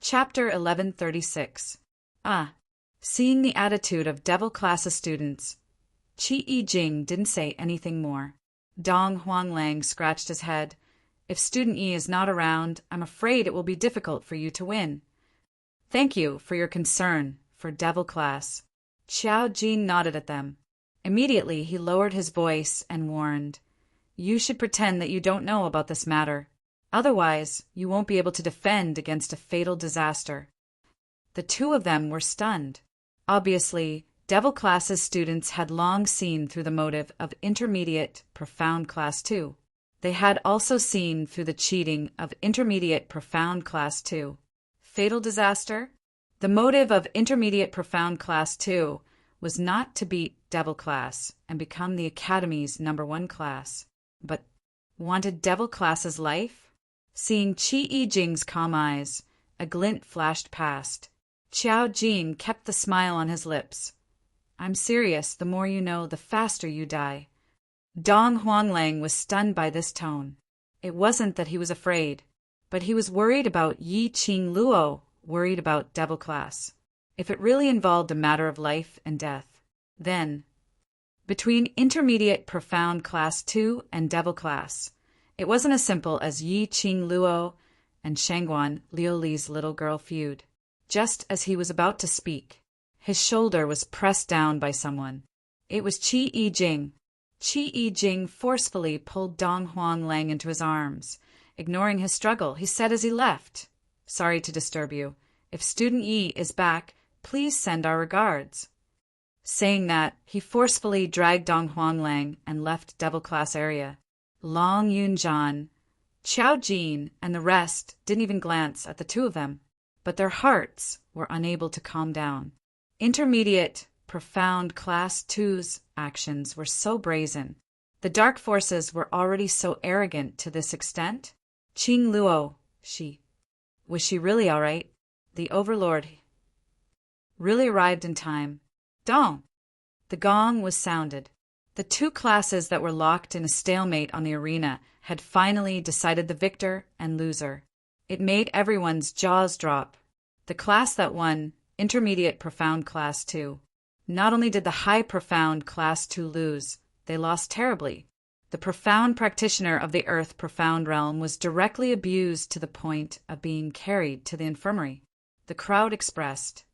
Chapter 1136. Seeing the attitude of Devil Class's students, Qi Jing didn't say anything more. Dong Huanglang scratched his head. If Student Yi is not around, I'm afraid it will be difficult for you to win. Thank you for your concern for Devil Class. Xiao Jin nodded at them. Immediately he lowered his voice and warned, You should pretend that you don't know about this matter. Otherwise, you won't be able to defend against a fatal disaster. The two of them were stunned. Obviously, Devil Class's students had long seen through the motive of Intermediate Profound Class 2. They had also seen through the cheating of Intermediate Profound Class 2. Fatal disaster? The motive of Intermediate Profound Class 2 was not to beat Devil Class and become the Academy's #1 class, but wanted Devil Class's life? Seeing Qi Jing's calm eyes, a glint flashed past. Xiao Jin kept the smile on his lips. I'm serious, the more you know, the faster you die. Dong Huanglang was stunned by this tone. It wasn't that he was afraid, but he was worried about Yi Qing Luo, worried about Devil Class. If it really involved a matter of life and death, then, between Intermediate Profound Class 2 and Devil Class, it wasn't as simple as Yi Qing Luo and Shangguan Liuli's little girl feud. Just as he was about to speak, his shoulder was pressed down by someone. It was Qi Jing. Qi Jing forcefully pulled Dong Huanglang into his arms. Ignoring his struggle, he said as he left, Sorry to disturb you. If Student Yi is back, please send our regards. Saying that, he forcefully dragged Dong Huanglang and left Devil Class area. Long Yunzhan, Xiao Jin, and the rest didn't even glance at the two of them, but their hearts were unable to calm down. Intermediate Profound Class 2's actions were so brazen. The dark forces were already so arrogant to this extent. Qing Luo, was she really all right? The Overlord really arrived in time. Dong! The gong was sounded. The two classes that were locked in a stalemate on the arena had finally decided the victor and loser. It made everyone's jaws drop. The class that won, Intermediate Profound Class 2. Not only did the High Profound Class 2 lose, they lost terribly. The profound practitioner of the Earth Profound Realm was directly abused to the point of being carried to the infirmary. The crowd expressed.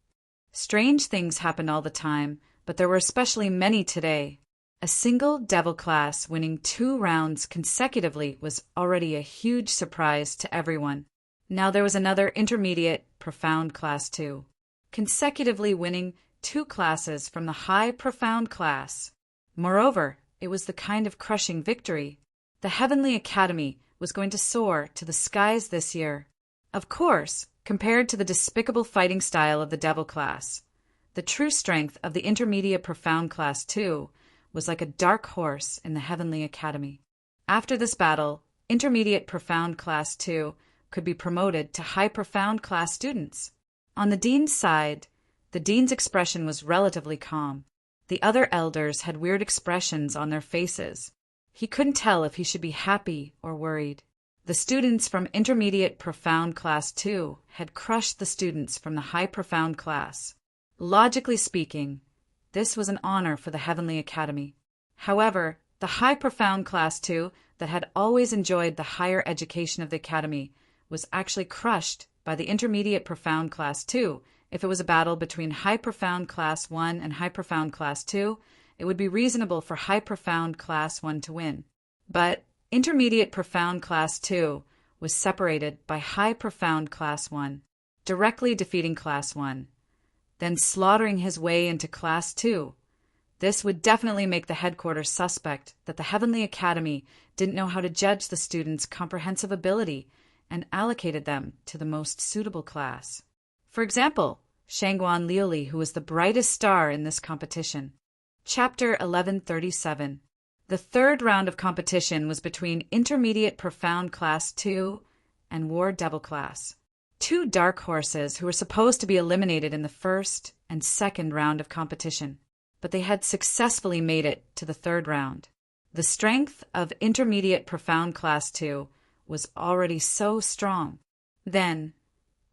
Strange things happened all the time, but there were especially many today. A single Devil Class winning 2 rounds consecutively was already a huge surprise to everyone. Now there was another Intermediate Profound Class 2, consecutively winning 2 classes from the High Profound Class. Moreover, it was the kind of crushing victory. The Heavenly Academy was going to soar to the skies this year. Of course, compared to the despicable fighting style of the Devil Class, the true strength of the Intermediate Profound Class 2 was like a dark horse in the Heavenly Academy. After this battle, Intermediate Profound Class 2 could be promoted to High Profound Class students. On the dean's side, the dean's expression was relatively calm. The other elders had weird expressions on their faces. He couldn't tell if he should be happy or worried. The students from Intermediate Profound Class 2 had crushed the students from the High Profound Class. Logically speaking, this was an honor for the Heavenly Academy. However, the High Profound Class 2 that had always enjoyed the higher education of the Academy was actually crushed by the Intermediate Profound Class 2. If it was a battle between High Profound Class 1 and High Profound Class 2, it would be reasonable for High Profound Class 1 to win. But Intermediate Profound Class 2 was separated by High Profound Class 1, directly defeating Class 1, then slaughtering his way into Class 2. This would definitely make the headquarters suspect that the Heavenly Academy didn't know how to judge the students' comprehensive ability and allocated them to the most suitable class. For example, Shangguan Liuli, who was the brightest star in this competition. Chapter 1137. The third round of competition was between Intermediate Profound Class 2 and War Devil Class. 2 dark horses who were supposed to be eliminated in the first and second round of competition, but they had successfully made it to the third round. The strength of Intermediate Profound Class 2 was already so strong. Then,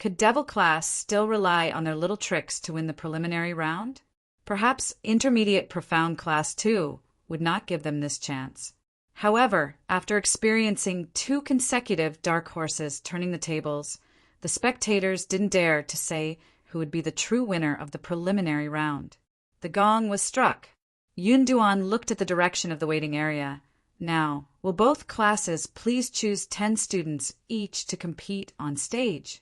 Could Devil Class still rely on their little tricks to win the preliminary round? Perhaps Intermediate Profound Class 2 would not give them this chance. However, after experiencing 2 consecutive dark horses turning the tables, the spectators didn't dare to say who would be the true winner of the preliminary round. The gong was struck. Yun Duan looked at the direction of the waiting area. Now, will both classes please choose 10 students each to compete on stage?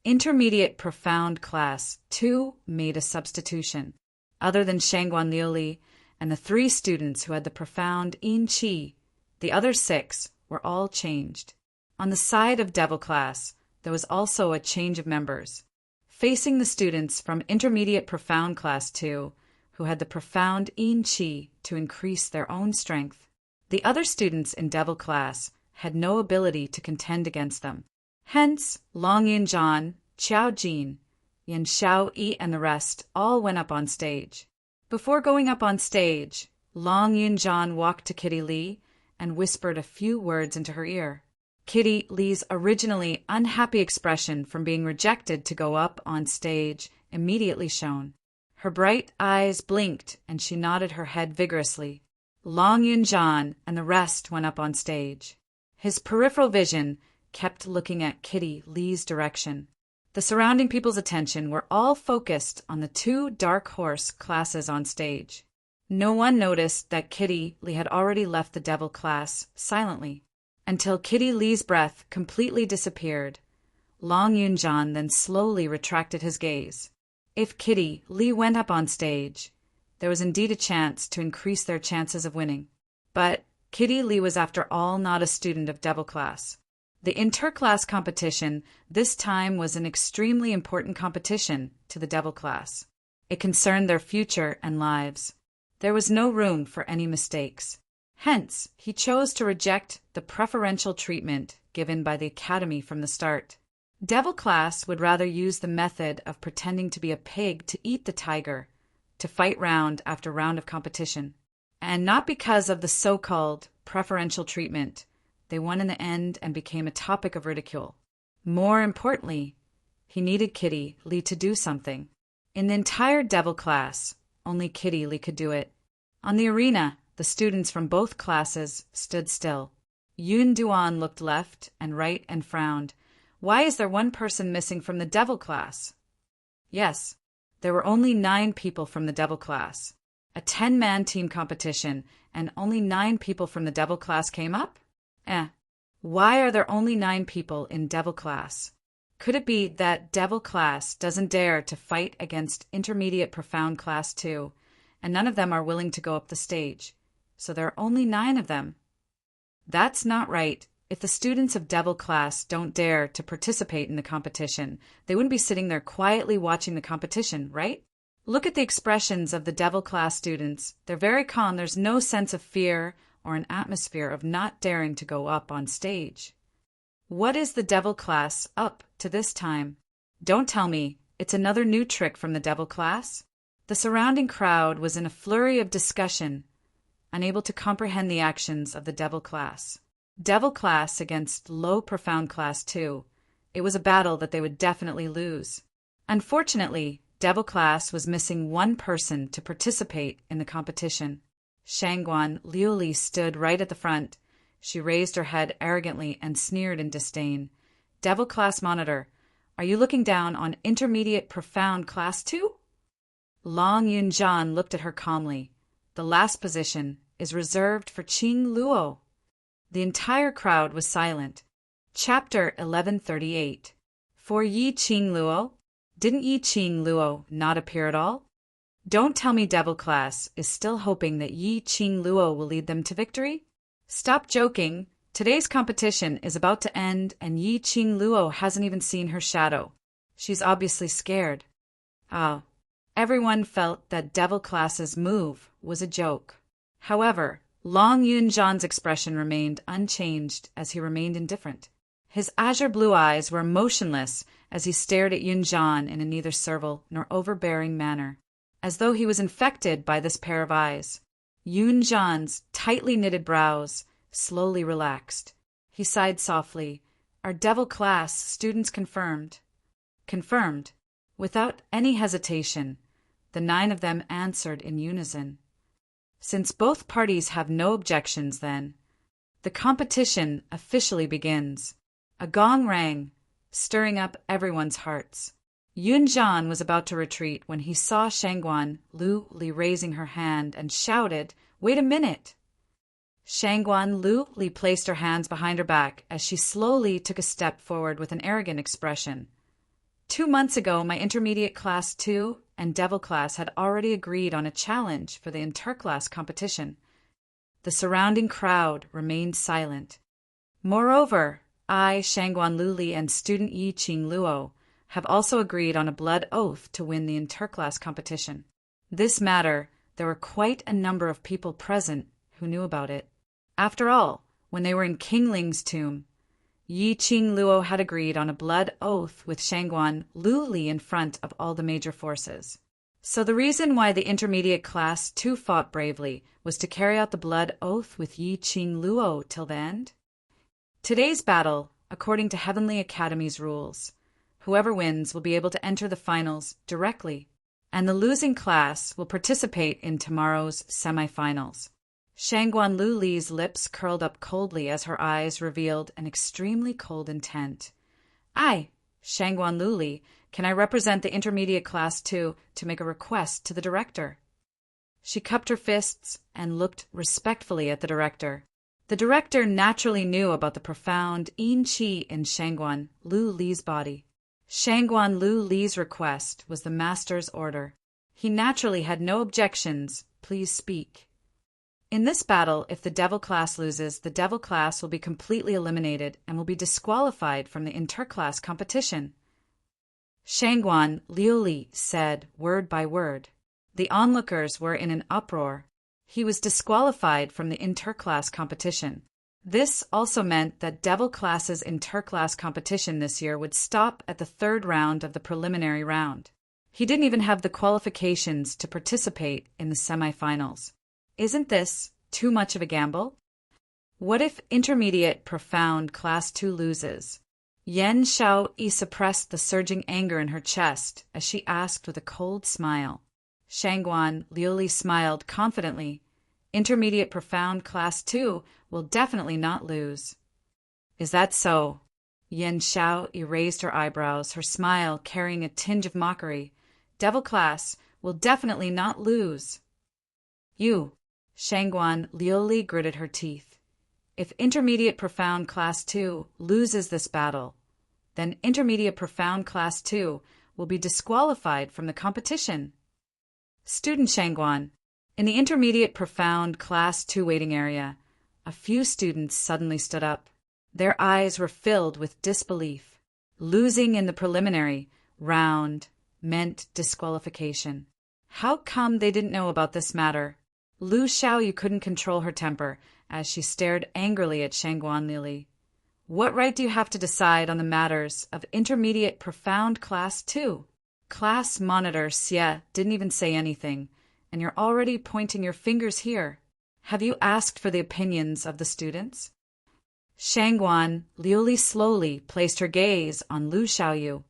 Intermediate Profound Class 2 made a substitution. Other than Shangguan Liuli and the 3 students who had the profound Yin Qi, the other 6 were all changed. On the side of Devil Class, there was also a change of members. Facing the students from Intermediate Profound Class 2, who had the profound Yin Qi to increase their own strength, the other students in Devil Class had no ability to contend against them. Hence, Long Yunzhan, Qiao Jin, Yan Xiao Yi, and the rest all went up on stage. Before going up on stage, Long Yunzhan walked to Kitty Li and whispered a few words into her ear. Kitty Li's originally unhappy expression from being rejected to go up on stage immediately shone. Her bright eyes blinked and she nodded her head vigorously. Long Yunzhan and the rest went up on stage. His peripheral vision kept looking at Kitty Li's direction. The surrounding people's attention were all focused on the 2 dark horse classes on stage. No one noticed that Kitty Li had already left the Devil Class silently, until Kitty Li's breath completely disappeared. Long Yunzhan then slowly retracted his gaze. If Kitty Li went up on stage, there was indeed a chance to increase their chances of winning. But Kitty Li was after all not a student of Devil Class. The interclass competition this time was an extremely important competition to the Devil Class. It concerned their future and lives. There was no room for any mistakes. Hence, he chose to reject the preferential treatment given by the Academy from the start. Devil Class would rather use the method of pretending to be a pig to eat the tiger, to fight round after round of competition. And not because of the so-called preferential treatment. They won in the end and became a topic of ridicule. More importantly, he needed Kitty Li to do something. In the entire Devil Class, only Kitty Li could do it. On the arena, the students from both classes stood still. Yun Duan looked left and right and frowned. Why is there one person missing from the Devil Class? Yes, there were only 9 people from the Devil Class. A 10-man team competition, and only 9 people from the Devil Class came up? Why are there only 9 people in Devil Class? Could it be that Devil Class doesn't dare to fight against Intermediate Profound Class 2, and none of them are willing to go up the stage, so there are only 9 of them? That's not right. If the students of Devil Class don't dare to participate in the competition, they wouldn't be sitting there quietly watching the competition, right? Look at the expressions of the Devil Class students. They're very calm. There's no sense of fear or an atmosphere of not daring to go up on stage. What is the Devil Class up to this time? Don't tell me it's another new trick from the Devil Class. The surrounding crowd was in a flurry of discussion, unable to comprehend the actions of the Devil Class. Devil Class against Low Profound Class 2. It was a battle that they would definitely lose. Unfortunately, Devil Class was missing one person to participate in the competition. Shangguan Liuli stood right at the front. She raised her head arrogantly and sneered in disdain. Devil Class Monitor, are you looking down on Intermediate Profound Class 2? Long Yunzhan looked at her calmly. The last position is reserved for Qing Luo. The entire crowd was silent. Chapter 1138. For Yi Qing Luo? Didn't Yi Qing Luo not appear at all? Don't tell me Devil Class is still hoping that Yi Qing Luo will lead them to victory? Stop joking. Today's competition is about to end and Yi Qing Luo hasn't even seen her shadow. She's obviously scared. Ah, everyone felt that Devil Class's move was a joke. However, Long Yunzhan's expression remained unchanged as he remained indifferent. His azure blue eyes were motionless as he stared at Yunzhan in a neither servile nor overbearing manner, as though he was infected by this pair of eyes. Yunzhan's tightly knitted brows slowly relaxed. He sighed softly. Our Devil Class students confirmed. Confirmed. Without any hesitation, the 9 of them answered in unison. Since both parties have no objections, then, the competition officially begins. A gong rang, stirring up everyone's hearts. Yun Zhan was about to retreat when he saw Shangguan Lu Li raising her hand and shouted, "Wait a minute!" Shangguan Lu Li placed her hands behind her back as she slowly took a step forward with an arrogant expression. 2 months ago, my intermediate class 2 and devil class had already agreed on a challenge for the interclass competition. The surrounding crowd remained silent. Moreover, I, Shangguan Lu Li, and student Yi Qing Luo have also agreed on a blood oath to win the interclass competition. This matter, there were quite a number of people present who knew about it. After all, when they were in King Ling's tomb, Yi Qing Luo had agreed on a blood oath with Shangguan Lu Li in front of all the major forces. So the reason why the intermediate class 2 fought bravely was to carry out the blood oath with Yi Qing Luo till the end? Today's battle, according to Heavenly Academy's rules, whoever wins will be able to enter the finals directly, and the losing class will participate in tomorrow's semifinals. Shangguan Lu Li's lips curled up coldly as her eyes revealed an extremely cold intent. I, Shangguan Lu Li, can I represent the intermediate class 2 to make a request to the director? She cupped her fists and looked respectfully at the director. The director naturally knew about the profound yin qi in Shangguan Lu Li's body. Shangguan Lu Li's request was the master's order. He naturally had no objections. Please speak. In this battle, if the devil class loses, the devil class will be completely eliminated and will be disqualified from the interclass competition. Shangguan Liu Li said word by word. The onlookers were in an uproar. He was disqualified from the interclass competition. This also meant that devil class's interclass competition this year would stop at the 3rd round of the preliminary round. He didn't even have the qualifications to participate in the semifinals. Isn't this too much of a gamble? What if intermediate profound class 2 loses? Yan Xiaoyi suppressed the surging anger in her chest as she asked with a cold smile. Shangguan Liu Li smiled confidently. Intermediate profound class 2 will definitely not lose. Is that so? Yan Xiaoyi raised her eyebrows, her smile carrying a tinge of mockery. Devil class will definitely not lose. You, Shangguan Liu Li gritted her teeth. If intermediate profound class 2 loses this battle, then intermediate profound class 2 will be disqualified from the competition. Student Shangguan, in the intermediate profound class 2 waiting area, a few students suddenly stood up. Their eyes were filled with disbelief. Losing in the preliminary round meant disqualification. How come they didn't know about this matter? Lu Xiaoyu couldn't control her temper as she stared angrily at Shangguan Liu Li. What right do you have to decide on the matters of intermediate profound class 2? Class monitor Xie didn't even say anything, and you're already pointing your fingers here. Have you asked for the opinions of the students? Shangguan Liu Li slowly placed her gaze on Lu Xiaoyu.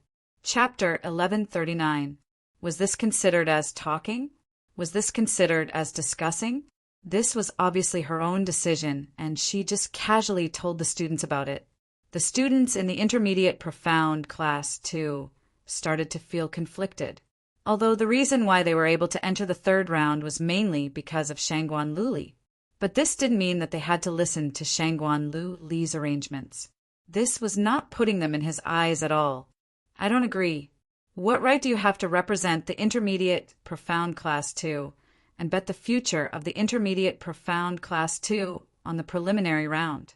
Chapter 1139. Was this considered as talking? Was this considered as discussing? This was obviously her own decision, and she just casually told the students about it. The students in the intermediate profound class 2 started to feel conflicted, although the reason why they were able to enter the 3rd round was mainly because of Shangguan Lu Li. But this didn't mean that they had to listen to Shangguan Lu Li's arrangements. This was not putting them in his eyes at all. I don't agree. What right do you have to represent the intermediate profound class 2 and bet the future of the intermediate profound class 2 on the preliminary round?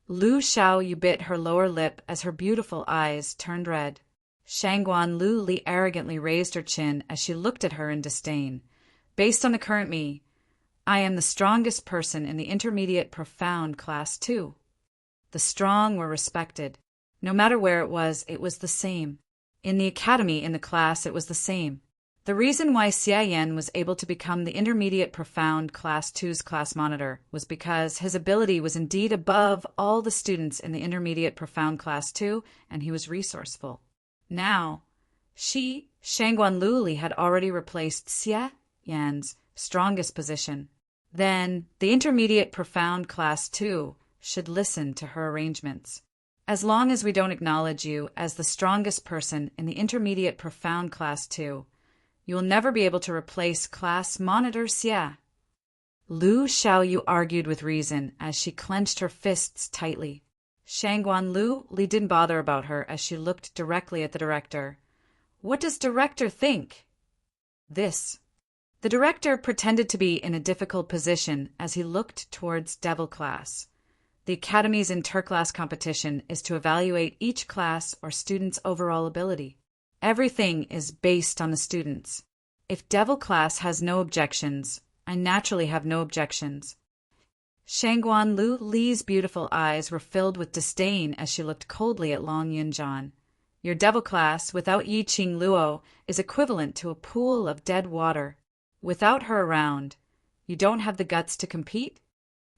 Lu Xiaoyu bit her lower lip as her beautiful eyes turned red. Shangguan Lu Li arrogantly raised her chin as she looked at her in disdain. Based on the current me, I am the strongest person in the intermediate profound class 2. The strong were respected. No matter where it was the same. In the academy, in the class, it was the same. The reason why Xie Yan was able to become the intermediate profound class 2's class monitor was because his ability was indeed above all the students in the intermediate profound class 2, and he was resourceful. Now, Shangguan Luli, had already replaced Xie Yan's strongest position. Then, the intermediate profound class 2 should listen to her arrangements. As long as we don't acknowledge you as the strongest person in the intermediate profound class 2, you will never be able to replace class monitor Xie. Lu Xiaoyu argued with reason as she clenched her fists tightly. Shangguan Luli didn't bother about her as she looked directly at the director. What does director think? This. The director pretended to be in a difficult position as he looked towards Devil Class. The Academy's interclass competition is to evaluate each class or student's overall ability. Everything is based on the students. If Devil Class has no objections, I naturally have no objections. Shangguan Luli's beautiful eyes were filled with disdain as she looked coldly at Long Yunjian. Your Devil Class, without Yi Qing Luo, is equivalent to a pool of dead water. Without her around, you don't have the guts to compete?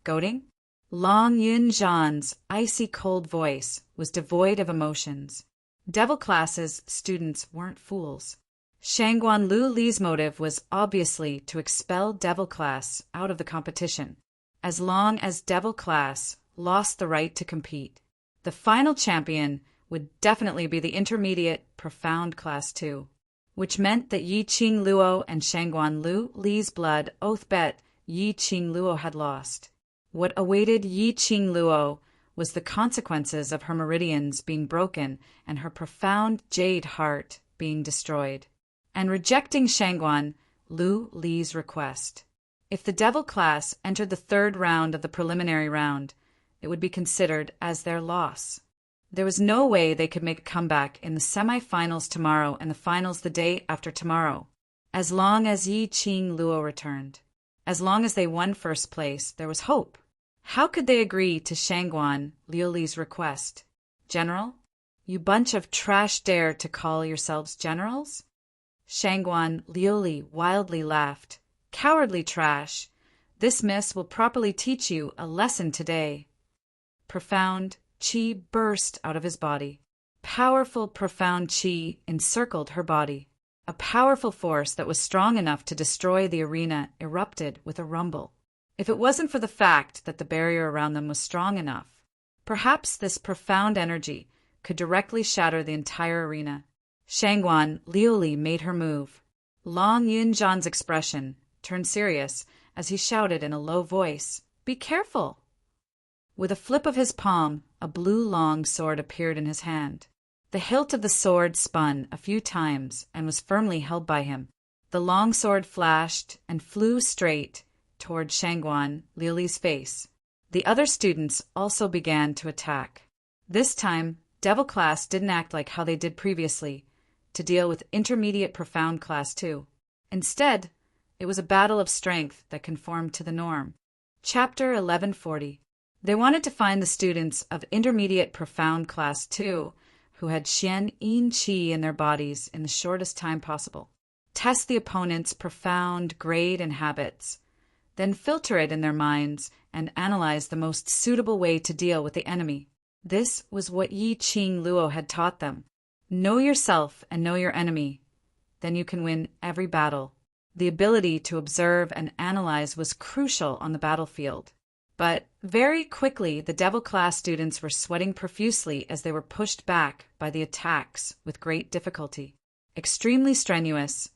Goading? Long Yunjian's icy cold voice was devoid of emotions. Devil Class's students weren't fools. Shangguan Luli's motive was obviously to expel Devil Class out of the competition. As long as Devil Class lost the right to compete, the final champion would definitely be the intermediate profound class 2, which meant that Yi Qing Luo and Shangguan Luli's blood oath bet Yi Qing Luo had lost. What awaited Yi Qing Luo was the consequences of her meridians being broken and her profound jade heart being destroyed, and rejecting Shangguan Luli's request. If the Devil Class entered the third round of the preliminary round, it would be considered as their loss. There was no way they could make a comeback in the semi-finals tomorrow and the finals the day after tomorrow. As long as Yi Qing Luo returned, as long as they won first place, there was hope. How could they agree to Shangguan Luli's request? General? You bunch of trash dare to call yourselves generals? Shangguan Luli wildly laughed. Cowardly trash. This miss will properly teach you a lesson today. Profound qi burst out of his body. Powerful, profound qi encircled her body. A powerful force that was strong enough to destroy the arena erupted with a rumble. If it wasn't for the fact that the barrier around them was strong enough, perhaps this profound energy could directly shatter the entire arena. Shangguan Luli made her move. Long Yunjian's expression turned serious as he shouted in a low voice, "Be careful!" With a flip of his palm, a blue long sword appeared in his hand. The hilt of the sword spun a few times and was firmly held by him. The long sword flashed and flew straight toward Shangguan Luli's face. The other students also began to attack. This time, Devil Class didn't act like how they did previously, to deal with intermediate profound class 2. Instead, it was a battle of strength that conformed to the norm. Chapter 1140. They wanted to find the students of intermediate profound class 2 who had Xian Yin Qi in their bodies in the shortest time possible. Test the opponent's profound grade and habits, then filter it in their minds and analyze the most suitable way to deal with the enemy. This was what Yi Qing Luo had taught them. Know yourself and know your enemy. Then you can win every battle. The ability to observe and analyze was crucial on the battlefield. But very quickly, the Devil Class students were sweating profusely as they were pushed back by the attacks with great difficulty. Extremely strenuous,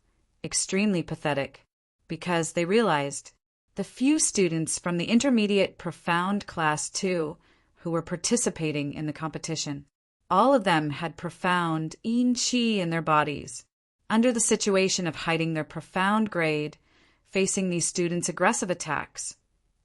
extremely pathetic, because they realized the few students from the intermediate profound class 2 who were participating in the competition, all of them had profound Yin Qi in their bodies. Under the situation of hiding their profound grade, facing these students' aggressive attacks,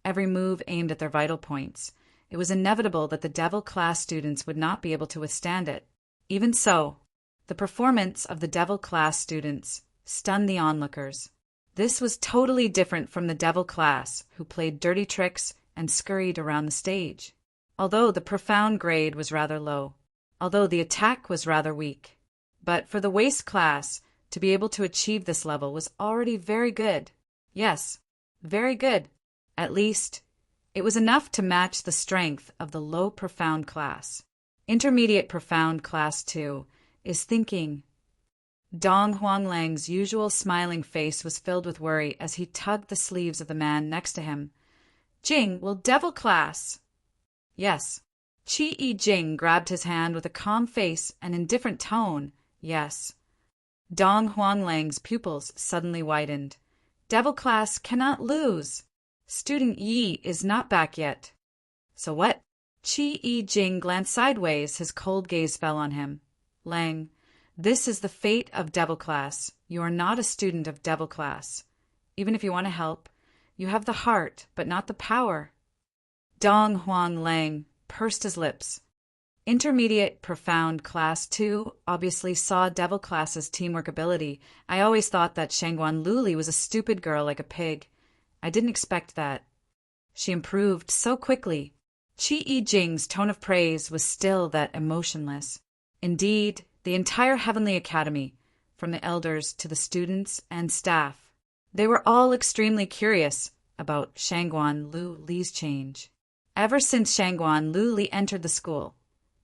every move aimed at their vital points, it was inevitable that the Devil Class students would not be able to withstand it. Even so, the performance of the Devil Class students stunned the onlookers. This was totally different from the Devil Class, who played dirty tricks and scurried around the stage. Although the profound grade was rather low, although the attack was rather weak. But for the Waste Class, to be able to achieve this level was already very good. Yes, very good. At least, it was enough to match the strength of the low profound class. Intermediate profound class 2 is thinking. Dong Huanglang's usual smiling face was filled with worry as he tugged the sleeves of the man next to him. Jing, will devil class? Yes. Qi Jing grabbed his hand with a calm face and indifferent tone. Yes. Dong Huanglang's pupils suddenly widened. Devil class cannot lose. Student Yi is not back yet. So what? Qi Jing glanced sideways. His cold gaze fell on him. Lang, this is the fate of devil class. You are not a student of devil class. Even if you want to help, you have the heart, but not the power. Dong Huanglang pursed his lips. Intermediate Profound Class 2 obviously saw Devil Class's teamwork ability. I always thought that Shangguan Luli was a stupid girl like a pig. I didn't expect that. She improved so quickly. Qi Jing's tone of praise was still that emotionless. Indeed, the entire Heavenly Academy, from the elders to the students and staff, they were all extremely curious about Shangguan Luli's change. Ever since Shangguan Luli entered the school,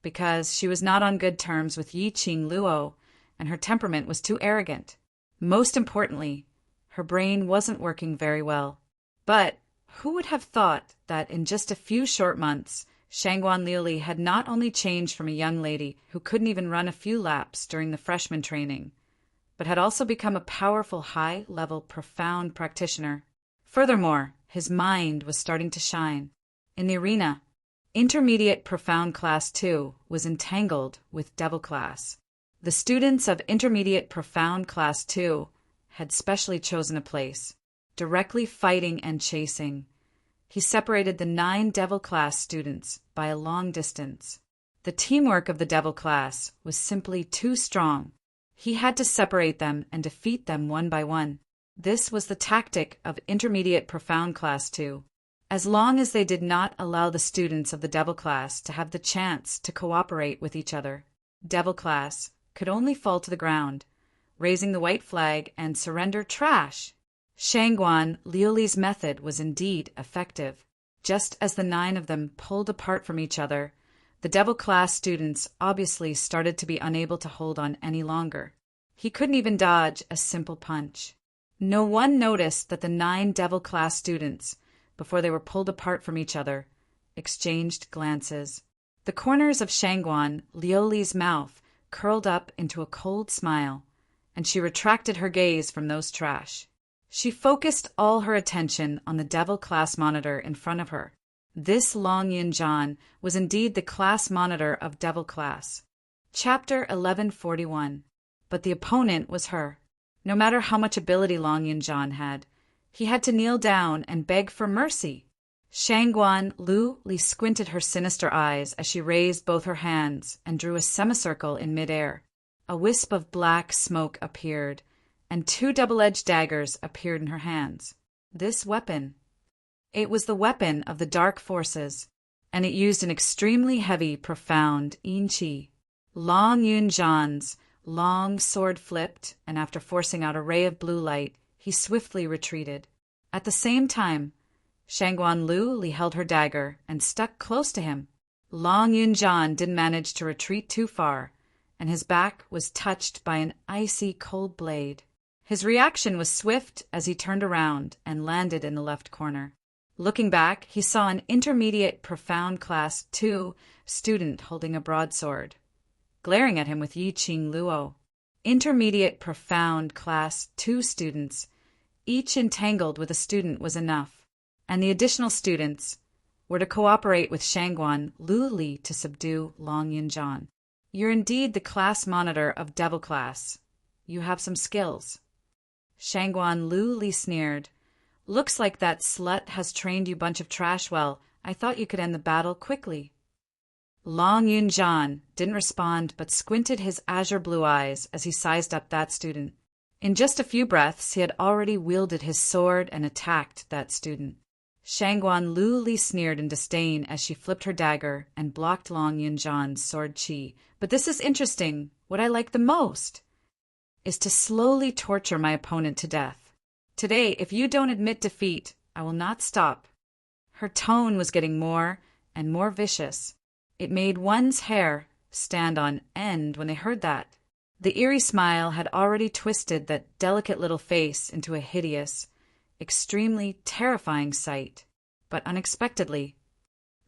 because she was not on good terms with Yiqing Luo, and her temperament was too arrogant. Most importantly, her brain wasn't working very well. But who would have thought that in just a few short months, Shangguan Lili had not only changed from a young lady who couldn't even run a few laps during the freshman training, but had also become a powerful, high-level, profound practitioner. Furthermore, his mind was starting to shine. In the arena, Intermediate Profound Class 2 was entangled with Devil Class. The students of Intermediate Profound Class 2 had specially chosen a place, directly fighting and chasing. He separated the 9 Devil Class students by a long distance. The teamwork of the Devil Class was simply too strong. He had to separate them and defeat them one by one. This was the tactic of Intermediate Profound Class 2. As long as they did not allow the students of the Devil Class to have the chance to cooperate with each other, Devil Class could only fall to the ground, raising the white flag and surrender trash. Shangguan Liuli's method was indeed effective. Just as the 9 of them pulled apart from each other, the Devil Class students obviously started to be unable to hold on any longer. He couldn't even dodge a simple punch. No one noticed that the 9 Devil Class students, before they were pulled apart from each other, exchanged glances. The corners of Shangguan Liuli's mouth curled up into a cold smile, and she retracted her gaze from those trash. She focused all her attention on the Devil Class monitor in front of her. This Long Yunjan was indeed the class monitor of Devil Class. Chapter 1141. But the opponent was her. No matter how much ability Long Yunjan had, he had to kneel down and beg for mercy. Shangguan Li squinted her sinister eyes as she raised both her hands and drew a semicircle in midair. A wisp of black smoke appeared, and 2 double-edged daggers appeared in her hands. This weapon. It was the weapon of the dark forces, and it used an extremely heavy, profound yin qi. Long Yunjan's long sword flipped, and after forcing out a ray of blue light, he swiftly retreated. At the same time, Shangguan Li held her dagger and stuck close to him. Long Yunjan didn't manage to retreat too far, and his back was touched by an icy cold blade. His reaction was swift as he turned around and landed in the left corner. Looking back, he saw an Intermediate Profound Class 2 student holding a broadsword, glaring at him with Yiqing Luo. Intermediate Profound Class 2 students, each entangled with a student, was enough, and the additional students were to cooperate with Shangguan Luli to subdue Long Yunjan. You're indeed the class monitor of Devil Class. You have some skills. Shangguan Luli sneered. Looks like that slut has trained you bunch of trash well. I thought you could end the battle quickly. Long Yunjan didn't respond but squinted his azure blue eyes as he sized up that student. In just a few breaths, he had already wielded his sword and attacked that student. Shangguan Luli sneered in disdain as she flipped her dagger and blocked Long Yunjan's sword chi. But this is interesting. What I like the most is to slowly torture my opponent to death. Today, if you don't admit defeat, I will not stop. Her tone was getting more and more vicious. It made one's hair stand on end when they heard that. The eerie smile had already twisted that delicate little face into a hideous, extremely terrifying sight. But unexpectedly,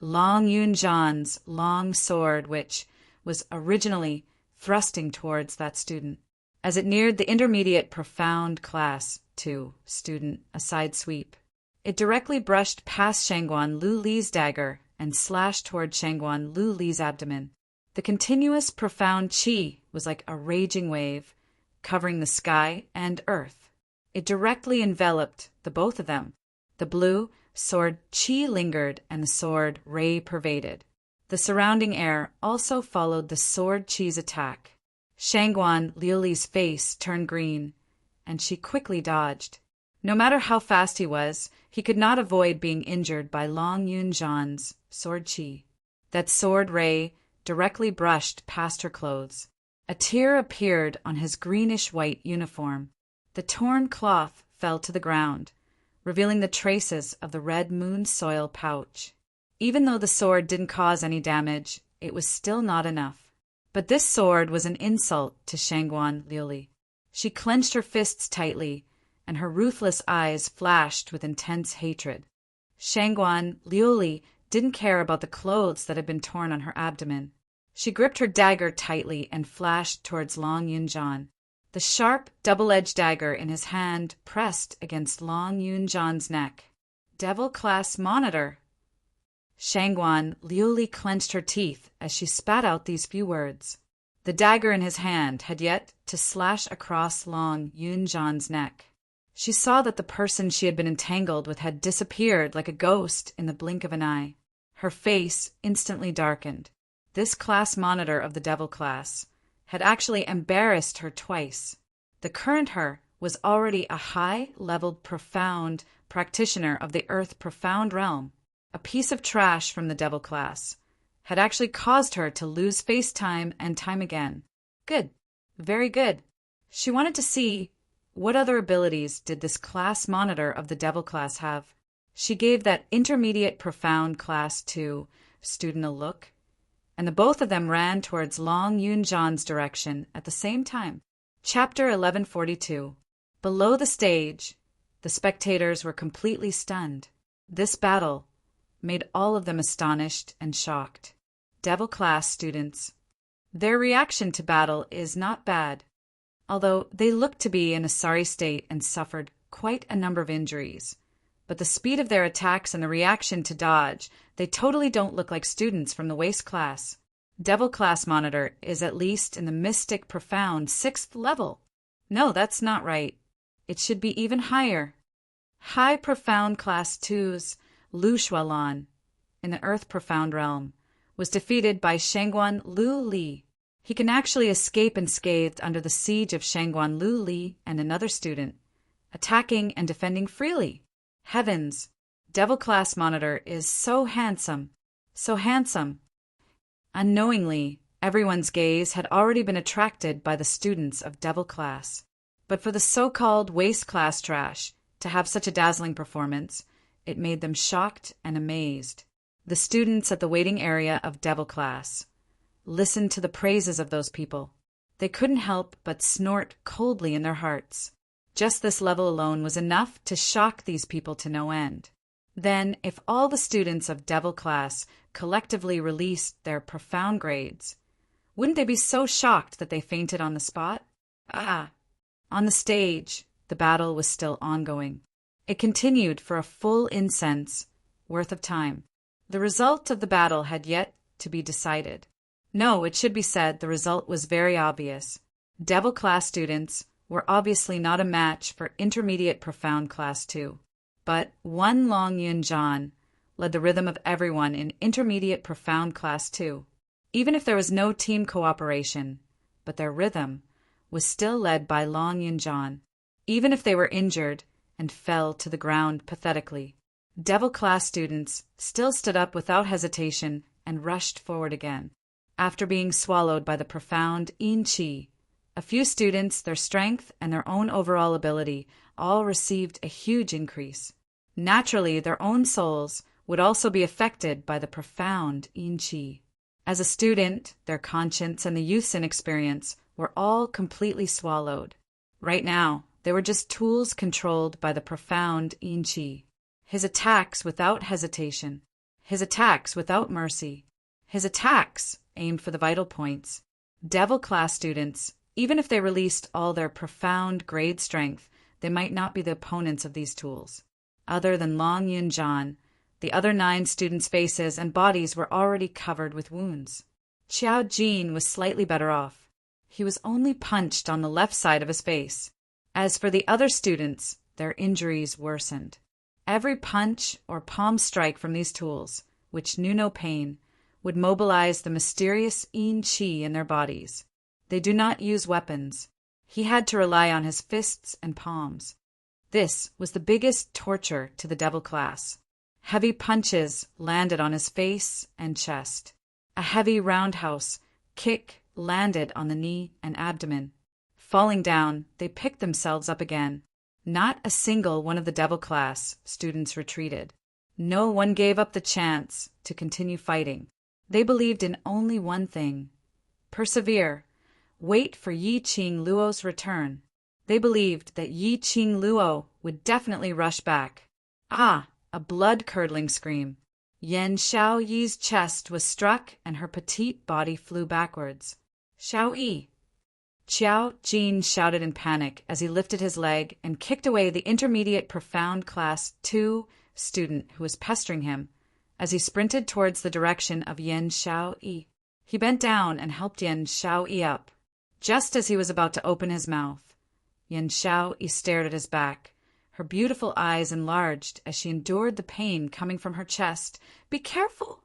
Long Yun-jan's long sword, which was originally thrusting towards that student. As it neared the intermediate profound class 2 student, a side sweep, it directly brushed past Shangguan Lu Li's dagger and slashed toward Shangguan Lu Li's abdomen. The continuous profound qi was like a raging wave, covering the sky and earth. It directly enveloped the both of them. The blue sword qi lingered and the sword ray pervaded. The surrounding air also followed the sword qi's attack. Shangguan Liuli's face turned green, and she quickly dodged. No matter how fast he was, he could not avoid being injured by Long Yun-jan's sword qi. That sword ray directly brushed past her clothes. A tear appeared on his greenish-white uniform. The torn cloth fell to the ground, revealing the traces of the red moon soil pouch. Even though the sword didn't cause any damage, it was still not enough. But this sword was an insult to Shangguan Liuli. She clenched her fists tightly, and her ruthless eyes flashed with intense hatred. Shangguan Liuli didn't care about the clothes that had been torn on her abdomen. She gripped her dagger tightly and flashed towards Long Yun-jan. The sharp, double-edged dagger in his hand pressed against Long Yun-jan's neck. Devil class monitor! Shangguan Liuli clenched her teeth as she spat out these few words. The dagger in his hand had yet to slash across Long Yun-jan's neck. She saw that the person she had been entangled with had disappeared like a ghost in the blink of an eye. Her face instantly darkened. This class monitor of the devil class had actually embarrassed her twice. The current her was already a high-leveled profound practitioner of the earth profound realm. A piece of trash from the devil class had actually caused her to lose face time and time again. Good. Very good. She wanted to see what other abilities did this class monitor of the devil class have. She gave that intermediate profound class 2 student a look, and the both of them ran towards Long Yun-jan's direction at the same time. Chapter 1142. Below the stage, the spectators were completely stunned. This battle made all of them astonished and shocked. Devil class students. Their reaction to battle is not bad, although they looked to be in a sorry state and suffered quite a number of injuries. But the speed of their attacks and the reaction to dodge, they totally don't look like students from the waste class. Devil class monitor is at least in the mystic profound 6th level. No, that's not right. It should be even higher. High profound class 2's Lu Shualan, in the earth profound realm, was defeated by Shangguan Lu Li. He can actually escape unscathed under the siege of Shangguan Lu Li and another student, attacking and defending freely. Heavens! Devil class monitor is so handsome, so handsome. Unknowingly, everyone's gaze had already been attracted by the students of devil class. But for the so-called waste class trash to have such a dazzling performance, it made them shocked and amazed. The students at the waiting area of devil class listened to the praises of those people. They couldn't help but snort coldly in their hearts. Just this level alone was enough to shock these people to no end. Then, if all the students of devil class collectively released their profound grades, wouldn't they be so shocked that they fainted on the spot? On the stage, the battle was still ongoing. It continued for a full incense worth of time. The result of the battle had yet to be decided. No, it should be said the result was very obvious. Devil class students were obviously not a match for intermediate profound class 2. But one Long Yun-jan led the rhythm of everyone in intermediate profound class 2. Even if there was no team cooperation, but their rhythm was still led by Long Yun-jan. Even if they were injured and fell to the ground pathetically, devil class students still stood up without hesitation and rushed forward again. After being swallowed by the profound yin qi, a few students, their strength and their own overall ability all received a huge increase. Naturally, their own souls would also be affected by the profound yin qi. As a student, their conscience and the youth's inexperience were all completely swallowed. Right now, they were just tools controlled by the profound Yin Qi. His attacks without hesitation. His attacks without mercy. His attacks aimed for the vital points. Devil class students, even if they released all their profound grade strength, they might not be the opponents of these tools. Other than Long Yunjian, the other 9 students' faces and bodies were already covered with wounds. Qiao Jin was slightly better off. He was only punched on the left side of his face. As for the other students, their injuries worsened. Every punch or palm strike from these tools, which knew no pain, would mobilize the mysterious Yin Qi in their bodies. They do not use weapons. He had to rely on his fists and palms. This was the biggest torture to the devil class. Heavy punches landed on his face and chest. A heavy roundhouse kick landed on the knee and abdomen. Falling down, they picked themselves up again. Not a single one of the devil class students retreated. No one gave up the chance to continue fighting. They believed in only one thing: persevere. Wait for Yi Qing Luo's return. They believed that Yi Qing Luo would definitely rush back. Ah! A blood-curdling scream. Yan Xiaoyi's chest was struck and her petite body flew backwards. Xiaoyi! Qiao Jin shouted in panic as he lifted his leg and kicked away the intermediate profound class 2 student who was pestering him as he sprinted towards the direction of Yan Xiaoyi. He bent down and helped Yan Xiaoyi up. Just as he was about to open his mouth, Yan Xiaoyi stared at his back. Her beautiful eyes enlarged as she endured the pain coming from her chest. "Be careful!"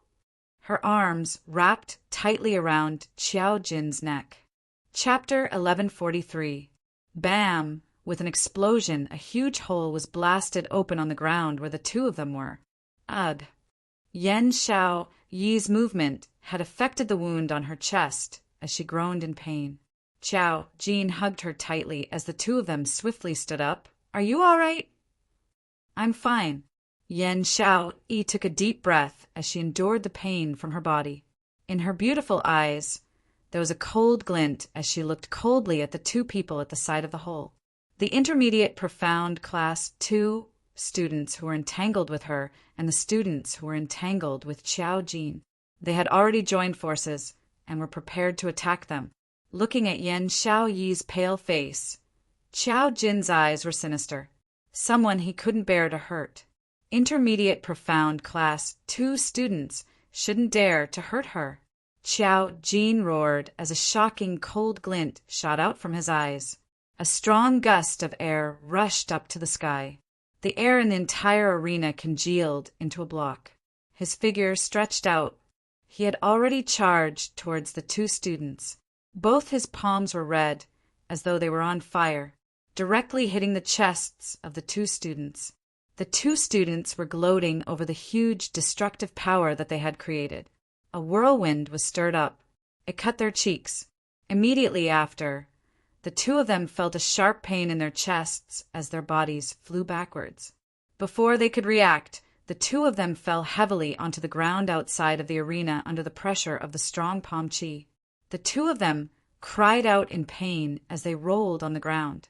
Her arms wrapped tightly around Qiao Jin's neck. Chapter 1143. Bam! With an explosion, a huge hole was blasted open on the ground where the 2 of them were. Ugh! Yan Xiaoyi's movement had affected the wound on her chest as she groaned in pain. Qiao Jin hugged her tightly as the 2 of them swiftly stood up. "Are you all right?" "I'm fine." Yan Xiaoyi took a deep breath as she endured the pain from her body. In her beautiful eyes, there was a cold glint as she looked coldly at the 2 people at the side of the hole. The intermediate profound class 2 students who were entangled with her and the students who were entangled with Qiao Jin. They had already joined forces and were prepared to attack them. Looking at Yan Xiaoyi's pale face, Qiao Jin's eyes were sinister. Someone he couldn't bear to hurt. Intermediate profound class 2 students shouldn't dare to hurt her. Qiao Jin roared as a shocking cold glint shot out from his eyes. A strong gust of air rushed up to the sky. The air in the entire arena congealed into a block. His figure stretched out. He had already charged towards the 2 students. Both his palms were red, as though they were on fire, directly hitting the chests of the 2 students. The 2 students were gloating over the huge destructive power that they had created. A whirlwind was stirred up. It cut their cheeks. Immediately after, the 2 of them felt a sharp pain in their chests as their bodies flew backwards. Before they could react, the 2 of them fell heavily onto the ground outside of the arena under the pressure of the strong palm qi. The 2 of them cried out in pain as they rolled on the ground.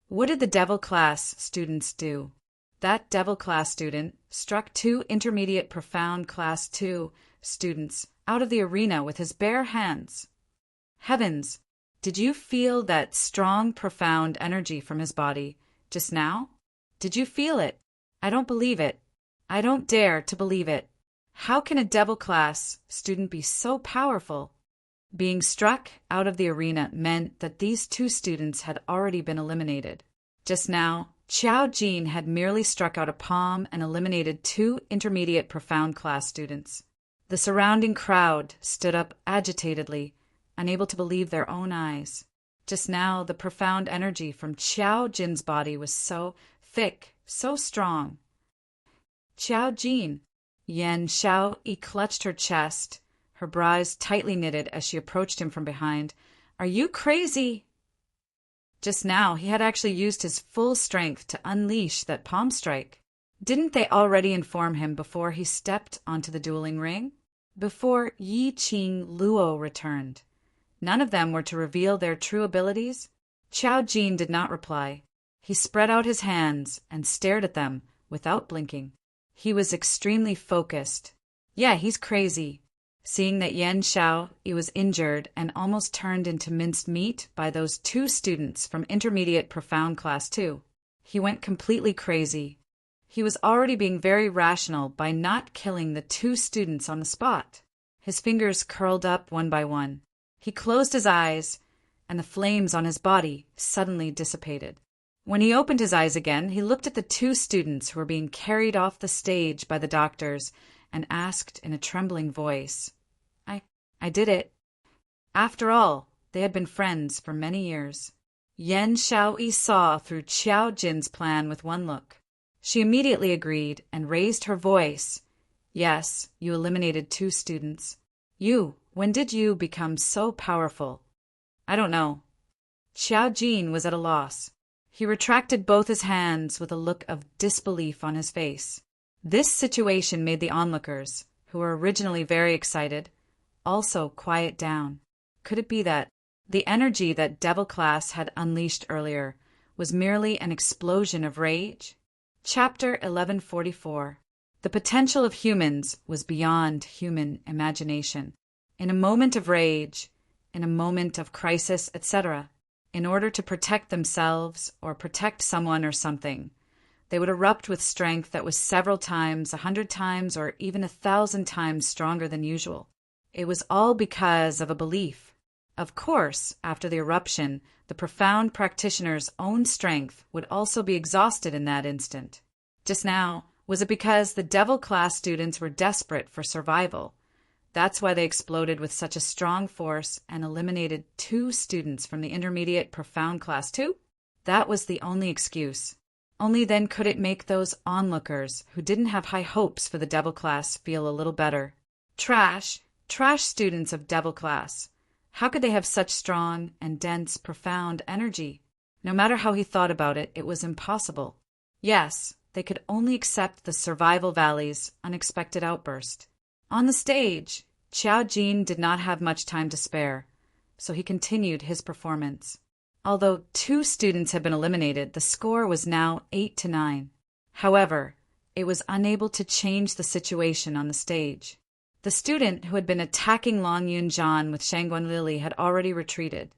What did the devil class students do? That devil class student struck 2 intermediate profound class 2 students out of the arena with his bare hands. Heavens, did you feel that strong, profound energy from his body just now? Did you feel it? I don't believe it. I don't dare to believe it. How can a devil class student be so powerful? Being struck out of the arena meant that these 2 students had already been eliminated. Just now, Qiao Jin had merely struck out a palm and eliminated 2 intermediate profound class students. The surrounding crowd stood up agitatedly, unable to believe their own eyes. Just now, the profound energy from Qiao Jin's body was so thick, so strong. Qiao Jin. Yan Xiaoyi clutched her chest, her brows tightly knitted as she approached him from behind. "Are you crazy?" Just now, he had actually used his full strength to unleash that palm strike. Didn't they already inform him before he stepped onto the dueling ring? Before Yi Qing Luo returned. None of them were to reveal their true abilities? Qiao Jin did not reply. He spread out his hands and stared at them without blinking. He was extremely focused. Yeah, he's crazy. Seeing that Yan Xiao was injured and almost turned into minced meat by those 2 students from Intermediate Profound Class 2, he went completely crazy. He was already being very rational by not killing the 2 students on the spot. His fingers curled up one by one. He closed his eyes, and the flames on his body suddenly dissipated. When he opened his eyes again, he looked at the 2 students who were being carried off the stage by the doctors and asked in a trembling voice, I did it. After all, they had been friends for many years. Yan Xiaoyi saw through Qiao Jin's plan with one look. She immediately agreed and raised her voice. Yes, you eliminated 2 students. When did you become so powerful? I don't know. Qiao Jin was at a loss. He retracted both his hands with a look of disbelief on his face. This situation made the onlookers, who were originally very excited, also quiet down. Could it be that the energy that Devil Class had unleashed earlier was merely an explosion of rage? Chapter 1144. The potential of humans was beyond human imagination. In a moment of rage, in a moment of crisis, etc., in order to protect themselves or protect someone or something, they would erupt with strength that was several times, 100 times, or even 1,000 times stronger than usual. It was all because of a belief. Of course, after the eruption, the profound practitioner's own strength would also be exhausted in that instant. Just now, was it because the Devil Class students were desperate for survival? That's why they exploded with such a strong force and eliminated 2 students from the Intermediate Profound Class 2? That was the only excuse. Only then could it make those onlookers who didn't have high hopes for the Devil Class feel a little better. Trash students of Devil Class. How could they have such strong and dense, profound energy? No matter how he thought about it, it was impossible. Yes, they could only accept the Survival Valley's unexpected outburst. On the stage, Qiao Jin did not have much time to spare, so he continued his performance. Although 2 students had been eliminated, the score was now 8-9. However, it was unable to change the situation on the stage. The student who had been attacking Long Yunjian with Shangguan Lily had already retreated,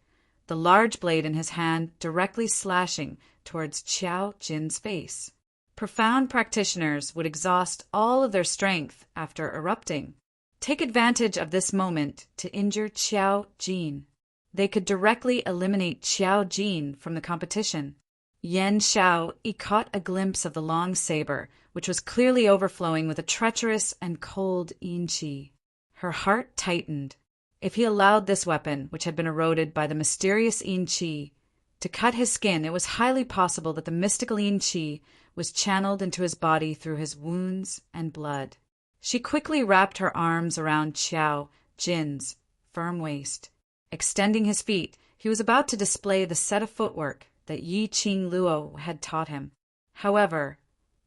the large blade in his hand directly slashing towards Qiao Jin's face. Profound practitioners would exhaust all of their strength after erupting. Take advantage of this moment to injure Qiao Jin. They could directly eliminate Qiao Jin from the competition. Yan Xiao caught a glimpse of the long saber, which was clearly overflowing with a treacherous and cold yin qi. Her heart tightened. If he allowed this weapon, which had been eroded by the mysterious yin qi, to cut his skin, it was highly possible that the mystical yin qi was channeled into his body through his wounds and blood. She quickly wrapped her arms around Qiao Jin's firm waist. Extending his feet, he was about to display the set of footwork that Yi Qing Luo had taught him. However,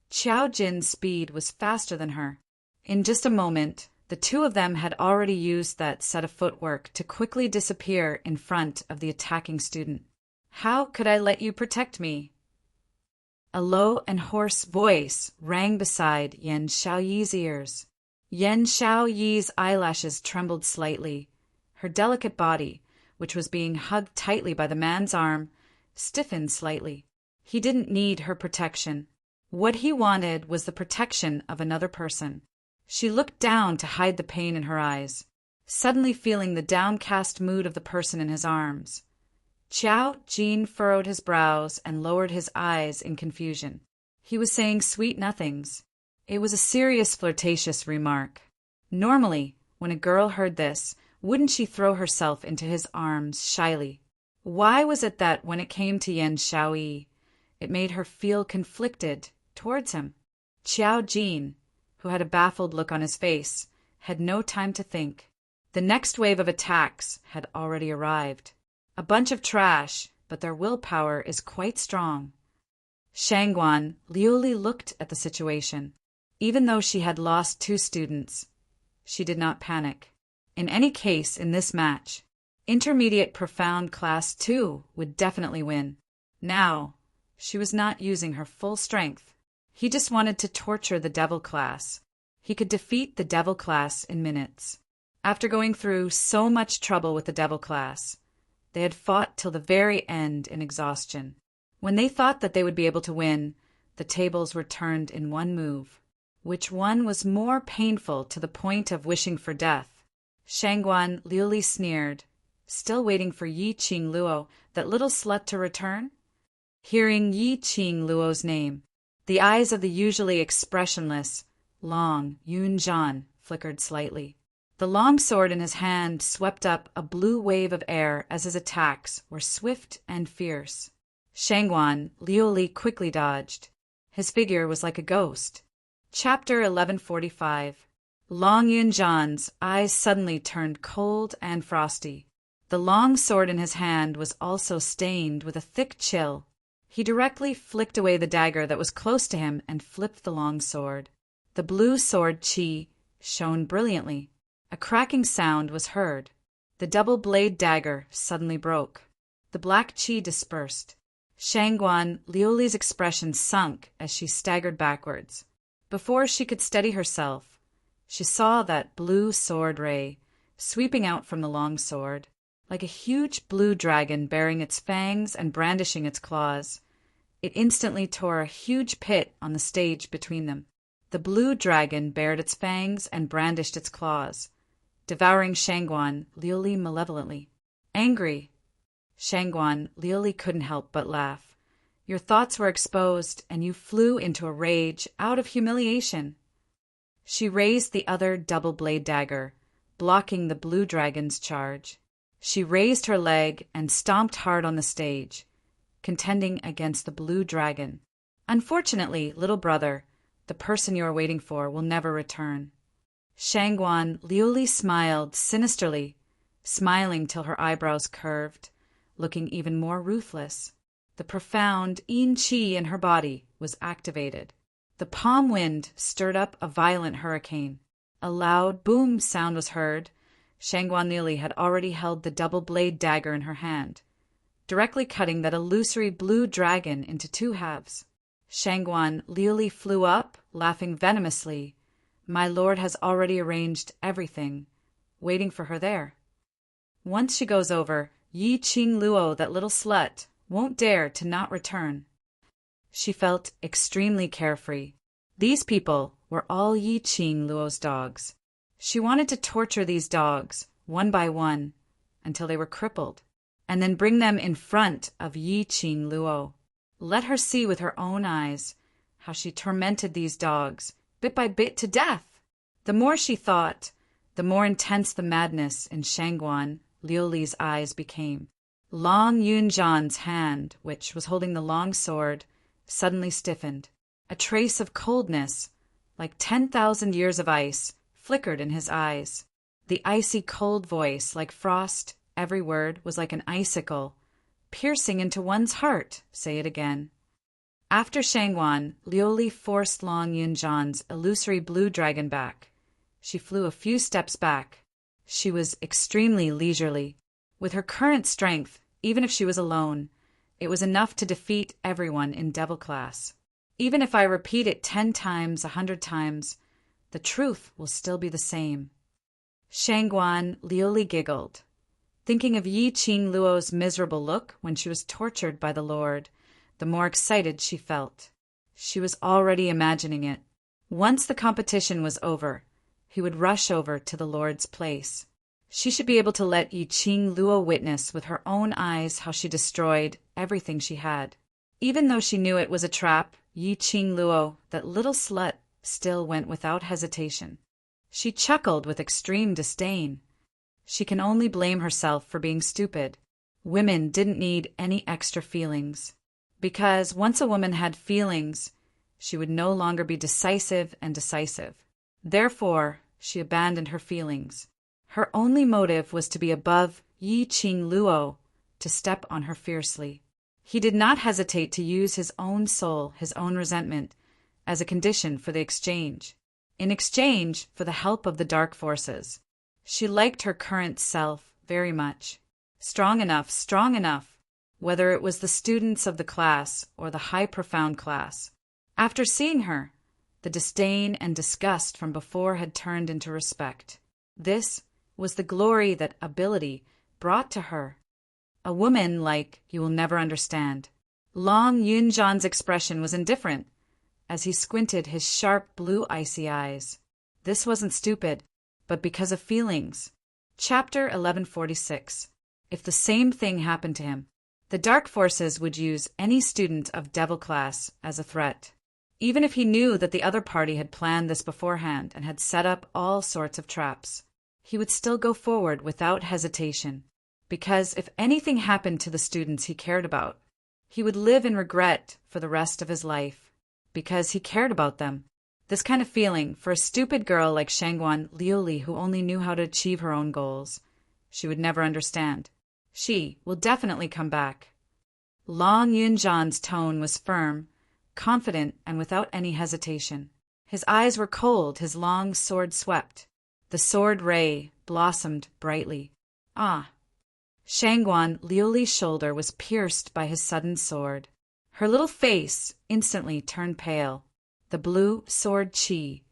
Qiao Jin's speed was faster than her. In just a moment, the 2 of them had already used that set of footwork to quickly disappear in front of the attacking student. How could I let you protect me? A low and hoarse voice rang beside Yan Xiaoyi's ears. Yan Xiaoyi's eyelashes trembled slightly. Her delicate body, which was being hugged tightly by the man's arm, stiffened slightly. He didn't need her protection. What he wanted was the protection of another person. She looked down to hide the pain in her eyes, suddenly feeling the downcast mood of the person in his arms. Qiao Jin furrowed his brows and lowered his eyes in confusion. He was saying sweet nothings. It was a serious flirtatious remark. Normally, when a girl heard this, wouldn't she throw herself into his arms shyly? Why was it that when it came to Yan Xiaoyi, it made her feel conflicted towards him? Qiao Jin, who had a baffled look on his face, had no time to think. The next wave of attacks had already arrived. A bunch of trash, but their willpower is quite strong. Shangguan Liuli looked at the situation. Even though she had lost 2 students, she did not panic. In any case, in this match, Intermediate Profound Class 2 would definitely win. Now, she was not using her full strength. He just wanted to torture the Devil class. He could defeat the Devil class in minutes. After going through so much trouble with the Devil class, they had fought till the very end in exhaustion. When they thought that they would be able to win, the tables were turned in one move. Which one was more painful to the point of wishing for death? Shangguan Liuli sneered, still waiting for Yi Qing Luo, that little slut, to return. Hearing Yi Qing Luo's name, the eyes of the usually expressionless Long Yunjian flickered slightly. The long sword in his hand swept up a blue wave of air as his attacks were swift and fierce. Shangguan Liuli quickly dodged. His figure was like a ghost. Chapter 1145. Long Yunjian's eyes suddenly turned cold and frosty. The long sword in his hand was also stained with a thick chill. He directly flicked away the dagger that was close to him and flipped the long sword. The blue sword Qi shone brilliantly. A cracking sound was heard. The double-blade dagger suddenly broke. The black Qi dispersed. Shangguan Liuli's expression sunk as she staggered backwards. Before she could steady herself, she saw that blue sword ray sweeping out from the long sword, like a huge blue dragon bearing its fangs and brandishing its claws. It instantly tore a huge pit on the stage between them. The blue dragon bared its fangs and brandished its claws, devouring Shangguan Liuli malevolently. Angry, Shangguan Liuli couldn't help but laugh. Your thoughts were exposed, and you flew into a rage out of humiliation. She raised the other double-blade dagger, blocking the blue dragon's charge. She raised her leg and stomped hard on the stage, contending against the blue dragon. Unfortunately, little brother, the person you are waiting for will never return. Shangguan Liuli smiled sinisterly, smiling till her eyebrows curved, looking even more ruthless. The profound Yin Qi in her body was activated. The palm wind stirred up a violent hurricane. A loud boom sound was heard. Shangguan Liuli had already held the double-blade dagger in her hand, directly cutting that illusory blue dragon into two halves. Shangguan Liuli flew up, laughing venomously. My lord has already arranged everything, waiting for her there. Once she goes over, Yi Qing Luo, that little slut, won't dare to not return. She felt extremely carefree. These people were all Yi Qing Luo's dogs. She wanted to torture these dogs, one by one, until they were crippled, and then bring them in front of Yi Qing Luo. Let her see with her own eyes how she tormented these dogs, bit by bit, to death. The more she thought, the more intense the madness in Shangguan Liuli's eyes became. Long Yunjian's hand, which was holding the long sword, suddenly stiffened. A trace of coldness, like 10,000 years of ice, flickered in his eyes. The icy cold voice, like frost, every word was like an icicle, piercing into one's heart. Say it again. After Shangguan, Liuli forced Long Yunjian's illusory blue dragon back. She flew a few steps back. She was extremely leisurely. With her current strength, even if she was alone, it was enough to defeat everyone in Devil class. Even if I repeat it 10 times, 100 times, the truth will still be the same. Shangguan Liuli giggled, thinking of Yi Qing Luo's miserable look when she was tortured by the Lord. The more excited she felt. She was already imagining it. Once the competition was over, he would rush over to the Lord's place. She should be able to let Yi Qing Luo witness with her own eyes how she destroyed everything she had. Even though she knew it was a trap, Yi Qing Luo, that little slut, still went without hesitation. She chuckled with extreme disdain. She can only blame herself for being stupid. Women didn't need any extra feelings. Because once a woman had feelings, she would no longer be decisive and decisive. Therefore, she abandoned her feelings. Her only motive was to be above Yi Qing Luo, to step on her fiercely. He did not hesitate to use his own soul, his own resentment, as a condition for the exchange. In exchange for the help of the dark forces. She liked her current self very much. Strong enough, strong enough. Whether it was the students of the class or the high profound class. After seeing her, the disdain and disgust from before had turned into respect. This was the glory that ability brought to her. A woman like you will never understand. Long Yunjan's expression was indifferent, as he squinted his sharp blue icy eyes. This wasn't stupid, but because of feelings. Chapter 1146. If the same thing happened to him, the dark forces would use any student of devil class as a threat. Even if he knew that the other party had planned this beforehand and had set up all sorts of traps, he would still go forward without hesitation. Because if anything happened to the students he cared about, he would live in regret for the rest of his life. Because he cared about them. This kind of feeling, for a stupid girl like Shangguan Liuli who only knew how to achieve her own goals, she would never understand. She will definitely come back. Long Yunjan's tone was firm, confident, and without any hesitation. His eyes were cold, his long sword swept. The sword ray blossomed brightly. Ah! Shangguan Liuli's shoulder was pierced by his sudden sword. Her little face instantly turned pale. The blue sword chi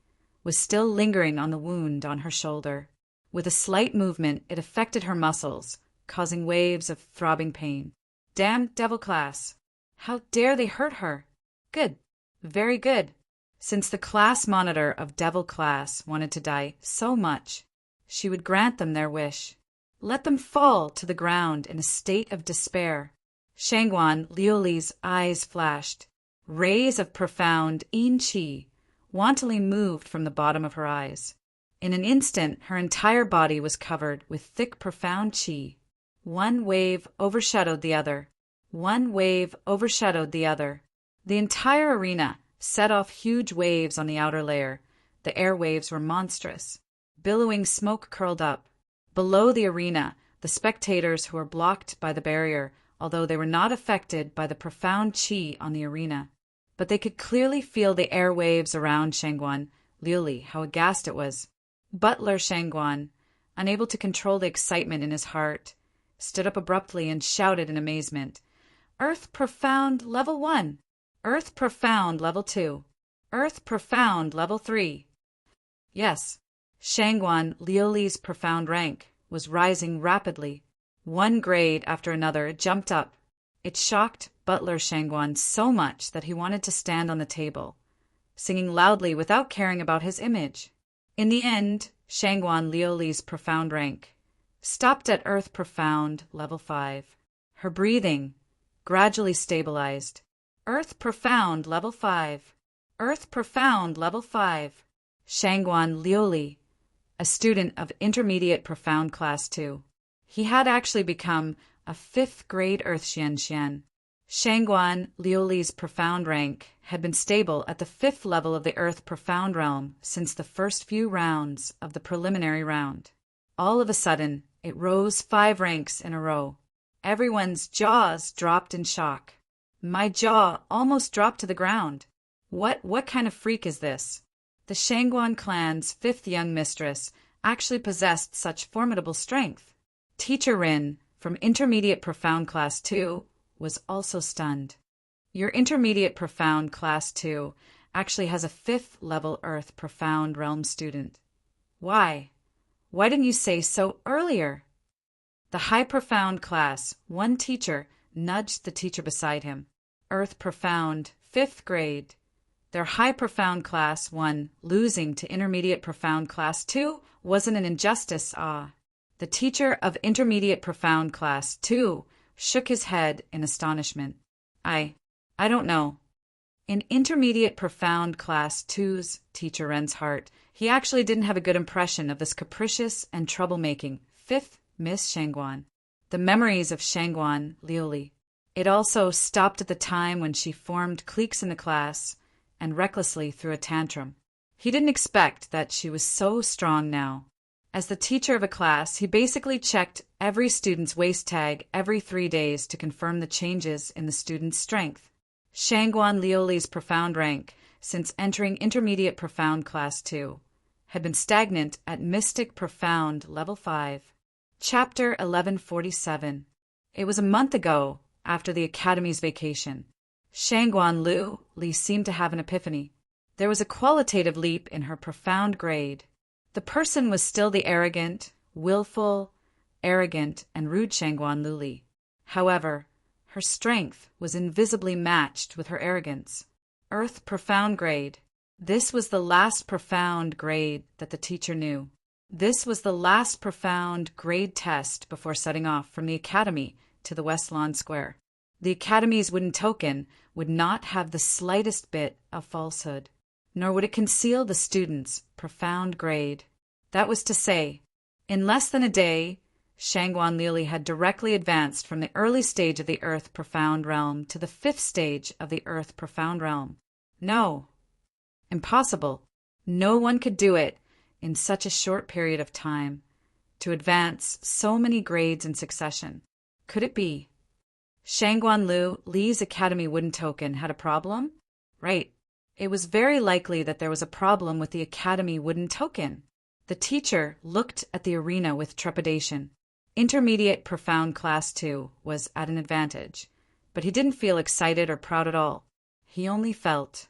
was still lingering on the wound on her shoulder. With a slight movement, it affected her muscles, causing waves of throbbing pain. Damn devil class! How dare they hurt her? Good. Very good. Since the class monitor of devil class wanted to die so much, she would grant them their wish. Let them fall to the ground in a state of despair. Shangguan Liuli's eyes flashed. Rays of profound yin qi wantonly moved from the bottom of her eyes. In an instant, her entire body was covered with thick profound qi. One wave overshadowed the other. One wave overshadowed the other. The entire arena set off huge waves on the outer layer. The air waves were monstrous. Billowing smoke curled up. Below the arena, the spectators who were blocked by the barrier, although they were not affected by the profound qi on the arena. But they could clearly feel the air waves around Shangguan Liuli, how aghast it was. Butler Shangguan, unable to control the excitement in his heart, stood up abruptly and shouted in amazement. Earth Profound Level 1! Earth Profound Level 2! Earth Profound Level 3! Yes, Shangguan Liuli's profound rank was rising rapidly. One grade after another it jumped up. It shocked Butler Shangguan so much that he wanted to stand on the table, singing loudly without caring about his image. In the end, Shangguan Liuli's profound rank stopped at Earth Profound Level 5. Her breathing gradually stabilized. Earth Profound Level 5. Earth Profound Level 5. Shangguan Liuli, a student of Intermediate Profound Class 2. He had actually become a 5th grade Earth Xian. Shangguan Liuli's profound rank had been stable at the 5th level of the Earth Profound Realm since the first few rounds of the preliminary round. All of a sudden, it rose 5 ranks in a row. Everyone's jaws dropped in shock. My jaw almost dropped to the ground. What kind of freak is this? The Shangguan clan's 5th young mistress actually possessed such formidable strength. Teacher Rin, from Intermediate Profound Class 2, was also stunned. Your Intermediate Profound Class 2 actually has a 5th level Earth Profound Realm student. Why? Why didn't you say so earlier? The High Profound Class 1 teacher nudged the teacher beside him. Earth Profound, 5th grade. Their High Profound Class 1 losing to Intermediate Profound Class 2 wasn't an injustice, The teacher of Intermediate Profound Class 2 shook his head in astonishment. I don't know. In Intermediate Profound Class 2's teacher Ren's heart, he actually didn't have a good impression of this capricious and troublemaking 5th Miss Shangguan. The memories of Shangguan Liuli. It also stopped at the time when she formed cliques in the class and recklessly threw a tantrum. He didn't expect that she was so strong now. As the teacher of a class, he basically checked every student's waist tag every 3 days to confirm the changes in the student's strength. Shangguan Liuli's profound rank, since entering Intermediate Profound Class 2, had been stagnant at Mystic Profound Level 5. Chapter 1147. It was a month ago, after the Academy's vacation. Shangguan Li seemed to have an epiphany. There was a qualitative leap in her profound grade. The person was still the willful, arrogant, and rude Shangguan Li. However, her strength was invisibly matched with her arrogance. Earth profound grade. This was the last profound grade that the teacher knew. This was the last profound grade test before setting off from the Academy to the West Lawn Square. The Academy's wooden token would not have the slightest bit of falsehood, nor would it conceal the student's profound grade. That was to say, in less than a day, Shangguan Li had directly advanced from the early stage of the Earth Profound Realm to the 5th stage of the Earth Profound Realm. No. Impossible. No one could do it in such a short period of time, to advance so many grades in succession. Could it be? Shangguan Li's Academy wooden token had a problem? Right. It was very likely that there was a problem with the Academy wooden token. The teacher looked at the arena with trepidation. Intermediate Profound Class 2 was at an advantage, but he didn't feel excited or proud at all. He only felt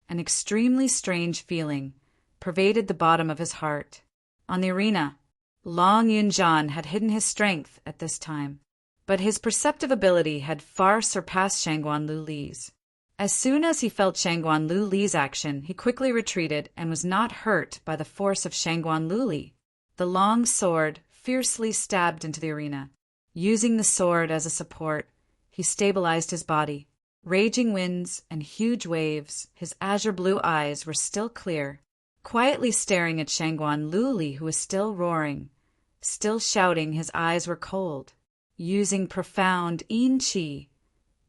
an extremely strange feeling pervaded the bottom of his heart. On the arena, Long Yunjian had hidden his strength at this time, but his perceptive ability had far surpassed Shangguan Li's. As soon as he felt Shangguan Li's action, he quickly retreated and was not hurt by the force of Shangguan Li. The long sword fiercely stabbed into the arena. Using the sword as a support, he stabilized his body. Raging winds and huge waves, his azure blue eyes were still clear. Quietly staring at Shangguan Li, who was still roaring, still shouting, his eyes were cold. Using profound Yin Qi,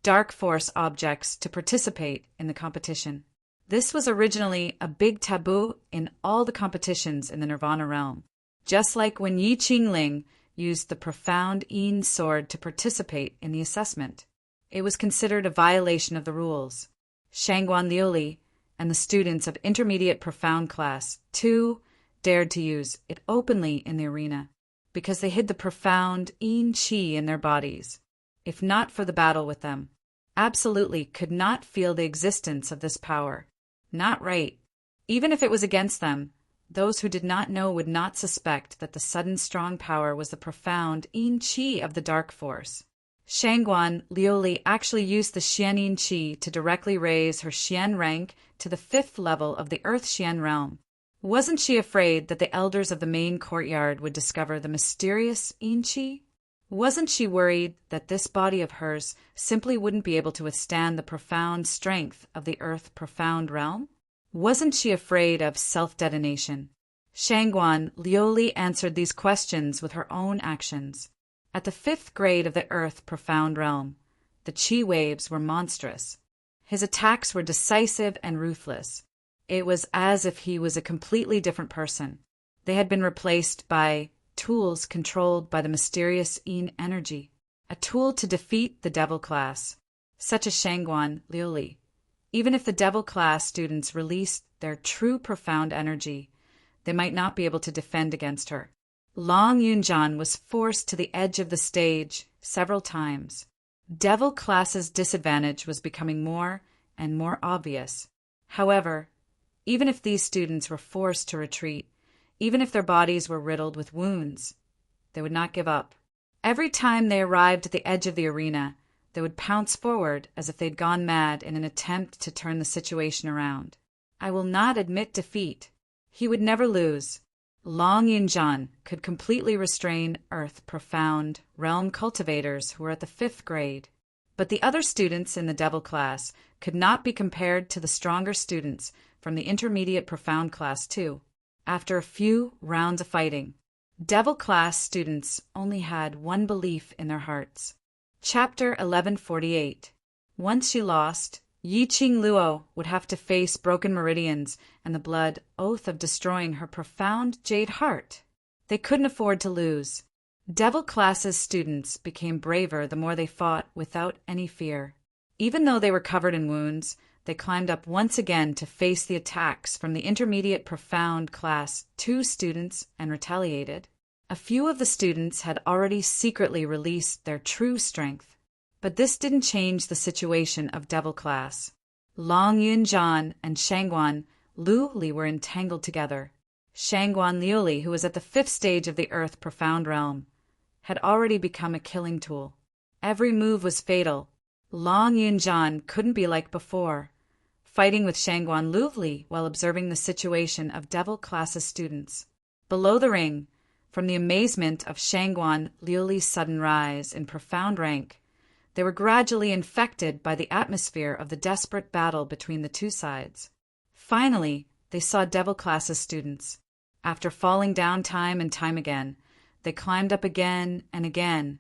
dark force objects to participate in the competition. This was originally a big taboo in all the competitions in the Nirvana realm. Just like when Yi Qingling used the profound Yin sword to participate in the assessment. It was considered a violation of the rules. Shangguan Li and the students of Intermediate Profound Class 2 dared to use it openly in the arena, because they hid the profound Yin Qi in their bodies. If not for the battle with them, absolutely could not feel the existence of this power. Not right. Even if it was against them, those who did not know would not suspect that the sudden strong power was the profound Yin Qi of the dark force. Shangguan Li actually used the Xian Yin Qi to directly raise her Xian rank to the 5th level of the Earth Xian realm. Wasn't she afraid that the elders of the main courtyard would discover the mysterious Yin Qi? Wasn't she worried that this body of hers simply wouldn't be able to withstand the profound strength of the Earth Profound Realm? Wasn't she afraid of self-detonation? Shangguan Li answered these questions with her own actions. At the 5th grade of the Earth Profound Realm, the Qi waves were monstrous. His attacks were decisive and ruthless. It was as if he was a completely different person. They had been replaced by tools controlled by the mysterious Yin energy, a tool to defeat the Devil class, such as Shangguan Li. Even if the Devil class students released their true profound energy, they might not be able to defend against her. Long Yunjian was forced to the edge of the stage several times. Devil class's disadvantage was becoming more and more obvious. However, even if these students were forced to retreat, even if their bodies were riddled with wounds, they would not give up. Every time they arrived at the edge of the arena, they would pounce forward as if they'd gone mad in an attempt to turn the situation around. I will not admit defeat. He would never lose. Long Yunjian could completely restrain Earth Profound Realm cultivators who were at the 5th grade, but the other students in the Devil class could not be compared to the stronger students from the Intermediate Profound Class 2. After a few rounds of fighting, Devil class students only had one belief in their hearts. Chapter 1148. Once she lost, Yi Qingluo would have to face broken meridians and the blood oath of destroying her profound jade heart. They couldn't afford to lose. Devil class's students became braver the more they fought without any fear. Even though they were covered in wounds, they climbed up once again to face the attacks from the Intermediate Profound Class 2 students and retaliated. A few of the students had already secretly released their true strength. But this didn't change the situation of Devil Class. Long Yunjan and Shangguan Liuli were entangled together. Shangguan Liuli, who was at the 5th stage of the Earth Profound Realm, had already become a killing tool. Every move was fatal. Long Yunjan couldn't be like before, fighting with Shangguan Liuli while observing the situation of Devil Class's students. Below the ring, from the amazement of Shangguan Liuli's sudden rise in profound rank, they were gradually infected by the atmosphere of the desperate battle between the two sides. Finally, they saw Devil Class's students. After falling down time and time again, they climbed up again and again,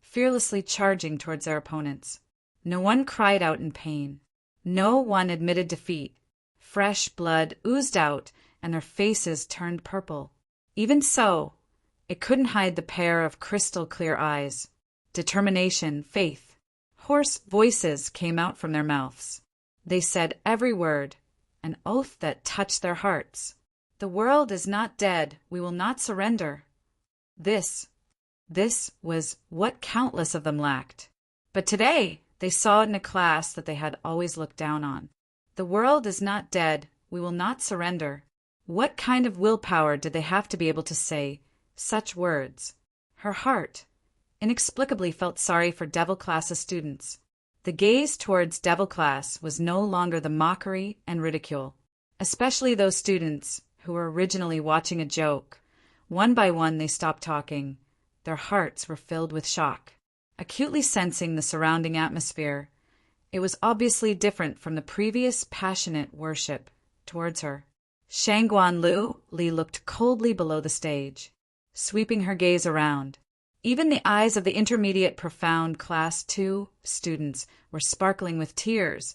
fearlessly charging towards their opponents. No one cried out in pain. No one admitted defeat. Fresh blood oozed out, and their faces turned purple. Even so, it couldn't hide the pair of crystal-clear eyes. Determination, faith. Hoarse voices came out from their mouths. They said every word, an oath that touched their hearts. The world is not dead. We will not surrender. This was what countless of them lacked. But today, they saw it in a class that they had always looked down on. The world is not dead. We will not surrender. What kind of willpower did they have to be able to say such words? Her heart inexplicably felt sorry for Devil Class's students. The gaze towards Devil Class was no longer the mockery and ridicule, especially those students who were originally watching a joke. One by one they stopped talking. Their hearts were filled with shock. Acutely sensing the surrounding atmosphere, it was obviously different from the previous passionate worship towards her. Shangguan Liuli looked coldly below the stage, sweeping her gaze around. Even the eyes of the intermediate profound Class 2 students were sparkling with tears,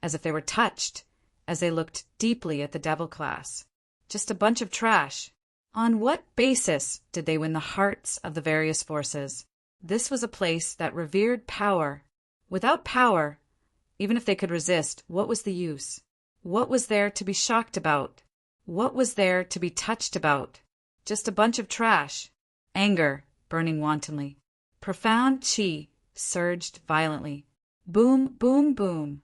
as if they were touched, as they looked deeply at the Devil Class. Just a bunch of trash. On what basis did they win the hearts of the various forces? This was a place that revered power. Without power, even if they could resist, what was the use? What was there to be shocked about? What was there to be touched about? Just a bunch of trash. Anger, burning wantonly. Profound chi surged violently. Boom, boom, boom.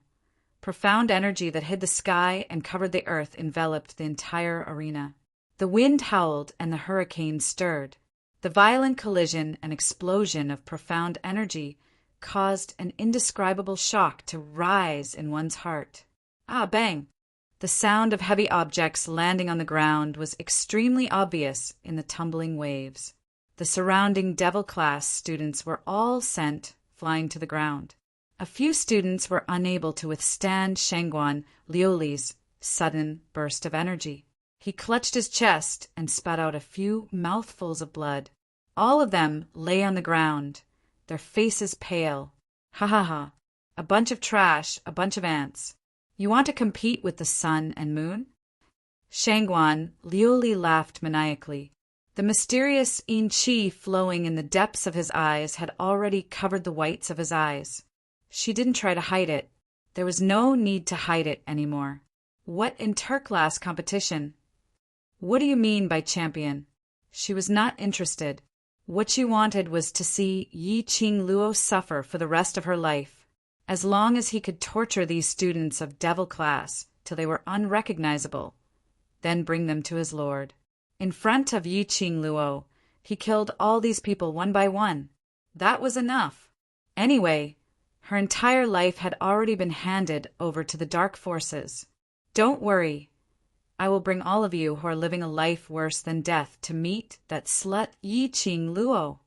Profound energy that hid the sky and covered the earth enveloped the entire arena. The wind howled and the hurricane stirred. The violent collision and explosion of profound energy caused an indescribable shock to rise in one's heart. Ah, bang! The sound of heavy objects landing on the ground was extremely obvious in the tumbling waves. The surrounding Devil Class students were all sent flying to the ground. A few students were unable to withstand Shangguan Liuli's sudden burst of energy. He clutched his chest and spat out a few mouthfuls of blood. All of them lay on the ground, their faces pale. Ha ha ha. A bunch of trash, a bunch of ants. You want to compete with the sun and moon? Shangguan Liuli laughed maniacally. The mysterious yin qi flowing in the depths of his eyes had already covered the whites of his eyes. She didn't try to hide it. There was no need to hide it anymore. What interclass competition? What do you mean by champion? She was not interested. What she wanted was to see Yi Qing Luo suffer for the rest of her life, as long as he could torture these students of Devil Class till they were unrecognizable, then bring them to his lord. In front of Yi Qing Luo, he killed all these people one by one. That was enough. Anyway, her entire life had already been handed over to the dark forces. Don't worry. I will bring all of you who are living a life worse than death to meet that slut Yi Qing Luo.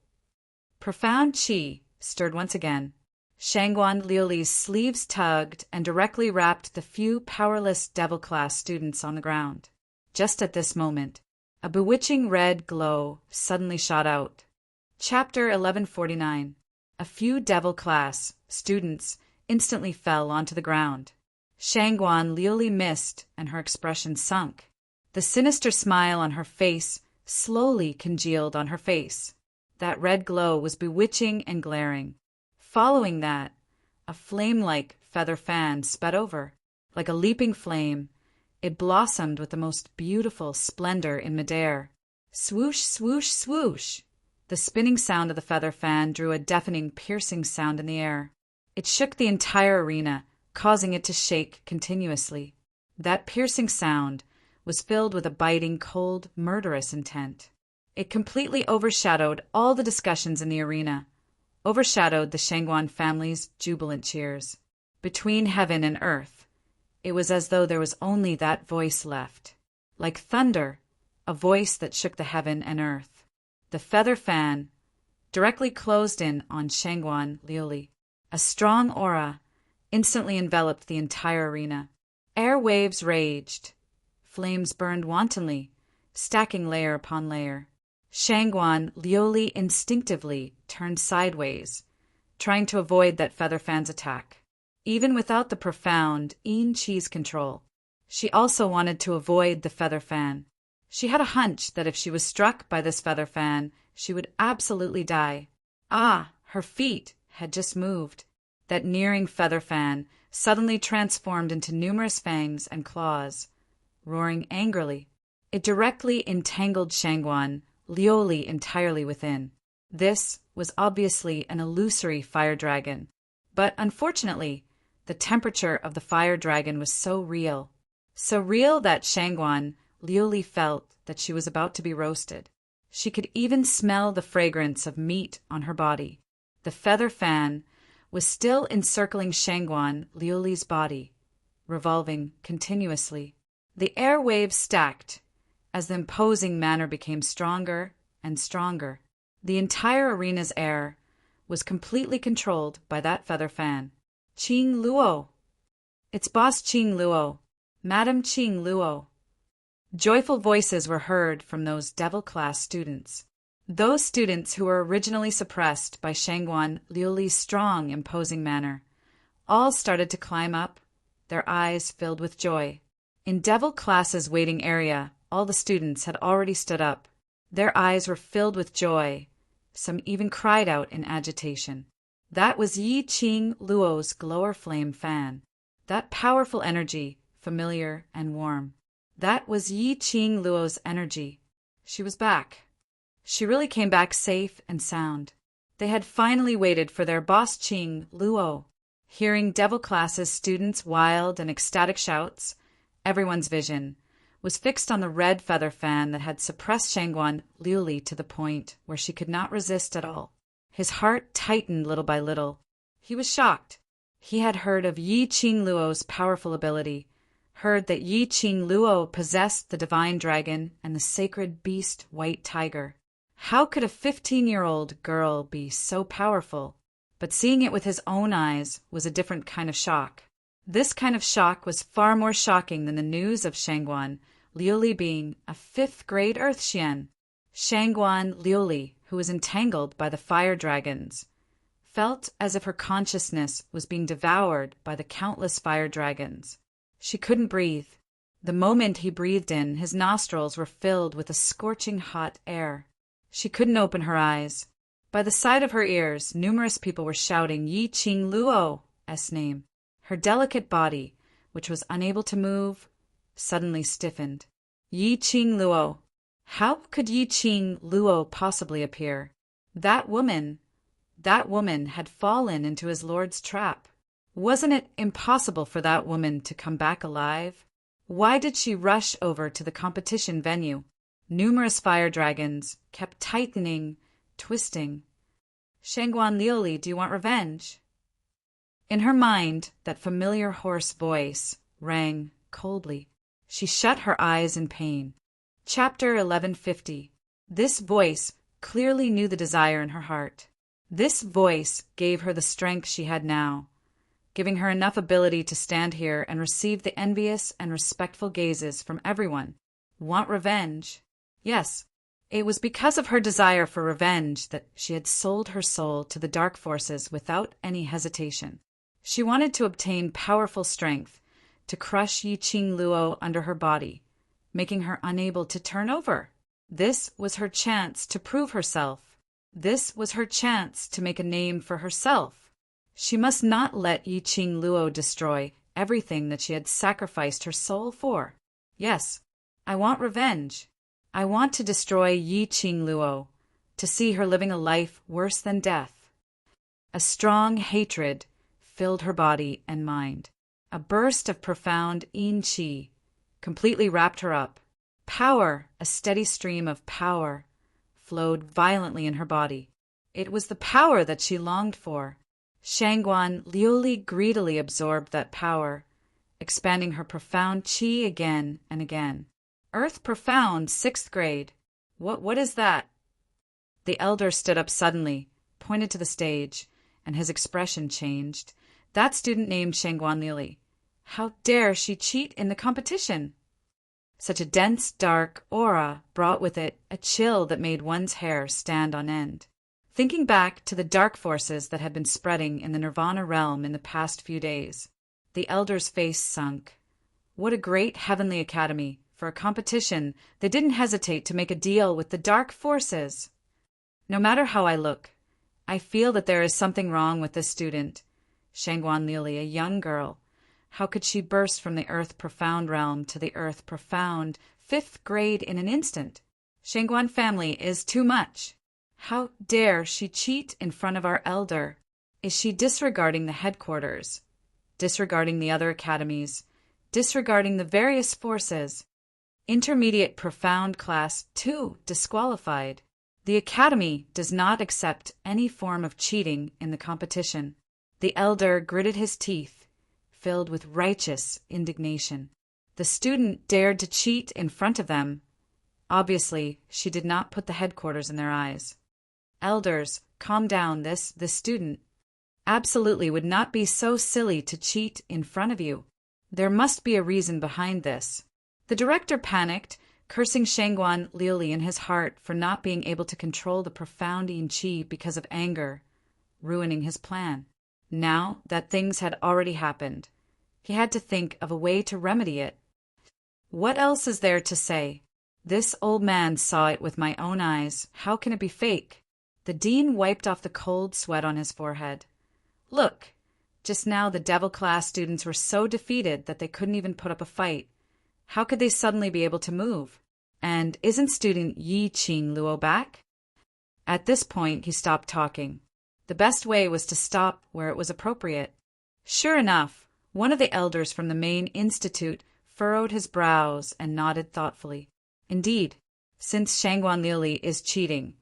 Profound chi stirred once again. Shangguan Liuli's sleeves tugged and directly rapped the few powerless Devil Class students on the ground. Just at this moment, a bewitching red glow suddenly shot out. Chapter 1149. A few Devil Class students instantly fell onto the ground. Shangguan Liuli missed, and her expression sunk. The sinister smile on her face slowly congealed on her face. That red glow was bewitching and glaring. Following that, a flame-like feather fan sped over. Like a leaping flame, it blossomed with the most beautiful splendor in midair. Swoosh, swoosh, swoosh! The spinning sound of the feather fan drew a deafening, piercing sound in the air. It shook the entire arena, causing it to shake continuously. That piercing sound was filled with a biting, cold, murderous intent. It completely overshadowed all the discussions in the arena, overshadowed the Shangguan family's jubilant cheers. Between heaven and earth, it was as though there was only that voice left. Like thunder, a voice that shook the heaven and earth. The feather fan directly closed in on Shangguan Liuli. A strong aura instantly enveloped the entire arena. Air waves raged. Flames burned wantonly, stacking layer upon layer. Shangguan Liuli instinctively turned sideways, trying to avoid that feather fan's attack. Even without the profound Yin Chi's control, she also wanted to avoid the feather fan. She had a hunch that if she was struck by this feather fan, she would absolutely die. Ah, her feet had just moved. That nearing feather fan suddenly transformed into numerous fangs and claws. Roaring angrily, it directly entangled Shangguan Liuli entirely within. This was obviously an illusory fire dragon, but unfortunately, the temperature of the fire dragon was so real that Shangguan Liuli felt that she was about to be roasted. She could even smell the fragrance of meat on her body. The feather fan was still encircling Shangguan Liuli's body, revolving continuously. The air waves stacked as the imposing manner became stronger and stronger. The entire arena's air was completely controlled by that feather fan. Qing Luo! It's Boss Qing Luo! Madam Qing Luo! Joyful voices were heard from those devil-class students. Those students who were originally suppressed by Shangguan Liuli's strong, imposing manner, all started to climb up, their eyes filled with joy. In Devil Class's waiting area, all the students had already stood up. Their eyes were filled with joy. Some even cried out in agitation. That was Yi Qing Luo's glower flame fan. That powerful energy, familiar and warm. That was Yi Qing Luo's energy. She was back. She really came back safe and sound. They had finally waited for their boss Qing Luo. Hearing Devil Class's students' wild and ecstatic shouts, everyone's vision was fixed on the red feather fan that had suppressed Shangguan Liuli to the point where she could not resist at all. His heart tightened little by little. He was shocked. He had heard of Yi Qing Luo's powerful ability, heard that Yi Qing Luo possessed the divine dragon and the sacred beast white tiger. How could a 15-year-old girl be so powerful? But seeing it with his own eyes was a different kind of shock. This kind of shock was far more shocking than the news of Shangguan Liuli being a 5th-grade Earthxian. Shangguan Liuli, who was entangled by the fire dragons, felt as if her consciousness was being devoured by the countless fire dragons. She couldn't breathe. The moment he breathed in, his nostrils were filled with a scorching hot air. She couldn't open her eyes. By the side of her ears, numerous people were shouting Yi Qing Luo's name. Her delicate body, which was unable to move, suddenly stiffened. Yi Qing Luo. How could Yi Qing Luo possibly appear? That woman had fallen into his lord's trap. Wasn't it impossible for that woman to come back alive? Why did she rush over to the competition venue? Numerous fire dragons kept tightening, twisting. Shangguan Liuli, do you want revenge? In her mind, that familiar hoarse voice rang coldly. She shut her eyes in pain. Chapter 1150. This voice clearly knew the desire in her heart. This voice gave her the strength she had now, giving her enough ability to stand here and receive the envious and respectful gazes from everyone. Want revenge? Yes, it was because of her desire for revenge that she had sold her soul to the dark forces without any hesitation. She wanted to obtain powerful strength to crush Yi Qing Luo under her body, making her unable to turn over. This was her chance to prove herself. This was her chance to make a name for herself. She must not let Yi Qing Luo destroy everything that she had sacrificed her soul for. Yes, I want revenge. I want to destroy Yi Qing Luo, to see her living a life worse than death. A strong hatred filled her body and mind. A burst of profound yin qi completely wrapped her up. Power, a steady stream of power, flowed violently in her body. It was the power that she longed for. Shangguan Liuli greedily absorbed that power, expanding her profound qi again and again. Earth Profound, 6th grade. What is that? The elder stood up suddenly, pointed to the stage, and his expression changed. That student named Shangguan Liuli. How dare she cheat in the competition? Such a dense, dark aura brought with it a chill that made one's hair stand on end. Thinking back to the dark forces that had been spreading in the Nirvana realm in the past few days, the elder's face sunk. What a great heavenly academy! For a competition, they didn't hesitate to make a deal with the dark forces. No matter how I look, I feel that there is something wrong with this student. Shangguan Liuli, a young girl. How could she burst from the Earth Profound realm to the Earth Profound 5th grade in an instant? Shangguan family is too much. How dare she cheat in front of our elder? Is she disregarding the headquarters, disregarding the other academies, disregarding the various forces? Intermediate Profound Class 2 disqualified. The Academy does not accept any form of cheating in the competition. The elder gritted his teeth, filled with righteous indignation. The student dared to cheat in front of them. Obviously, she did not put the headquarters in their eyes. Elders, calm down. This student absolutely would not be so silly to cheat in front of you. There must be a reason behind this. The director panicked, cursing Shangguan Liuli in his heart for not being able to control the profound yin qi because of anger, ruining his plan. Now that things had already happened, he had to think of a way to remedy it. What else is there to say? This old man saw it with my own eyes. How can it be fake? The dean wiped off the cold sweat on his forehead. Look, just now the devil class students were so defeated that they couldn't even put up a fight. How could they suddenly be able to move? And isn't student Yi Qing Luo back? At this point, he stopped talking. The best way was to stop where it was appropriate. Sure enough, one of the elders from the main institute furrowed his brows and nodded thoughtfully. Indeed, since Shangguan Liuli is cheating,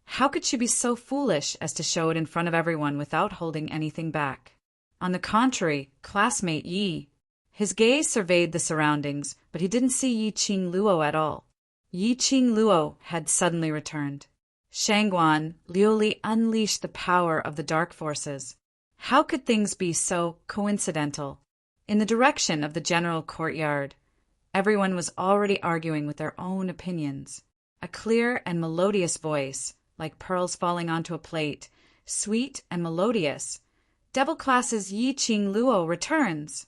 how could she be so foolish as to show it in front of everyone without holding anything back? On the contrary, classmate Yi. His gaze surveyed the surroundings, but he didn't see Yi Qing Luo at all. Yi Qing Luo had suddenly returned. Shangguan Liuli unleashed the power of the dark forces. How could things be so coincidental? In the direction of the general courtyard, everyone was already arguing with their own opinions. A clear and melodious voice, like pearls falling onto a plate, sweet and melodious. Devil Class's Yi Qing Luo returns.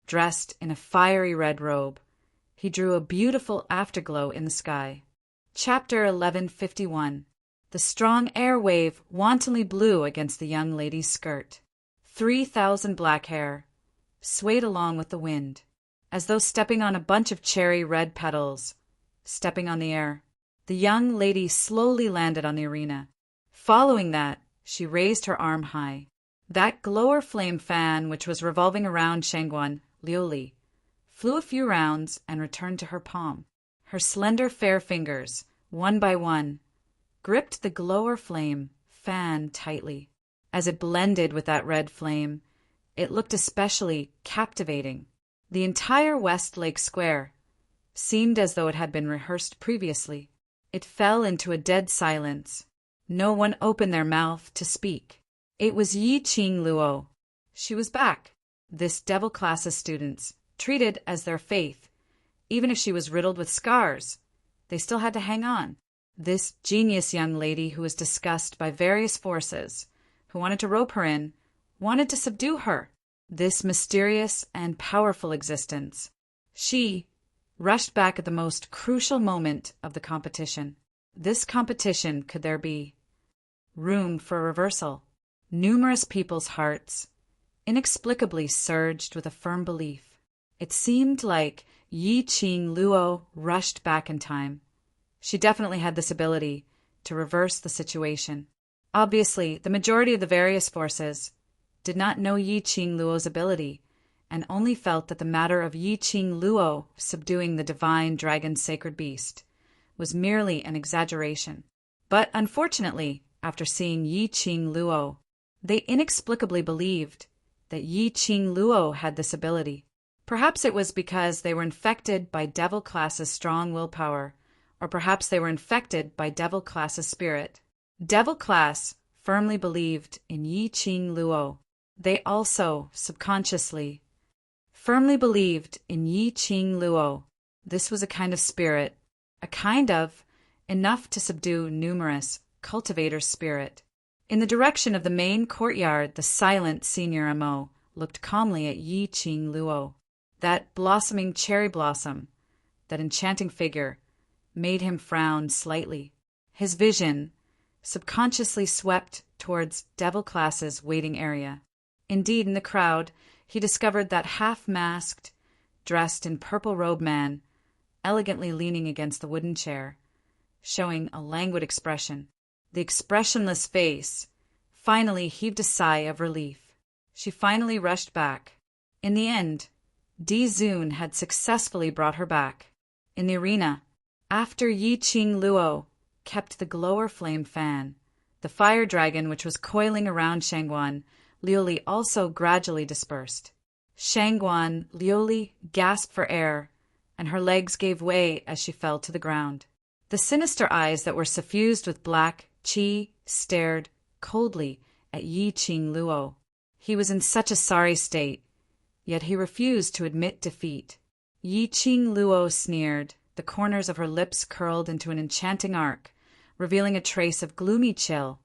Dressed in a fiery red robe, he drew a beautiful afterglow in the sky. Chapter 1151. The strong air wave wantonly blew against the young lady's skirt. 3,000 black hair swayed along with the wind, as though stepping on a bunch of cherry red petals. Stepping on the air, the young lady slowly landed on the arena. Following that, she raised her arm high. That glower flame fan, which was revolving around Shangguan Liuli, flew a few rounds and returned to her palm. Her slender fair fingers, one by one, gripped the glower flame fan tightly. As it blended with that red flame, it looked especially captivating. The entire West Lake Square seemed as though it had been rehearsed previously. It fell into a dead silence. No one opened their mouth to speak. It was Yi Qing Luo. She was back. This devil class's students, treated as their faith, even if she was riddled with scars, they still had to hang on. This genius young lady who was discussed by various forces, who wanted to rope her in, wanted to subdue her. This mysterious and powerful existence. She rushed back at the most crucial moment of the competition. This competition, could there be room for reversal? Numerous people's hearts inexplicably surged with a firm belief. It seemed like Yi Qing Luo rushed back in time, She definitely had this ability to reverse the situation. Obviously, the majority of the various forces did not know Yi Qing Luo's ability and only felt that the matter of Yi Qing Luo subduing the divine dragon sacred beast was merely an exaggeration. But unfortunately, after seeing Yi Qing Luo, they inexplicably believed that Yi Qing Luo had this ability. Perhaps it was because they were infected by Devil Class's strong willpower, or perhaps they were infected by Devil Class's spirit. Devil Class firmly believed in Yi Qing Luo. They also, subconsciously, firmly believed in Yi Qing Luo. This was a kind of spirit, enough to subdue numerous cultivators' spirit. In the direction of the main courtyard, the silent Senior MO looked calmly at Yi Qing Luo. That blossoming cherry blossom, that enchanting figure, made him frown slightly. His vision subconsciously swept towards Devil Class's waiting area. Indeed, in the crowd, he discovered that half-masked, dressed in purple robe man, elegantly leaning against the wooden chair, showing a languid expression. The expressionless face finally heaved a sigh of relief. She finally rushed back. In the end, Di Zun had successfully brought her back. In the arena, after Yi Qing Luo kept the glower flame fan, the fire dragon which was coiling around Shangguan Liuli also gradually dispersed. Shangguan Liuli gasped for air, and her legs gave way as she fell to the ground. The sinister eyes that were suffused with black qi stared coldly at Yi Qing Luo. He was in such a sorry state, yet he refused to admit defeat. Yi Qing Luo sneered. The corners of her lips curled into an enchanting arc, revealing a trace of gloomy chill.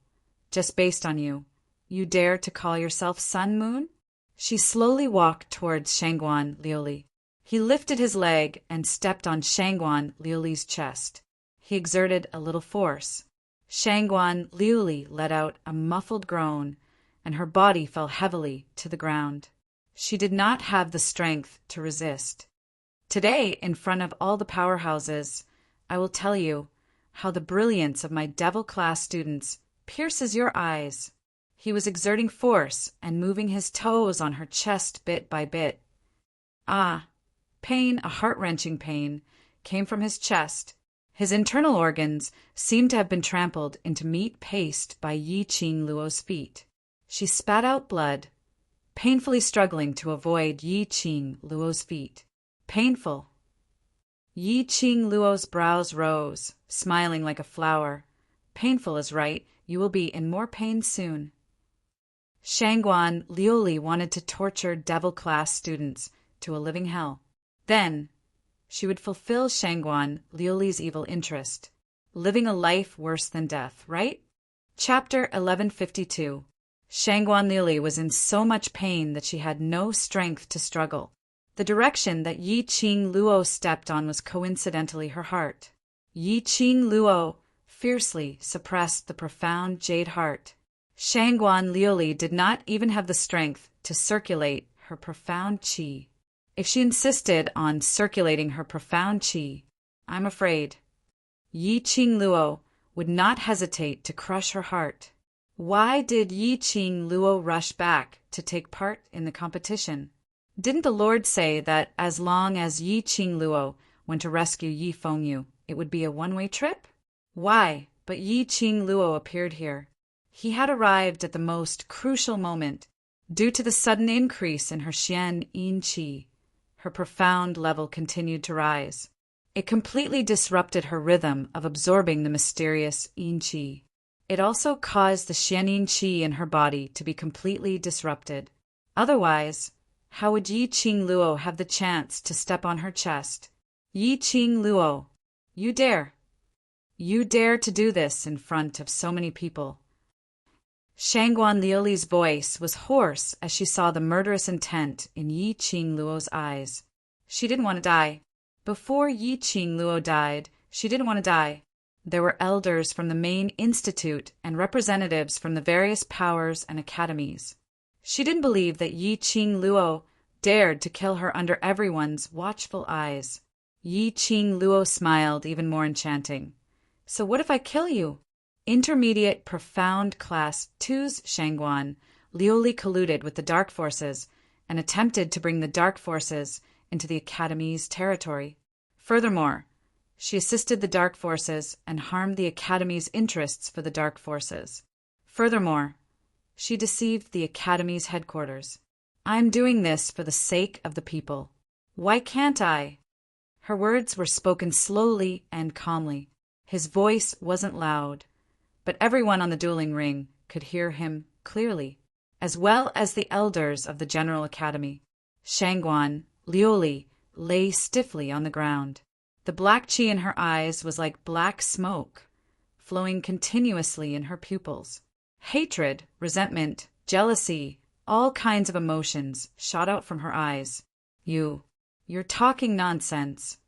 Just based on you, you dare to call yourself Sun Moon? She slowly walked towards Shangguan Liuli. He lifted his leg and stepped on Shangguan Liuli's chest. He exerted a little force. Shangguan Liuli let out a muffled groan, and her body fell heavily to the ground. She did not have the strength to resist. Today, in front of all the powerhouses, I will tell you how the brilliance of my Devil Class students pierces your eyes. He was exerting force and moving his toes on her chest bit by bit. Ah, pain, a heart-wrenching pain, came from his chest. His internal organs seemed to have been trampled into meat paste by Yi Qing Luo's feet. She spat out blood, painfully struggling to avoid Yi Qing Luo's feet. Painful. Yi Qing Luo's brows rose, smiling like a flower. Painful is right. You will be in more pain soon. Shangguan Liuli wanted to torture Devil Class students to a living hell. Then she would fulfill Shangguan Liuli's evil interest, living a life worse than death, right? Chapter 1152. Shangguan Liuli was in so much pain that she had no strength to struggle. The direction that Yi Qing Luo stepped on was coincidentally her heart. Yi Qing Luo fiercely suppressed the profound jade heart. Shangguan Liuli did not even have the strength to circulate her profound qi. If she insisted on circulating her profound qi, I'm afraid Yi Qing Luo would not hesitate to crush her heart. Why did Yi Qing Luo rush back to take part in the competition? Didn't the Lord say that as long as Yi Qing Luo went to rescue Yi Fengyu, it would be a one-way trip? Why but Yi Qing Luo appeared here? He had arrived at the most crucial moment. Due to the sudden increase in her Xian Yin Qi, her profound level continued to rise. It completely disrupted her rhythm of absorbing the mysterious Yin Qi. It also caused the Xian Yin Qi in her body to be completely disrupted. Otherwise, how would Yi Qing Luo have the chance to step on her chest? Yi Qing Luo, you dare. You dare to do this in front of so many people. Shangguan Liuli's voice was hoarse as she saw the murderous intent in Yi Qing Luo's eyes. She didn't want to die. Before Yi Qing Luo died, she didn't want to die. There were elders from the main institute and representatives from the various powers and academies. She didn't believe that Yi Qing Luo dared to kill her under everyone's watchful eyes. Yi Qing Luo smiled even more enchanting. So what if I kill you? Intermediate Profound Class 2's Shangguan Liuli colluded with the Dark Forces and attempted to bring the Dark Forces into the Academy's territory. Furthermore, she assisted the Dark Forces and harmed the Academy's interests for the Dark Forces. Furthermore, she deceived the Academy's headquarters. I'm doing this for the sake of the people. Why can't I? Her words were spoken slowly and calmly. His voice wasn't loud, but everyone on the dueling ring could hear him clearly, as well as the elders of the General Academy. Shangguan Liuli lay stiffly on the ground. The black chi in her eyes was like black smoke, flowing continuously in her pupils. Hatred, resentment, jealousy, all kinds of emotions shot out from her eyes. You're talking nonsense.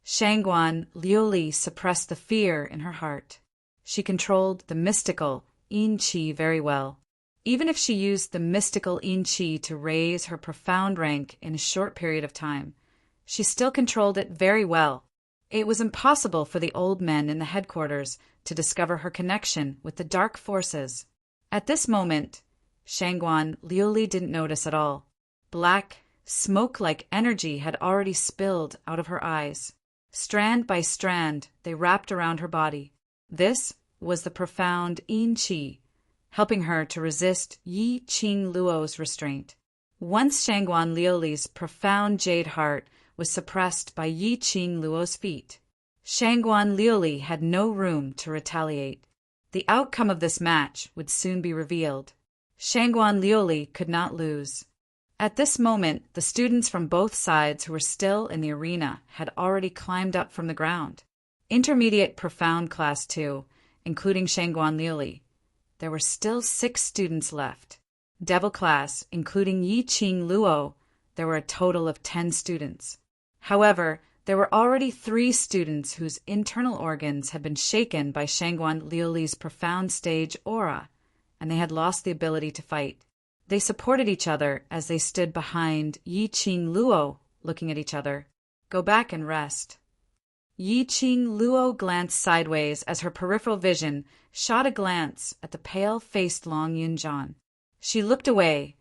Shangguan Liuli suppressed the fear in her heart. She controlled the mystical Yin Qi very well. Even if she used the mystical Yin Qi to raise her profound rank in a short period of time, she still controlled it very well. It was impossible for the old men in the headquarters to discover her connection with the dark forces. At this moment, Shangguan Liuli didn't notice at all. Black, smoke-like energy had already spilled out of her eyes. Strand by strand, they wrapped around her body. This was the profound Yin Qi, helping her to resist Yi Qing Luo's restraint. Once Shangguan Liuli's profound jade heart was suppressed by Yi Qing Luo's feet, Shangguan Liuli had no room to retaliate. The outcome of this match would soon be revealed. Shangguan Liuli could not lose. At this moment, the students from both sides who were still in the arena had already climbed up from the ground. Intermediate Profound Class 2, including Shangguan Liuli. There were still 6 students left. Devil Class, including Yi Qing Luo, there were a total of 10 students. However, there were already 3 students whose internal organs had been shaken by Shangguan Liuli's profound stage aura, and they had lost the ability to fight. They supported each other as they stood behind Yi Qing Luo, looking at each other. Go back and rest. Yi Qing Luo glanced sideways as her peripheral vision shot a glance at the pale-faced Long Yunjian. She looked away,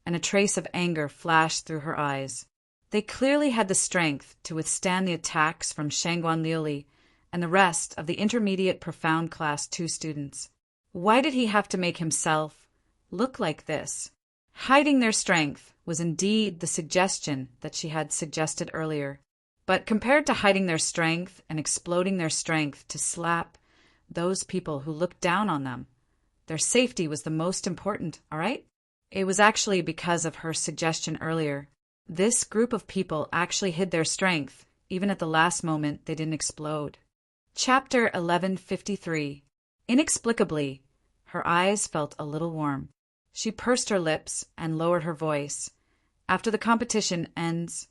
and a trace of anger flashed through her eyes. They clearly had the strength to withstand the attacks from Shangguan Liuli and the rest of the Intermediate Profound Class 2 students. Why did he have to make himself look like this? Hiding their strength was indeed the suggestion that she had suggested earlier. But compared to hiding their strength and exploding their strength to slap those people who looked down on them, their safety was the most important, all right? It was actually because of her suggestion earlier. This group of people actually hid their strength. Even at the last moment, they didn't explode. Chapter 1153. Inexplicably, her eyes felt a little warm. She pursed her lips and lowered her voice. After the competition ends,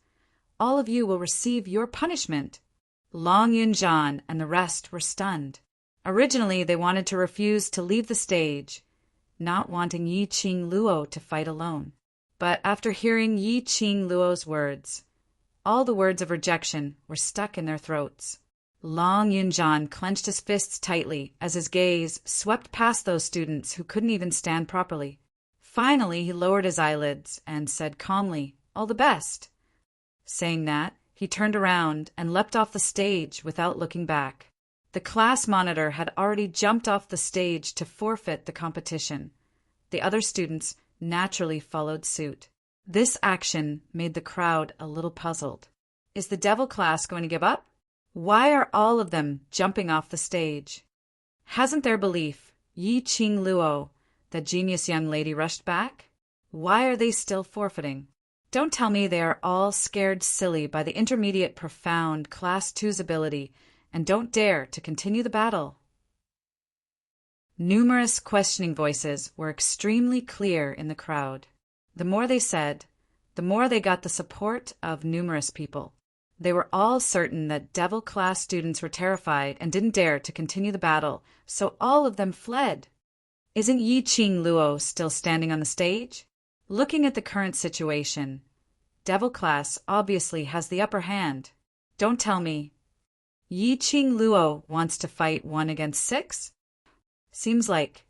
all of you will receive your punishment. Long Yunjian and the rest were stunned. Originally, they wanted to refuse to leave the stage, not wanting Yi Qing Luo to fight alone. But after hearing Yi Qing Luo's words, all the words of rejection were stuck in their throats. Long Yunjian clenched his fists tightly as his gaze swept past those students who couldn't even stand properly. Finally, he lowered his eyelids and said calmly, "All the best." Saying that, he turned around and leapt off the stage without looking back. The class monitor had already jumped off the stage to forfeit the competition. The other students naturally followed suit. This action made the crowd a little puzzled. Is the devil class going to give up? Why are all of them jumping off the stage? Hasn't their belief, Yi Qing Luo, the genius young lady, rushed back? Why are they still forfeiting? Don't tell me they are all scared silly by the Intermediate Profound Class 2's ability and don't dare to continue the battle. Numerous questioning voices were extremely clear in the crowd. The more they said, the more they got the support of numerous people. They were all certain that Devil Class students were terrified and didn't dare to continue the battle, so all of them fled. Isn't Yi Qing Luo still standing on the stage? Looking at the current situation, Devil Class obviously has the upper hand. Don't tell me. Yi Qing Luo wants to fight 1 against 6? Seems like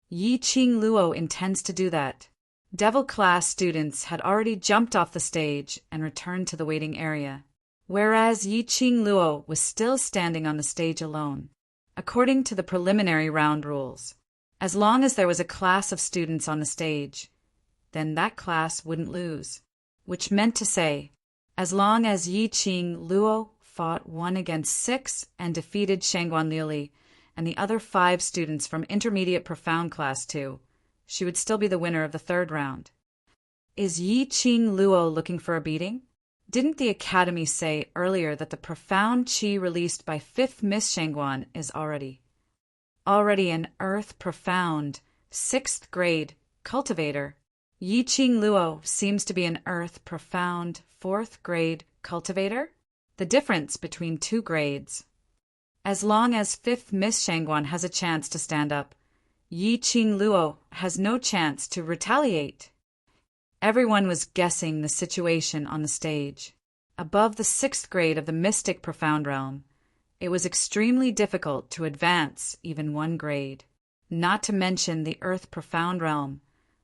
Yi Qing Luo intends to do that. Devil class students had already jumped off the stage and returned to the waiting area, whereas Yi Qing Luo was still standing on the stage alone. According to the preliminary round rules, as long as there was a class of students on the stage, then that class wouldn't lose, which meant to say, as long as Yi Qing Luo fought 1 against 6 and defeated Shangguan Liuli and the other 5 students from Intermediate Profound Class 2, she would still be the winner of the 3rd round. Is Yi Qing Luo looking for a beating? Didn't the Academy say earlier that the profound chi released by 5th Miss Shangguan is already an Earth Profound 6th grade cultivator? Yi Qing Luo seems to be an Earth Profound 4th grade cultivator? The difference between 2 grades. As long as 5th Miss Shangguan has a chance to stand up, Yi Qing Luo has no chance to retaliate. Everyone was guessing the situation on the stage. Above the 6th grade of the Mystic Profound Realm, it was extremely difficult to advance even 1 grade, not to mention the Earth Profound Realm,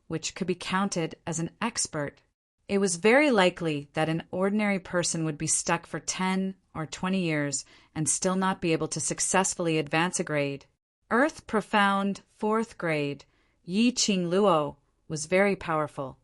which could be counted as an expert. It was very likely that an ordinary person would be stuck for 10 or 20 years and still not be able to successfully advance a grade. Earth Profound 4th grade Yi Qing Luo was very powerful.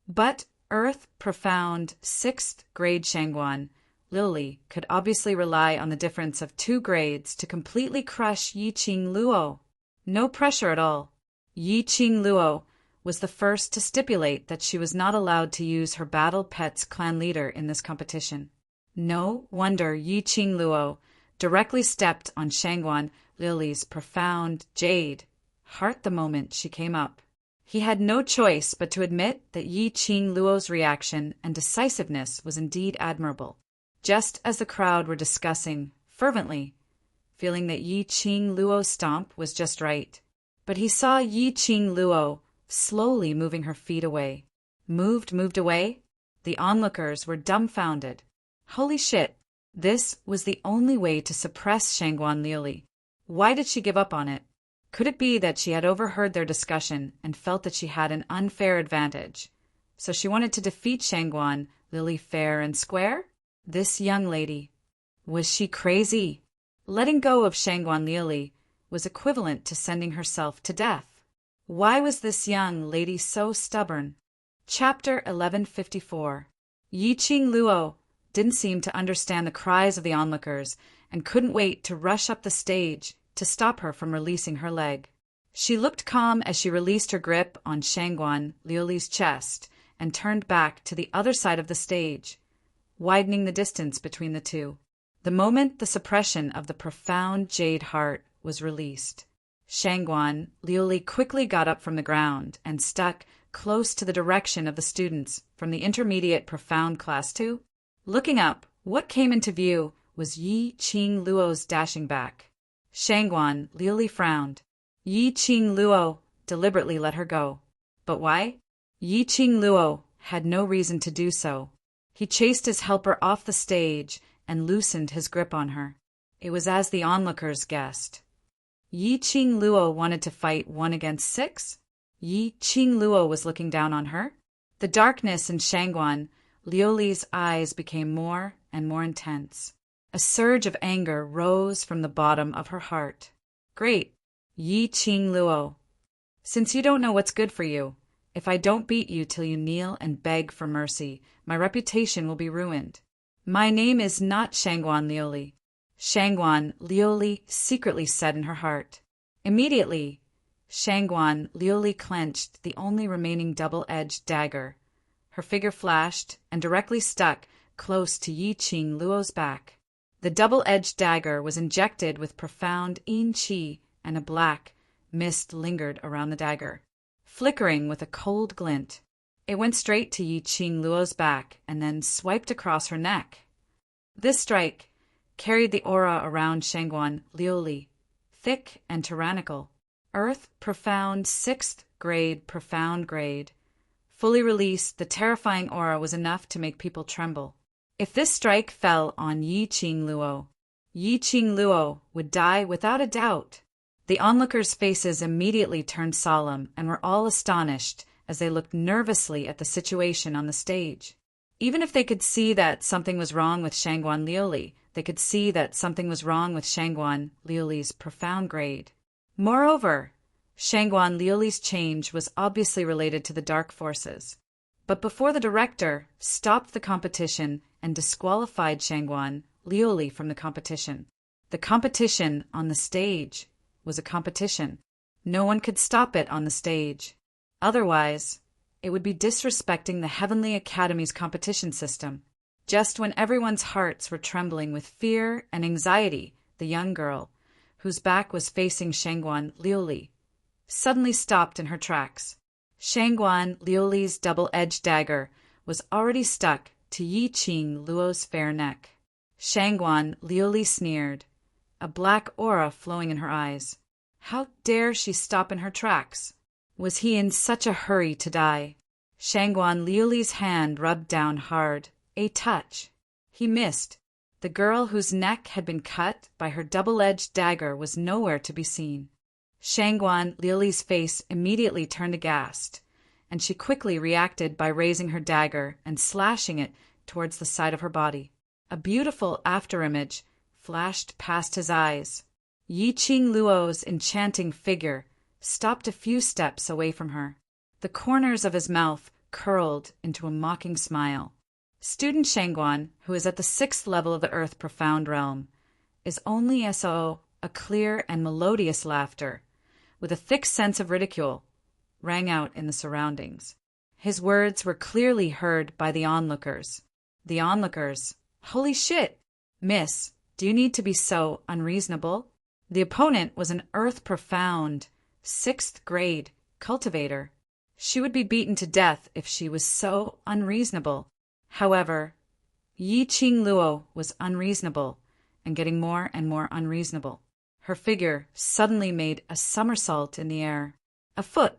But Earth Profound 6th grade Shangguan Liuli could obviously rely on the difference of 2 grades to completely crush Yi Qing Luo. No pressure at all. Yi Qing Luo was the first to stipulate that she was not allowed to use her Battle Pets clan leader in this competition. No wonder Yi Qing Luo directly stepped on Shangguan Liuli's profound jade heart the moment she came up. He had no choice but to admit that Yi Qing Luo's reaction and decisiveness was indeed admirable. Just as the crowd were discussing fervently, feeling that Yi Qing Luo's stomp was just right. But he saw Yi Qing Luo slowly moving her feet away. Moved away? The onlookers were dumbfounded. Holy shit! This was the only way to suppress Shangguan Liuli. Why did she give up on it? Could it be that she had overheard their discussion and felt that she had an unfair advantage, so she wanted to defeat Shangguan Liuli fair and square? This young lady, was she crazy? Letting go of Shangguan Liuli was equivalent to sending herself to death. Why was this young lady so stubborn? Chapter 1154. Yi Qing Luo didn't seem to understand the cries of the onlookers and couldn't wait to rush up the stage to stop her from releasing her leg. She looked calm as she released her grip on Shangguan Liuli's chest and turned back to the other side of the stage, widening the distance between the two. The moment the suppression of the profound jade heart was released, Shangguan Liuli quickly got up from the ground and stuck close to the direction of the students from the Intermediate Profound Class 2. Looking up, what came into view was Yi Qing Luo's dashing back. Shangguan Liuli frowned. Yi Qing Luo deliberately let her go. But why? Yi Qing Luo had no reason to do so. He chased his helper off the stage and loosened his grip on her. It was as the onlookers guessed. Yi Qing Luo wanted to fight 1 against 6? Yi Qing Luo was looking down on her? The darkness in Shangguan Liuli's eyes became more and more intense. A surge of anger rose from the bottom of her heart. Great, Yi Qing Luo. Since you don't know what's good for you, if I don't beat you till you kneel and beg for mercy, my reputation will be ruined. My name is not Shangguan Liuli. Shangguan Liuli secretly said in her heart. Immediately, Shangguan Liuli clenched the only remaining double-edged dagger. Her figure flashed and directly stuck close to Yi Qing Luo's back. The double-edged dagger was injected with profound yin qi, and a black mist lingered around the dagger, flickering with a cold glint. It went straight to Yi Qing Luo's back and then swiped across her neck. This strike carried the aura around Shangguan Liuli, thick and tyrannical. Earth Profound 6th grade Profound grade. Fully released, the terrifying aura was enough to make people tremble. If this strike fell on Yi Qing Luo, Yi Qing Luo would die without a doubt. The onlookers' faces immediately turned solemn and were all astonished as they looked nervously at the situation on the stage. Even if they could see that something was wrong with Shangguan Liuli, they could see that something was wrong with Shangguan Liuli's profound grade. Moreover, Shangguan Liuli's change was obviously related to the dark forces. But before the director stopped the competition and disqualified Shangguan Liuli from the competition on the stage was a competition. No one could stop it on the stage. Otherwise, it would be disrespecting the Heavenly Academy's competition system. Just when everyone's hearts were trembling with fear and anxiety, the young girl, whose back was facing Shangguan Liuli, suddenly stopped in her tracks. Shangguan Liuli's double-edged dagger was already stuck to Yi Qing Luo's fair neck. Shangguan Liuli sneered, a black aura flowing in her eyes. How dare she stop in her tracks? Was he in such a hurry to die? Shangguan Liuli's hand rubbed down hard. A touch. He missed. The girl whose neck had been cut by her double-edged dagger was nowhere to be seen. Shangguan Liuli's face immediately turned aghast, and she quickly reacted by raising her dagger and slashing it towards the side of her body. A beautiful afterimage flashed past his eyes. Yi Qing Luo's enchanting figure stopped a few steps away from her. The corners of his mouth curled into a mocking smile. Student Shangguan, who is at the 6th level of the Earth Profound Realm, is only a clear and melodious laughter, with a thick sense of ridicule, rang out in the surroundings. His words were clearly heard by the onlookers. The onlookers, holy shit! Miss, do you need to be so unreasonable? The opponent was an Earth Profound, 6th grade cultivator. She would be beaten to death if she was so unreasonable. However, Yi Qing Luo was unreasonable and getting more and more unreasonable. Her figure suddenly made a somersault in the air. A foot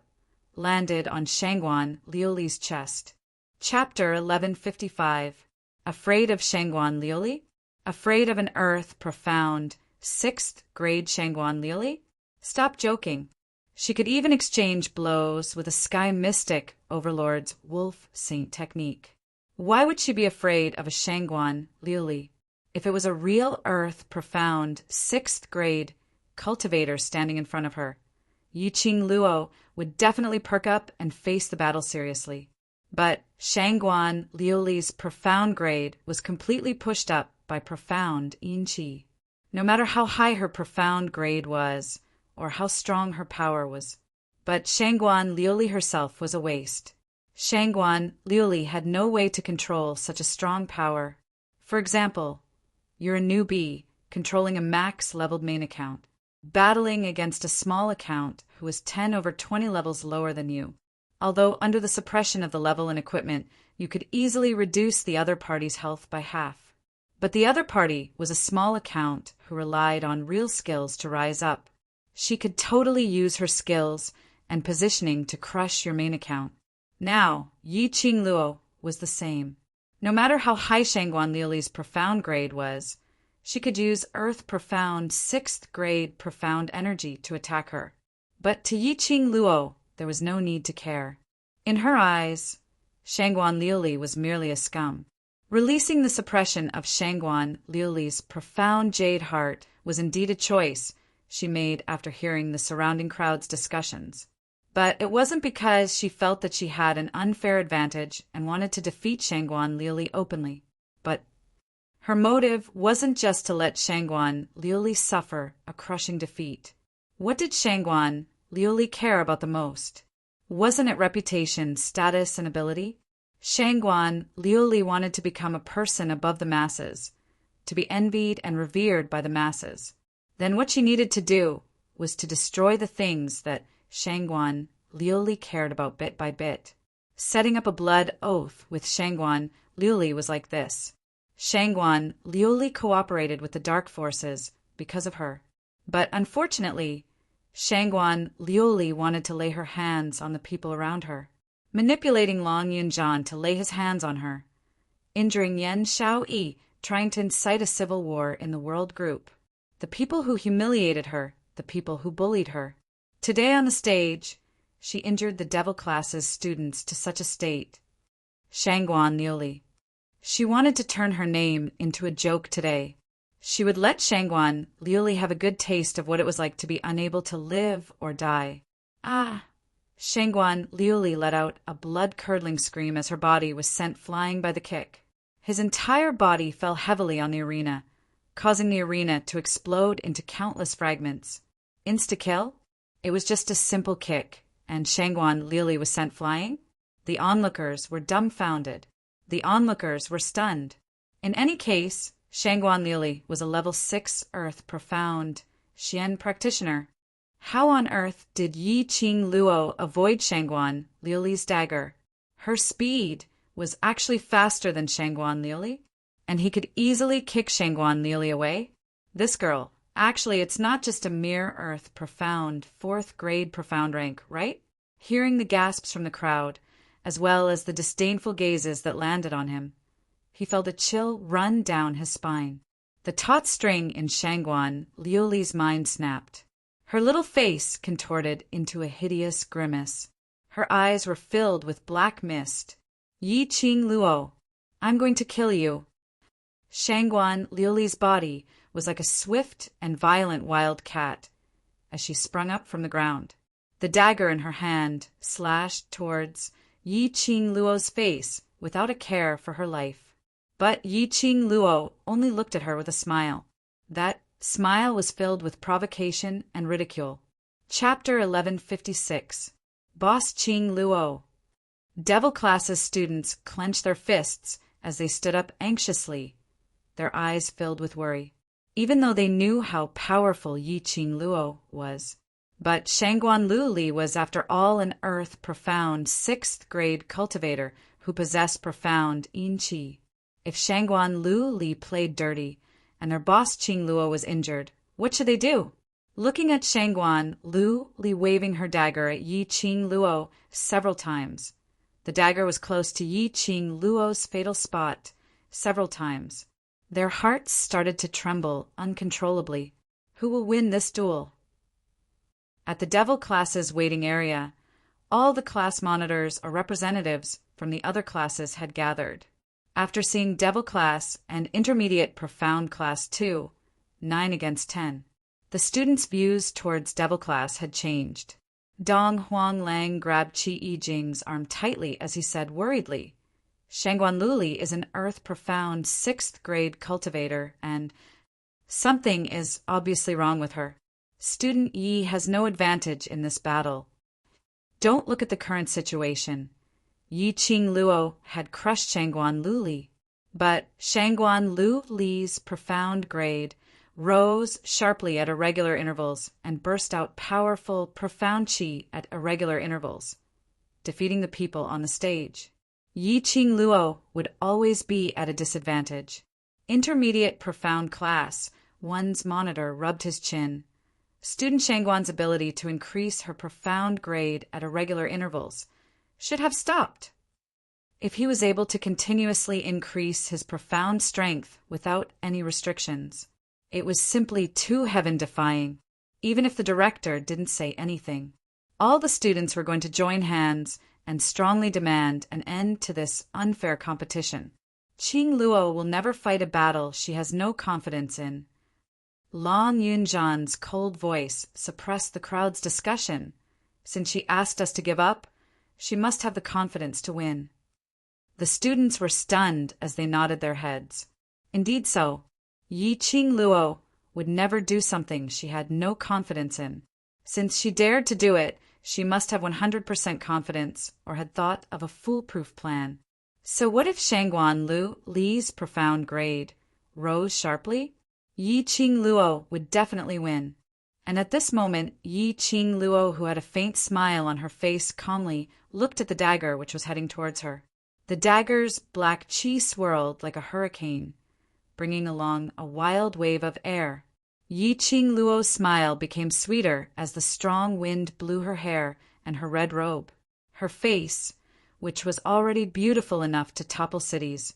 landed on Shangguan Liuli's chest. Chapter 1155. Afraid of Shangguan Liuli? Afraid of an Earth Profound, 6th grade Shangguan Liuli? Stop joking. She could even exchange blows with a Sky Mystic Overlord's Wolf Saint technique. Why would she be afraid of a Shangguan Liuli? If it was a real Earth Profound 6th grade cultivator standing in front of her, Yi Qing Luo would definitely perk up and face the battle seriously. But Shangguan Liuli's profound grade was completely pushed up by profound Yin Qi. No matter how high her profound grade was, or how strong her power was. But Shangguan Liuli herself was a waste. Shangguan Liuli had no way to control such a strong power. For example, you're a newbie controlling a max-leveled main account, battling against a small account who is 10 over 20 levels lower than you. Although under the suppression of the level and equipment, you could easily reduce the other party's health by half. But the other party was a small account who relied on real skills to rise up. She could totally use her skills and positioning to crush your main account. Now, Yi Qing Luo was the same. No matter how high Shangguan Liuli's profound grade was, she could use Earth Profound 6th grade profound energy to attack her. But to Yi Qing Luo, there was no need to care. In her eyes, Shangguan Liuli was merely a scum. Releasing the suppression of Shangguan Liuli's profound jade heart was indeed a choice she made after hearing the surrounding crowd's discussions. But it wasn't because she felt that she had an unfair advantage and wanted to defeat Shangguan Liuli openly. But her motive wasn't just to let Shangguan Liuli suffer a crushing defeat. What did Shangguan Liuli care about the most? Wasn't it reputation, status, and ability? Shangguan Liuli wanted to become a person above the masses, to be envied and revered by the masses. Then what she needed to do was to destroy the things that Shangguan Liuli cared about bit by bit. Setting up a blood oath with Shangguan Liuli was like this. Shangguan Liuli cooperated with the dark forces because of her. But unfortunately, Shangguan Liuli wanted to lay her hands on the people around her, manipulating Long Yunjian to lay his hands on her, injuring Yan Shaoyi trying to incite a civil war in the world group. The people who humiliated her, the people who bullied her. Today on the stage, she injured the devil class's students to such a state. Shangguan Liuli. She wanted to turn her name into a joke today. She would let Shangguan Liuli have a good taste of what it was like to be unable to live or die. Ah! Shangguan Liuli let out a blood-curdling scream as her body was sent flying by the kick. His entire body fell heavily on the arena, causing the arena to explode into countless fragments. Insta-kill? It was just a simple kick, and Shangguan Liuli was sent flying? The onlookers were dumbfounded. The onlookers were stunned. In any case, Shangguan Liuli was a level 6 Earth Profound Xian practitioner. How on earth did Yi Qing Luo avoid Shangguan Liuli's dagger? Her speed was actually faster than Shangguan Liuli, and he could easily kick Shangguan Liuli away. This girl, actually it's not just a mere Earth Profound 4th grade Profound rank, right? Hearing the gasps from the crowd, as well as the disdainful gazes that landed on him, he felt a chill run down his spine. The taut string in Shangguan Liuli's mind snapped. Her little face contorted into a hideous grimace. Her eyes were filled with black mist. Yi Qing Luo, I'm going to kill you. Shangguan Liuli's body was like a swift and violent wild cat as she sprung up from the ground. The dagger in her hand slashed towards Yi Qing Luo's face without a care for her life. But Yi Qing Luo only looked at her with a smile. That smile was filled with provocation and ridicule. Chapter 1156. Boss Qing Luo. Devil class's students clenched their fists as they stood up anxiously, their eyes filled with worry, even though they knew how powerful Yi Qing Luo was. But Shangguan Liuli was, after all, an Earth Profound 6th grade cultivator who possessed profound Yin Qi. If Shangguan Liuli played dirty, and their boss Qing Luo was injured, what should they do? Looking at Shangguan Liuli waving her dagger at Yi Qing Luo several times. The dagger was close to Yi Qing Luo's fatal spot several times. Their hearts started to tremble uncontrollably. Who will win this duel? At the devil class's waiting area, all the class monitors or representatives from the other classes had gathered. After seeing Devil Class and Intermediate Profound Class 2, 9 against 10, the students' views towards Devil Class had changed. Dong Huang Lang grabbed Qi Yijing's arm tightly as he said worriedly, Shangguan Liuli is an Earth Profound 6th grade cultivator, and something is obviously wrong with her. Student Yi has no advantage in this battle. Don't look at the current situation. Yi Qing Luo had crushed Shangguan Liuli, but Shangguan Liuli's profound grade rose sharply at irregular intervals and burst out powerful, profound qi at irregular intervals, defeating the people on the stage. Yi Qing Luo would always be at a disadvantage. Intermediate Profound Class, one's monitor rubbed his chin. Student Shangguan's ability to increase her profound grade at irregular intervals should have stopped. If he was able to continuously increase his profound strength without any restrictions, it was simply too heaven-defying, even if the director didn't say anything. All the students were going to join hands and strongly demand an end to this unfair competition. Qing Luo will never fight a battle she has no confidence in. Long Yunzhan's cold voice suppressed the crowd's discussion. Since she asked us to give up, she must have the confidence to win. The students were stunned as they nodded their heads. Indeed so. Yi Qing Luo would never do something she had no confidence in. Since she dared to do it, she must have 100% confidence or had thought of a foolproof plan. So what if Shangguan Liuli's profound grade rose sharply? Yi Qing Luo would definitely win. And at this moment, Yi Qing Luo, who had a faint smile on her face, calmly looked at the dagger which was heading towards her. The dagger's black qi swirled like a hurricane, bringing along a wild wave of air. Yi Qing Luo's smile became sweeter as the strong wind blew her hair and her red robe. Her face, which was already beautiful enough to topple cities,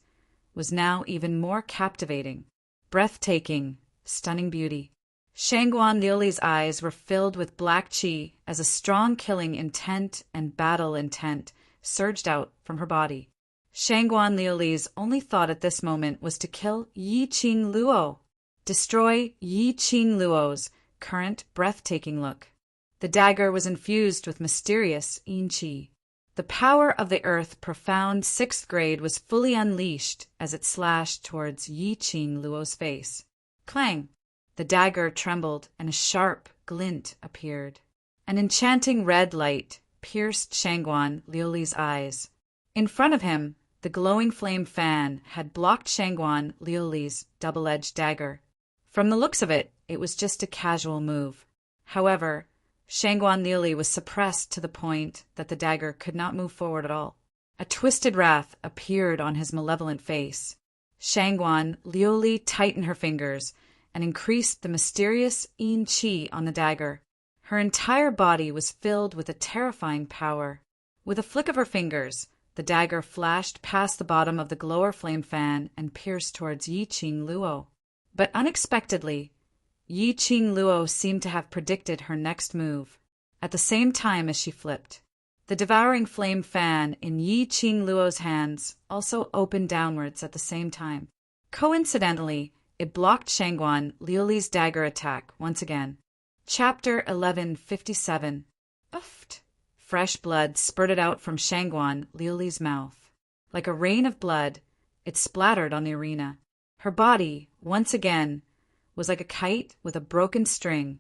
was now even more captivating. Breathtaking, stunning beauty. Shangguan Liuli's eyes were filled with black qi as a strong killing intent and battle intent surged out from her body. Shangguan Liuli's only thought at this moment was to kill Yi Qing Luo, destroy Yi Qing Luo's current breathtaking look. The dagger was infused with mysterious yin qi. The power of the earth profound 6th grade was fully unleashed as it slashed towards Yi Qing Luo's face. Clang! The dagger trembled and a sharp glint appeared. An enchanting red light pierced Shangguan Liuli's eyes. In front of him, the glowing flame fan had blocked Shangguan Liuli's double-edged dagger. From the looks of it, it was just a casual move. However, Shangguan Liuli was suppressed to the point that the dagger could not move forward at all. A twisted wrath appeared on his malevolent face. Shangguan Liuli tightened her fingers and increased the mysterious yin qi on the dagger. Her entire body was filled with a terrifying power. With a flick of her fingers, the dagger flashed past the bottom of the glower flame fan and pierced towards Yi Qing Luo. But unexpectedly, Yi Qing Luo seemed to have predicted her next move. At the same time as she flipped, the devouring flame fan in Yi Qing Luo's hands also opened downwards at the same time. Coincidentally, it blocked Shangguan Liuli's dagger attack once again. Chapter 1157. Uft! Fresh blood spurted out from Shangguan Liuli's mouth. Like a rain of blood, it splattered on the arena. Her body, once again, was like a kite with a broken string,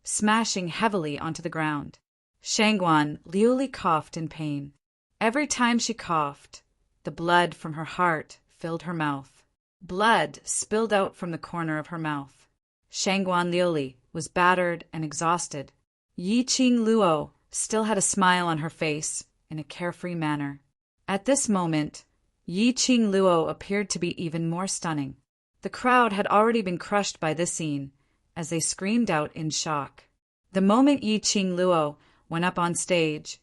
smashing heavily onto the ground. Shangguan Liuli coughed in pain. Every time she coughed, the blood from her heart filled her mouth. Blood spilled out from the corner of her mouth. Shangguan Liuli was battered and exhausted. Yi Qing Luo still had a smile on her face in a carefree manner. At this moment, Yi Qing Luo appeared to be even more stunning. The crowd had already been crushed by this scene, as they screamed out in shock. The moment Yi Qing Luo went up on stage,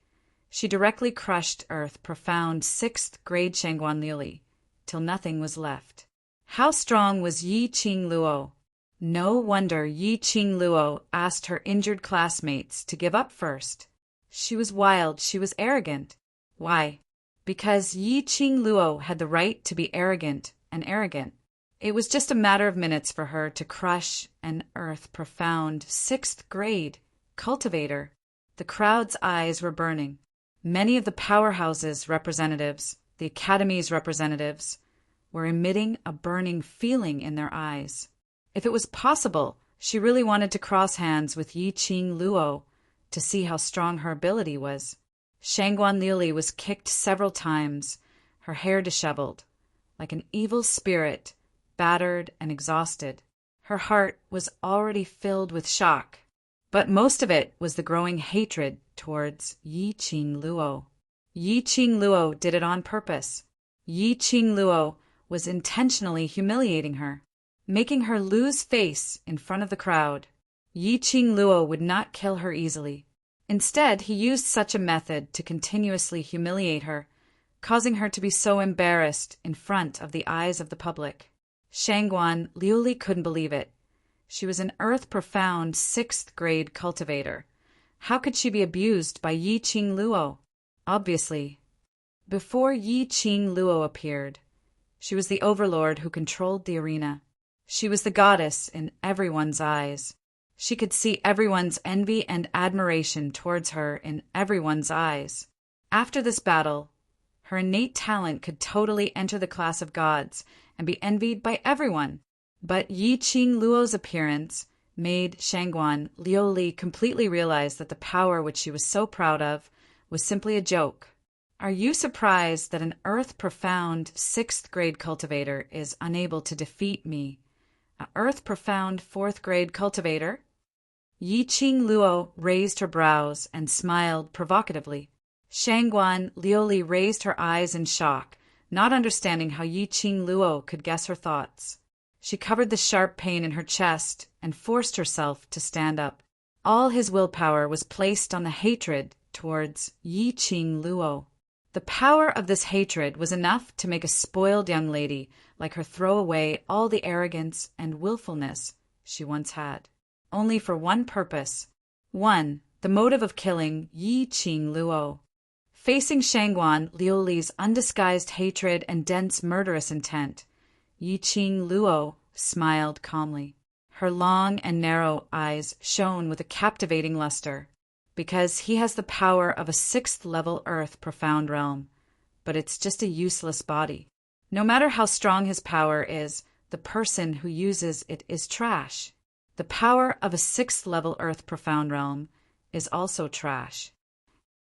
she directly crushed Earth profound 6th grade Shangguan Liuli, till nothing was left. How strong was Yi Qing Luo? No wonder Yi Qing Luo asked her injured classmates to give up first. She was wild, she was arrogant. Why? Because Yi Qing Luo had the right to be arrogant and arrogant. It was just a matter of minutes for her to crush an earth profound 6th grade cultivator. The crowd's eyes were burning. Many of the powerhouse's representatives, the academy's representatives, were emitting a burning feeling in their eyes. If it was possible, she really wanted to cross hands with Yi Qing Luo to see how strong her ability was. Shangguan Liuli was kicked several times, her hair disheveled, like an evil spirit, battered and exhausted. Her heart was already filled with shock, but most of it was the growing hatred towards Yi Qing Luo. Yi Qing Luo did it on purpose. Yi Qing Luo was intentionally humiliating her, making her lose face in front of the crowd. Yi Qing Luo would not kill her easily. Instead, he used such a method to continuously humiliate her, causing her to be so embarrassed in front of the eyes of the public. Shangguan Liuli couldn't believe it. She was an earth-profound 6th grade cultivator. How could she be abused by Yi Qing Luo? Obviously. Before Yi Qing Luo appeared, she was the Overlord who controlled the arena. She was the goddess in everyone's eyes. She could see everyone's envy and admiration towards her in everyone's eyes. After this battle, her innate talent could totally enter the class of gods and be envied by everyone. But Yi Qing Luo's appearance made Shangguan Liuli completely realize that the power which she was so proud of was simply a joke. Are you surprised that an earth-profound 6th grade cultivator is unable to defeat me, an earth-profound 4th grade cultivator? Yi Qing Luo raised her brows and smiled provocatively. Shangguan Liuli raised her eyes in shock, not understanding how Yi Qing Luo could guess her thoughts. She covered the sharp pain in her chest and forced herself to stand up. All his willpower was placed on the hatred towards Yi Qing Luo. The power of this hatred was enough to make a spoiled young lady like her throw away all the arrogance and willfulness she once had, only for one purpose. One, the motive of killing Yi Qing Luo. Facing Shangguan Liuli's undisguised hatred and dense murderous intent, Yi Qing Luo smiled calmly. Her long and narrow eyes shone with a captivating luster. Because he has the power of a sixth-level earth profound realm, but it's just a useless body. No matter how strong his power is, the person who uses it is trash. The power of a sixth-level earth profound realm is also trash.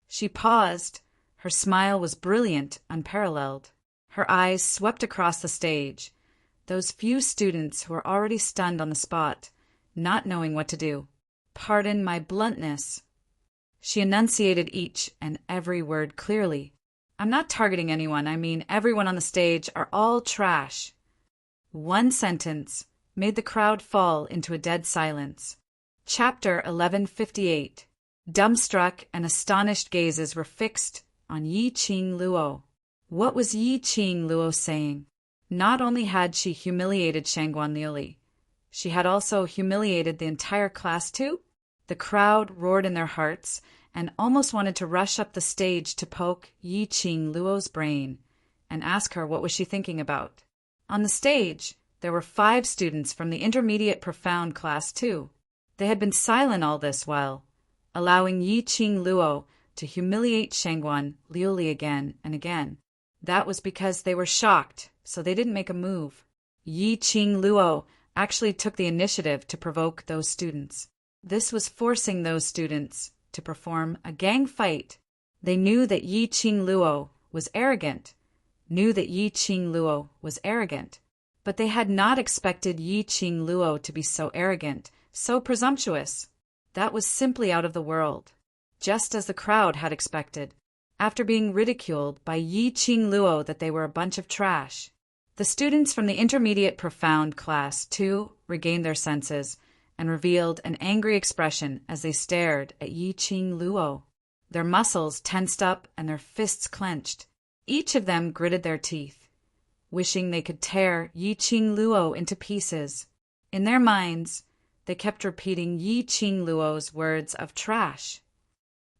She paused. Her smile was brilliant, unparalleled. Her eyes swept across the stage. Those few students who were already stunned on the spot, not knowing what to do. Pardon my bluntness. She enunciated each and every word clearly. I'm not targeting anyone. I mean, everyone on the stage are all trash. One sentence made the crowd fall into a dead silence. Chapter 1158. Dumbstruck and astonished gazes were fixed on Yi Qing Luo. What was Yi Qing Luo saying? Not only had she humiliated Shangguan Liuli, she had also humiliated the entire class too? The crowd roared in their hearts and almost wanted to rush up the stage to poke Yi Qing Luo's brain and ask her what was she thinking about. On the stage, there were 5 students from the intermediate profound class too. They had been silent all this while, allowing Yi Qing Luo to humiliate Shangguan Liuli again and again. That was because they were shocked, so they didn't make a move. Yi Qing Luo actually took the initiative to provoke those students. This was forcing those students to perform a gang fight. They knew that Yi Qing Luo was arrogant, but they had not expected Yi Qing Luo to be so arrogant, so presumptuous. That was simply out of the world, just as the crowd had expected, after being ridiculed by Yi Qing Luo that they were a bunch of trash. The students from the intermediate profound class, too, regained their senses and revealed an angry expression as they stared at Yi Qing Luo. Their muscles tensed up and their fists clenched. Each of them gritted their teeth, wishing they could tear Yi Qing Luo into pieces. In their minds, they kept repeating Yi Qing Luo's words of trash.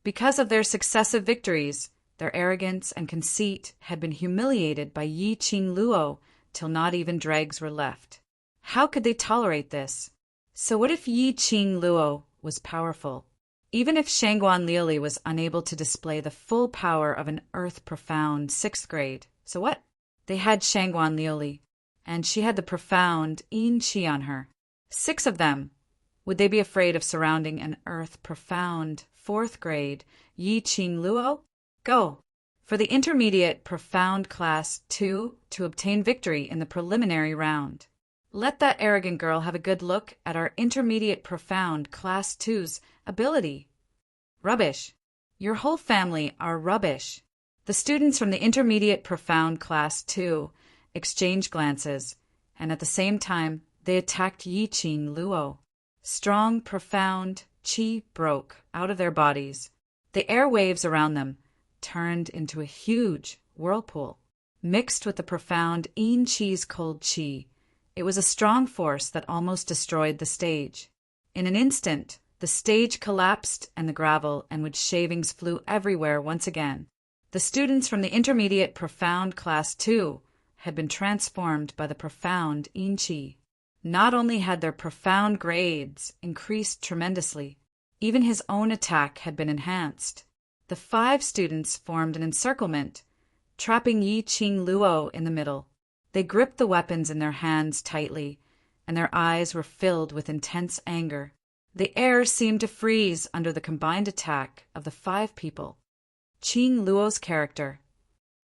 Because of their successive victories, their arrogance and conceit had been humiliated by Yi Qing Luo till not even dregs were left. How could they tolerate this? So what if Yi Qing Luo was powerful? Even if Shangguan Liuli was unable to display the full power of an earth-profound 6th grade, so what? They had Shangguan Liuli, and she had the profound Yin Qi on her. 6 of them. Would they be afraid of surrounding an earth-profound 4th grade Yi Qing Luo? Go! For the intermediate profound class 2 to obtain victory in the preliminary round. Let that arrogant girl have a good look at our intermediate profound class 2's ability. Rubbish. Your whole family are rubbish. The students from the intermediate profound class 2 exchanged glances, and at the same time they attacked Yi Qing Luo. Strong, profound qi broke out of their bodies. The airwaves around them turned into a huge whirlpool, mixed with the profound Yin Qi's cold qi. It was a strong force that almost destroyed the stage. In an instant, the stage collapsed and the gravel and wood shavings flew everywhere once again. The students from the intermediate profound class 2 had been transformed by the profound Yin Qi. Not only had their profound grades increased tremendously, even his own attack had been enhanced. The 5 students formed an encirclement, trapping Yi Qing Luo in the middle. They gripped the weapons in their hands tightly, and their eyes were filled with intense anger. The air seemed to freeze under the combined attack of the 5 people. Qing Luo's character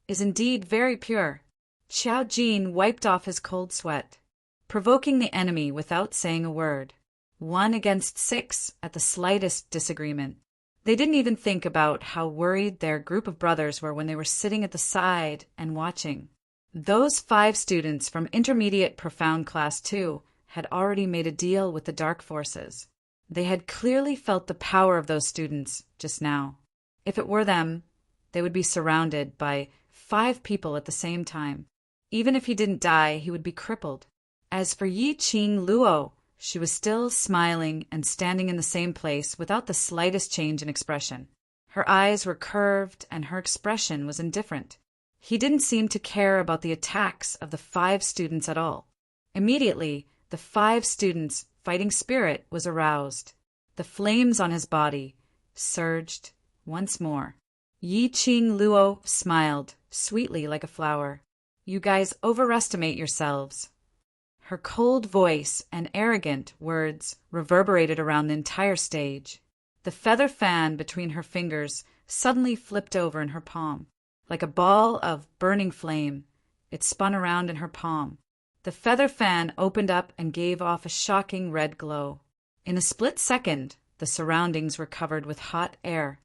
is indeed very pure. Xiao Jin wiped off his cold sweat, provoking the enemy without saying a word. 1 against 6 at the slightest disagreement. They didn't even think about how worried their group of brothers were when they were sitting at the side and watching. Those 5 students from intermediate profound class 2 had already made a deal with the dark forces. They had clearly felt the power of those students just now. If it were them, they they would be surrounded by 5 people at the same time. Even if he didn't die, he would be crippled. As for Yi Qing Luo, she was still smiling and standing in the same place without the slightest change in expression. Her eyes were curved and her expression was indifferent. He didn't seem to care about the attacks of the 5 students at all. Immediately, the 5 students' fighting spirit was aroused. The flames on his body surged once more. Yi Qing Luo smiled, sweetly like a flower. "You guys overestimate yourselves." Her cold voice and arrogant words reverberated around the entire stage. The feather fan between her fingers suddenly flipped over in her palm. Like a ball of burning flame, it spun around in her palm. The feather fan opened up and gave off a shocking red glow. In a split second, the surroundings were covered with hot air.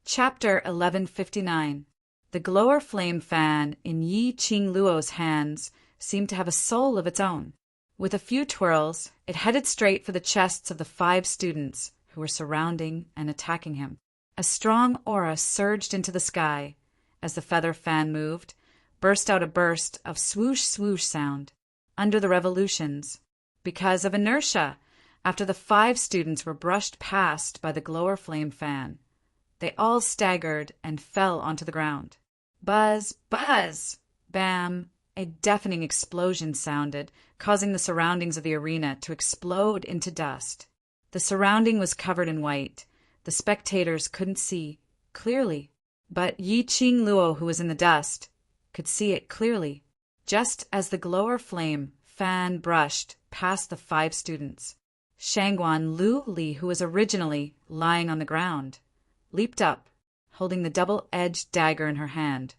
Chapter 1159. The glower flame fan in Yi Qing Luo's hands seemed to have a soul of its own. With a few twirls, it headed straight for the chests of the 5 students who were surrounding and attacking him. A strong aura surged into the sky. As the feather fan moved, burst out a burst of swoosh-swoosh sound. Under the revolutions, because of inertia, after the 5 students were brushed past by the glower flame fan, they all staggered and fell onto the ground. Buzz, buzz, bam, a deafening explosion sounded, causing the surroundings of the arena to explode into dust. The surrounding was covered in white. The spectators couldn't see clearly. But Yi Qing Luo, who was in the dust, could see it clearly, just as the glower flame fan brushed past the 5 students. Shangguan Lu Li, who was originally lying on the ground, leaped up, holding the double-edged dagger in her hand.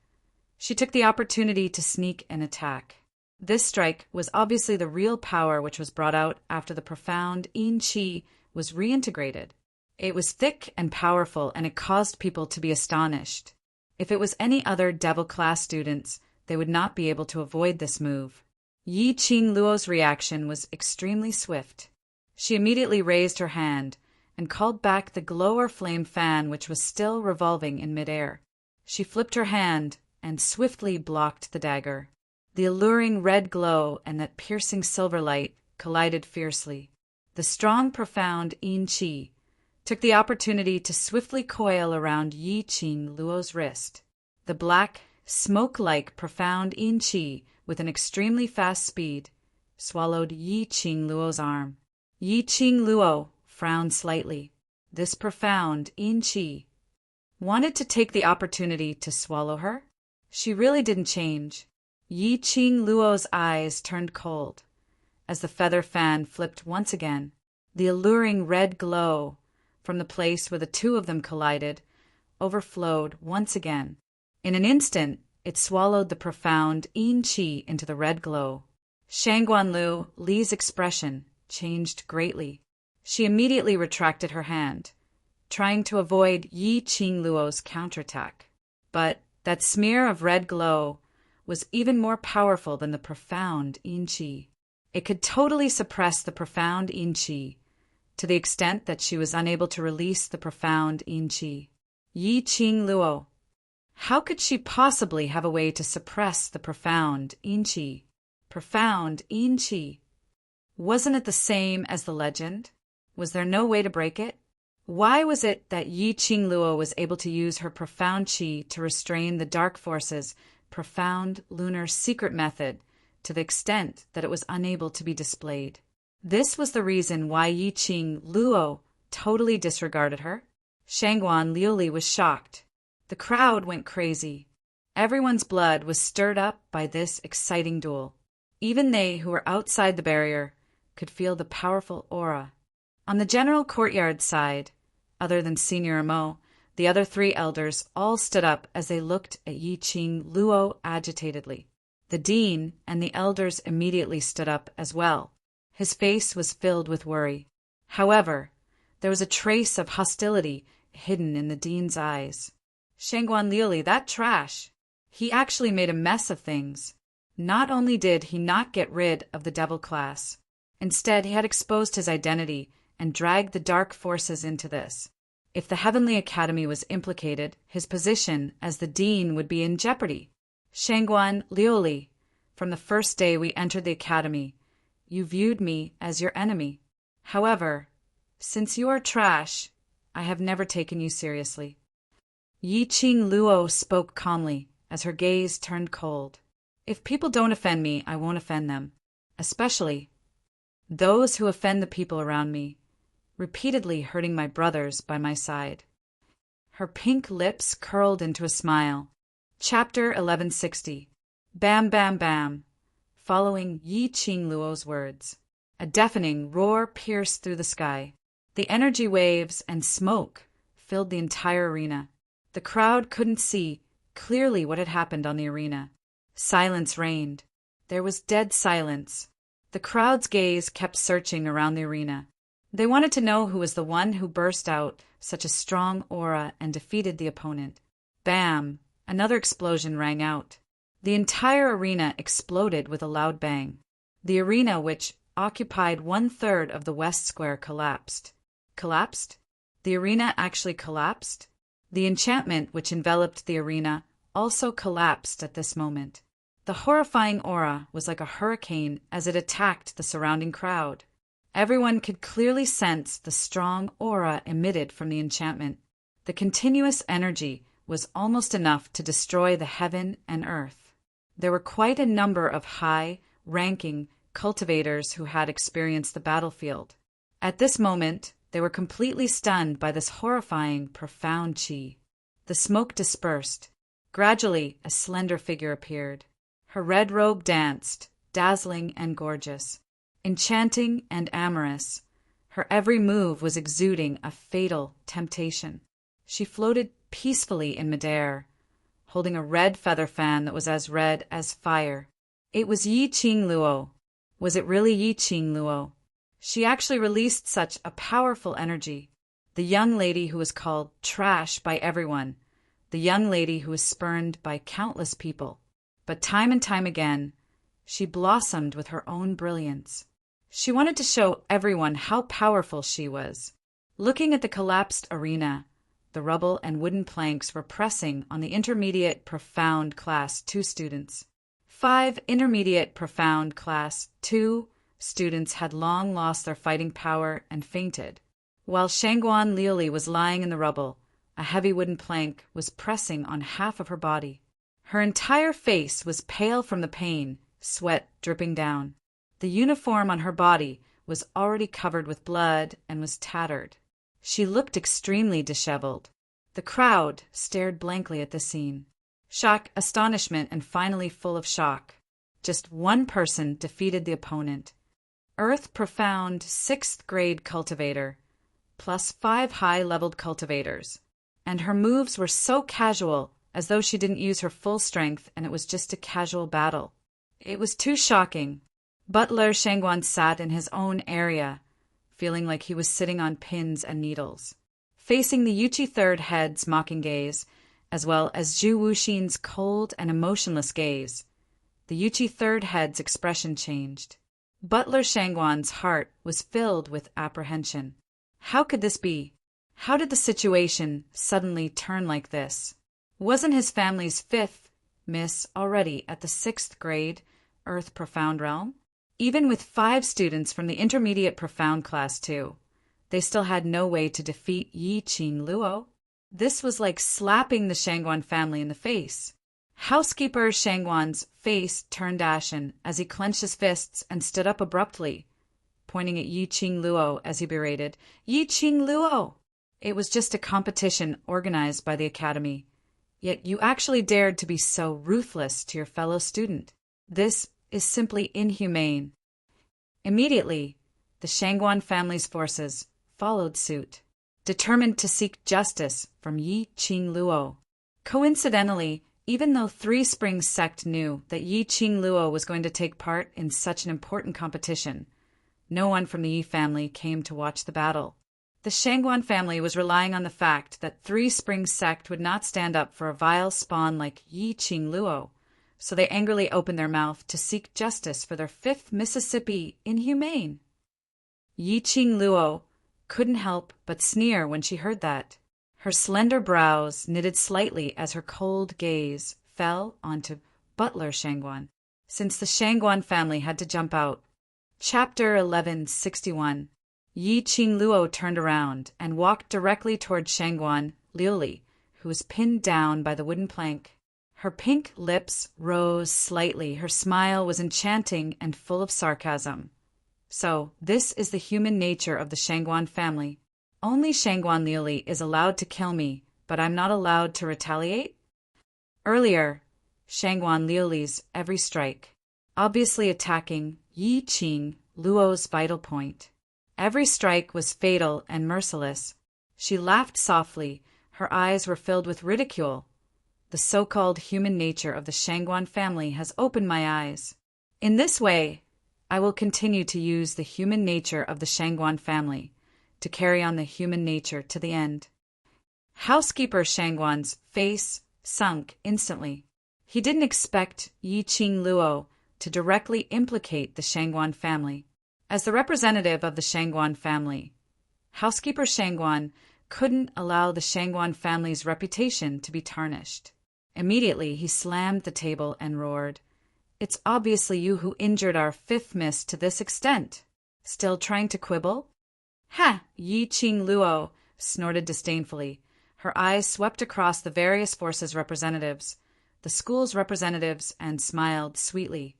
She took the opportunity to sneak and attack. This strike was obviously the real power which was brought out after the profound Yin Qi was reintegrated. It was thick and powerful, and it caused people to be astonished. If it was any other devil class students, they would not be able to avoid this move. Yi Qing Luo's reaction was extremely swift. She immediately raised her hand and called back the glower flame fan which was still revolving in midair. She flipped her hand and swiftly blocked the dagger. The alluring red glow and that piercing silver light collided fiercely. The strong, profound Yin Qi took the opportunity to swiftly coil around Yi Qing Luo's wrist. The black, smoke-like profound Yin Qi, with an extremely fast speed, swallowed Yi Qing Luo's arm. Yi Qing Luo frowned slightly. This profound Yin Qi wanted to take the opportunity to swallow her? She really didn't change. Yi Qing Luo's eyes turned cold. As the feather fan flipped once again, the alluring red glow from the place where the 2 of them collided overflowed once again. In an instant, it swallowed the profound Yin Qi into the red glow. Shangguan Lu Li's expression changed greatly. She immediately retracted her hand, trying to avoid Yi Qing Luo's counterattack. But that smear of red glow was even more powerful than the profound Yin Qi. It could totally suppress the profound Yin Qi, to the extent that she was unable to release the profound Yin Qi. Yi Qing Luo. How could she possibly have a way to suppress the profound Yin Qi? Profound Yin Qi. Wasn't it the same as the legend? Was there no way to break it? Why was it that Yi Qing Luo was able to use her profound Qi to restrain the dark forces' profound lunar secret method to the extent that it was unable to be displayed? This was the reason why Yi Qing Luo totally disregarded her. Shangguan Liuli was shocked. The crowd went crazy. Everyone's blood was stirred up by this exciting duel. Even they who were outside the barrier could feel the powerful aura. On the general courtyard side, other than Senior Mo, the other 3 elders all stood up as they looked at Yi Qing Luo agitatedly. The dean and the elders immediately stood up as well. His face was filled with worry. However, there was a trace of hostility hidden in the dean's eyes. Shangguan Liuli, that trash! He actually made a mess of things. Not only did he not get rid of the devil class, instead he had exposed his identity and dragged the dark forces into this. If the Heavenly Academy was implicated, his position as the dean would be in jeopardy. Shangguan Liuli, from the first day we entered the academy, you viewed me as your enemy. However, since you are trash, I have never taken you seriously. Yi Qing Luo spoke calmly as her gaze turned cold. If people don't offend me, I won't offend them, especially those who offend the people around me, repeatedly hurting my brothers by my side. Her pink lips curled into a smile. Chapter 1160. Bam Bam Bam. Following Yi Qing Luo's words, a deafening roar pierced through the sky. The energy waves and smoke filled the entire arena. The crowd couldn't see clearly what had happened on the arena. Silence reigned. There was dead silence. The crowd's gaze kept searching around the arena. They wanted to know who was the one who burst out such a strong aura and defeated the opponent. Bam! Another explosion rang out. The entire arena exploded with a loud bang. The arena, which occupied 1/3 of the West Square, collapsed. Collapsed? The arena actually collapsed? The enchantment which enveloped the arena also collapsed at this moment. The horrifying aura was like a hurricane as it attacked the surrounding crowd. Everyone could clearly sense the strong aura emitted from the enchantment. The continuous energy was almost enough to destroy the heaven and earth. There were quite a number of high-ranking cultivators who had experienced the battlefield. At this moment, they were completely stunned by this horrifying, profound qi. The smoke dispersed. Gradually, a slender figure appeared. Her red robe danced, dazzling and gorgeous, enchanting and amorous. Her every move was exuding a fatal temptation. She floated peacefully in midair, holding a red feather fan that was as red as fire. It was Yi Qing Luo. Was it really Yi Qing Luo? She actually released such a powerful energy. The young lady who was called trash by everyone. The young lady who was spurned by countless people. But time and time again, she blossomed with her own brilliance. She wanted to show everyone how powerful she was. Looking at the collapsed arena, the rubble and wooden planks were pressing on the Intermediate Profound Class 2 students. 5 Intermediate Profound Class 2 students had long lost their fighting power and fainted. While Shangguan Liuli was lying in the rubble, a heavy wooden plank was pressing on half of her body. Her entire face was pale from the pain, sweat dripping down. The uniform on her body was already covered with blood and was tattered. She looked extremely disheveled. The crowd stared blankly at the scene. Shock, astonishment, and finally full of shock. Just one person defeated the opponent. Earth Profound 6th grade cultivator, plus 5 high-leveled cultivators. And her moves were so casual, as though she didn't use her full strength and it was just a casual battle. It was too shocking. Butler Shangguan sat in his own area, feeling like he was sitting on pins and needles. Facing the Yuchi Third Head's mocking gaze, as well as Zhu Wuxin's cold and emotionless gaze, the Yuchi Third Head's expression changed. Butler Shangguan's heart was filled with apprehension. How could this be? How did the situation suddenly turn like this? Wasn't his family's 5th miss already at the 6th grade Earth Profound realm? Even with 5 students from the Intermediate Profound Class 2, they still had no way to defeat Yi Qing Luo. This was like slapping the Shangguan family in the face. Housekeeper Shangguan's face turned ashen as he clenched his fists and stood up abruptly, pointing at Yi Qing Luo as he berated, "Yi Qing Luo! It was just a competition organized by the academy. Yet you actually dared to be so ruthless to your fellow student. This is simply inhumane." Immediately, the Shangguan family's forces followed suit, determined to seek justice from Yi Qing Luo. Coincidentally, even though Three Springs sect knew that Yi Qing Luo was going to take part in such an important competition, no one from the Yi family came to watch the battle. The Shangguan family was relying on the fact that Three Springs sect would not stand up for a vile spawn like Yi Qing Luo, so they angrily opened their mouth to seek justice for their 5th Mississippi inhumane. Yi Qing Luo couldn't help but sneer when she heard that. Her slender brows knitted slightly as her cold gaze fell onto Butler Shangguan, since the Shangguan family had to jump out. Chapter 1161. Yi Qingluo turned around and walked directly toward Shangguan Liuli, who was pinned down by the wooden plank. Her pink lips rose slightly. Her smile was enchanting and full of sarcasm. So, this is the human nature of the Shangguan family. Only Shangguan Liuli is allowed to kill me, but I'm not allowed to retaliate? Earlier, Shangguan Liuli's every strike, obviously attacking Yi Qing Luo's vital point. Every strike was fatal and merciless. She laughed softly. Her eyes were filled with ridicule. The so-called human nature of the Shangguan family has opened my eyes. In this way, I will continue to use the human nature of the Shangguan family to carry on the human nature to the end. Housekeeper Shangguan's face sunk instantly. He didn't expect Yi Qingluo to directly implicate the Shangguan family. As the representative of the Shangguan family, Housekeeper Shangguan couldn't allow the Shangguan family's reputation to be tarnished. Immediately, he slammed the table and roared, "It's obviously you who injured our fifth miss to this extent. Still trying to quibble?" "Ha!" Yi Qingluo snorted disdainfully. Her eyes swept across the various forces' representatives, the school's representatives, and smiled sweetly.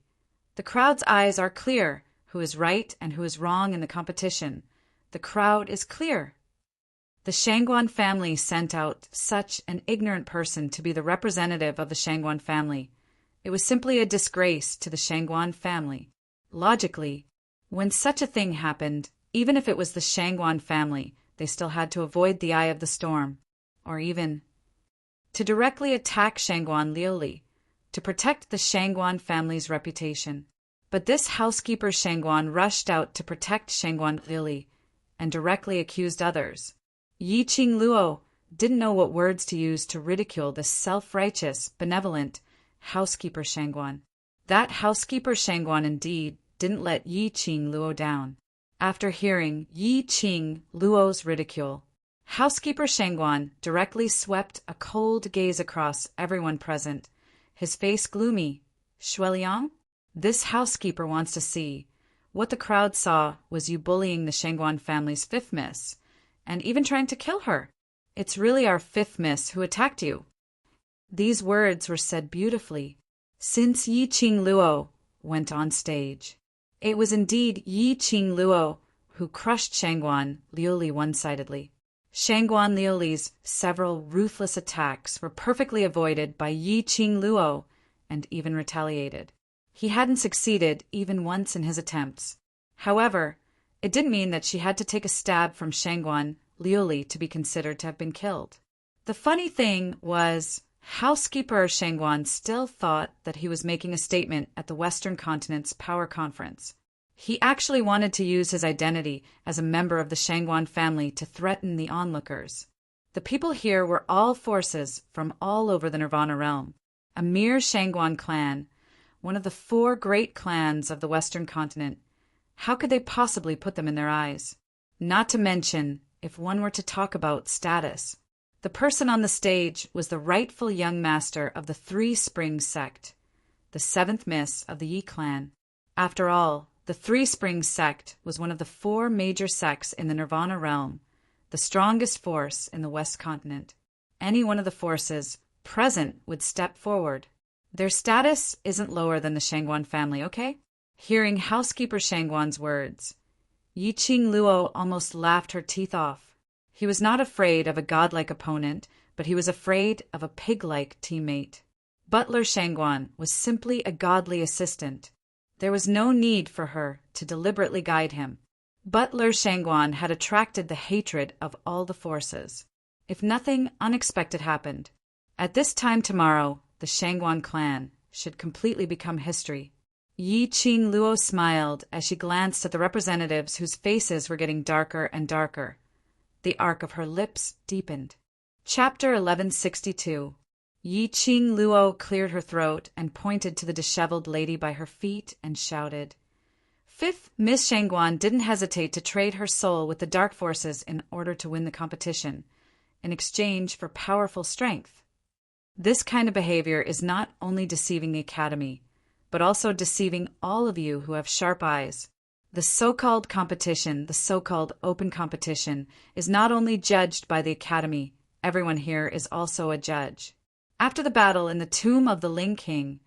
"The crowd's eyes are clear. Who is right and who is wrong in the competition. The crowd is clear. The Shangguan family sent out such an ignorant person to be the representative of the Shangguan family. It was simply a disgrace to the Shangguan family. Logically, when such a thing happened, even if it was the Shangguan family, they still had to avoid the eye of the storm, or even to directly attack Shangguan Liuli, to protect the Shangguan family's reputation. But this housekeeper Shangguan rushed out to protect Shangguan Liuli and directly accused others. Yi Qingluo didn't know what words to use to ridicule this self-righteous, benevolent housekeeper Shangguan. That housekeeper Shangguan indeed didn't let Yi Qingluo down. After hearing Yi Qingluo's ridicule, housekeeper Shangguan directly swept a cold gaze across everyone present, his face gloomy. "Shuiliang? This housekeeper wants to see. What the crowd saw was you bullying the Shangguan family's fifth miss, and even trying to kill her. It's really our fifth miss who attacked you." These words were said beautifully. Since Yi Qingluo went on stage, it was indeed Yi Qingluo who crushed Shangguan Liuli one-sidedly. Shangguan Liuli's several ruthless attacks were perfectly avoided by Yi Qingluo and even retaliated. He hadn't succeeded even once in his attempts. However, it didn't mean that she had to take a stab from Shangguan Liuli to be considered to have been killed. The funny thing was, housekeeper Shangguan still thought that he was making a statement at the Western Continent's Power Conference. He actually wanted to use his identity as a member of the Shangguan family to threaten the onlookers. The people here were all forces from all over the Nirvana realm. A mere Shangguan clan, one of the 4 great clans of the Western Continent. How could they possibly put them in their eyes? Not to mention, if one were to talk about status, the person on the stage was the rightful young master of the Three Springs sect, the 7th miss of the Yi clan. After all, the Three Springs sect was one of the 4 major sects in the Nirvana realm, the strongest force in the West Continent. Any one of the forces present would step forward. Their status isn't lower than the Shangguan family, okay? Hearing housekeeper Shangguan's words, Yi Qingluo almost laughed her teeth off. He was not afraid of a godlike opponent, but he was afraid of a pig-like teammate. Butler Shangguan was simply a godly assistant. There was no need for her to deliberately guide him. Butler Shangguan had attracted the hatred of all the forces. If nothing unexpected happened, at this time tomorrow, the Shangguan clan should completely become history. Yi Qingluo smiled as she glanced at the representatives whose faces were getting darker and darker. The arc of her lips deepened. Chapter 1162. Yi Qingluo cleared her throat and pointed to the disheveled lady by her feet and shouted. Fifth Miss Shangguan didn't hesitate to trade her soul with the dark forces in order to win the competition. in exchange for powerful strength. This kind of behavior is not only deceiving the Academy, but also deceiving all of you who have sharp eyes. The so-called competition, the so-called open competition, is not only judged by the Academy, everyone here is also a judge. After the battle in the tomb of the Ling King,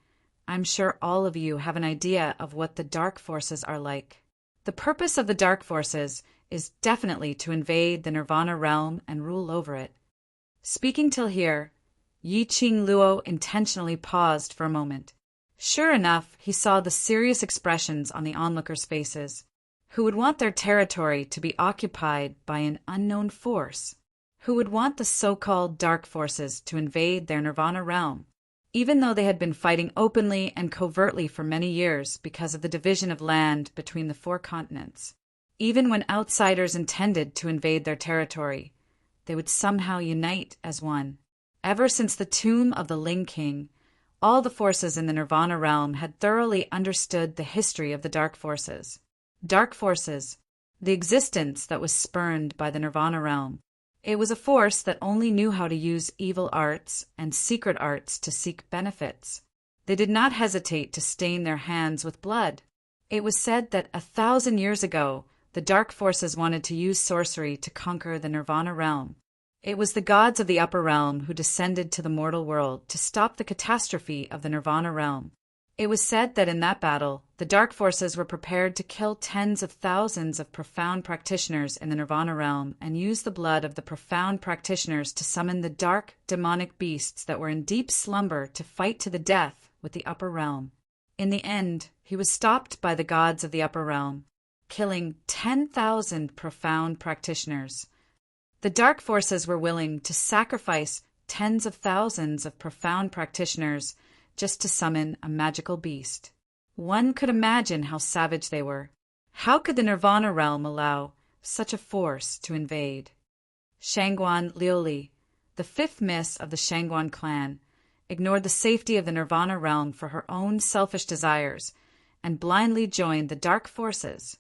I'm sure all of you have an idea of what the dark forces are like. The purpose of the dark forces is definitely to invade the Nirvana realm and rule over it. Speaking till here, Yi Qing Luo intentionally paused for a moment. Sure enough, he saw the serious expressions on the onlookers' faces, who would want their territory to be occupied by an unknown force, who would want the so-called dark forces to invade their Nirvana realm, even though they had been fighting openly and covertly for many years because of the division of land between the 4 continents. Even when outsiders intended to invade their territory, they would somehow unite as one. Ever since the tomb of the Ling King, all the forces in the Nirvana realm had thoroughly understood the history of the dark forces. Dark forces, the existence that was spurned by the Nirvana realm. It was a force that only knew how to use evil arts and secret arts to seek benefits. They did not hesitate to stain their hands with blood. It was said that 1,000 years ago, the dark forces wanted to use sorcery to conquer the Nirvana realm. It was the gods of the upper realm who descended to the mortal world to stop the catastrophe of the Nirvana realm. It was said that in that battle, the dark forces were prepared to kill tens of thousands of profound practitioners in the Nirvana realm and use the blood of the profound practitioners to summon the dark, demonic beasts that were in deep slumber to fight to the death with the upper realm. In the end, he was stopped by the gods of the upper realm, killing 10,000 profound practitioners. The dark forces were willing to sacrifice tens of thousands of profound practitioners just to summon a magical beast. One could imagine how savage they were. How could the Nirvana realm allow such a force to invade? Shangguan Liuli, the 5th miss of the Shangguan clan, ignored the safety of the Nirvana realm for her own selfish desires and blindly joined the dark forces.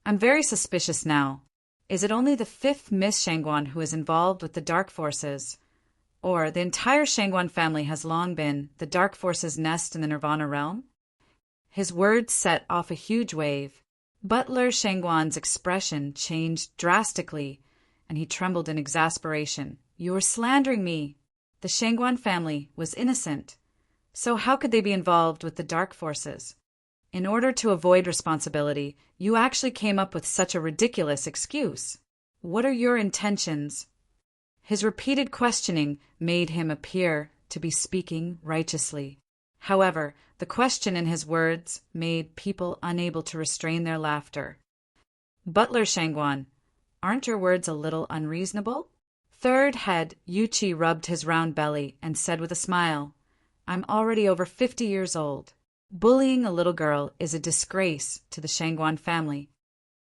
I'm very suspicious now. Is it only the 5th Miss Shangguan who is involved with the dark forces? Or the entire Shangguan family has long been the dark forces' nest in the Nirvana realm? His words set off a huge wave. Butler Shangguan's expression changed drastically, and he trembled in exasperation. You are slandering me. The Shangguan family was innocent. So how could they be involved with the dark forces? In order to avoid responsibility, you actually came up with such a ridiculous excuse. What are your intentions? His repeated questioning made him appear to be speaking righteously. However, the question in his words made people unable to restrain their laughter. Butler Shangguan, aren't your words a little unreasonable? Third head Yuchi rubbed his round belly and said with a smile, I'm already over 50 years old. Bullying a little girl is a disgrace to the Shangguan family.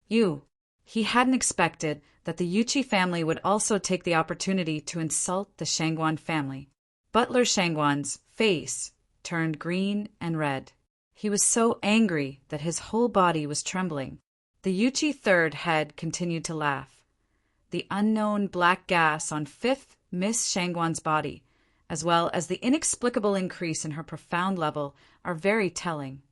He hadn't expected that the Yuchi family would also take the opportunity to insult the Shangguan family. Butler Shangguan's face turned green and red. He was so angry that his whole body was trembling. The Yuchi third head continued to laugh. The unknown black gas on 5th Miss Shangguan's body, as well as the inexplicable increase in her profound level, are very telling.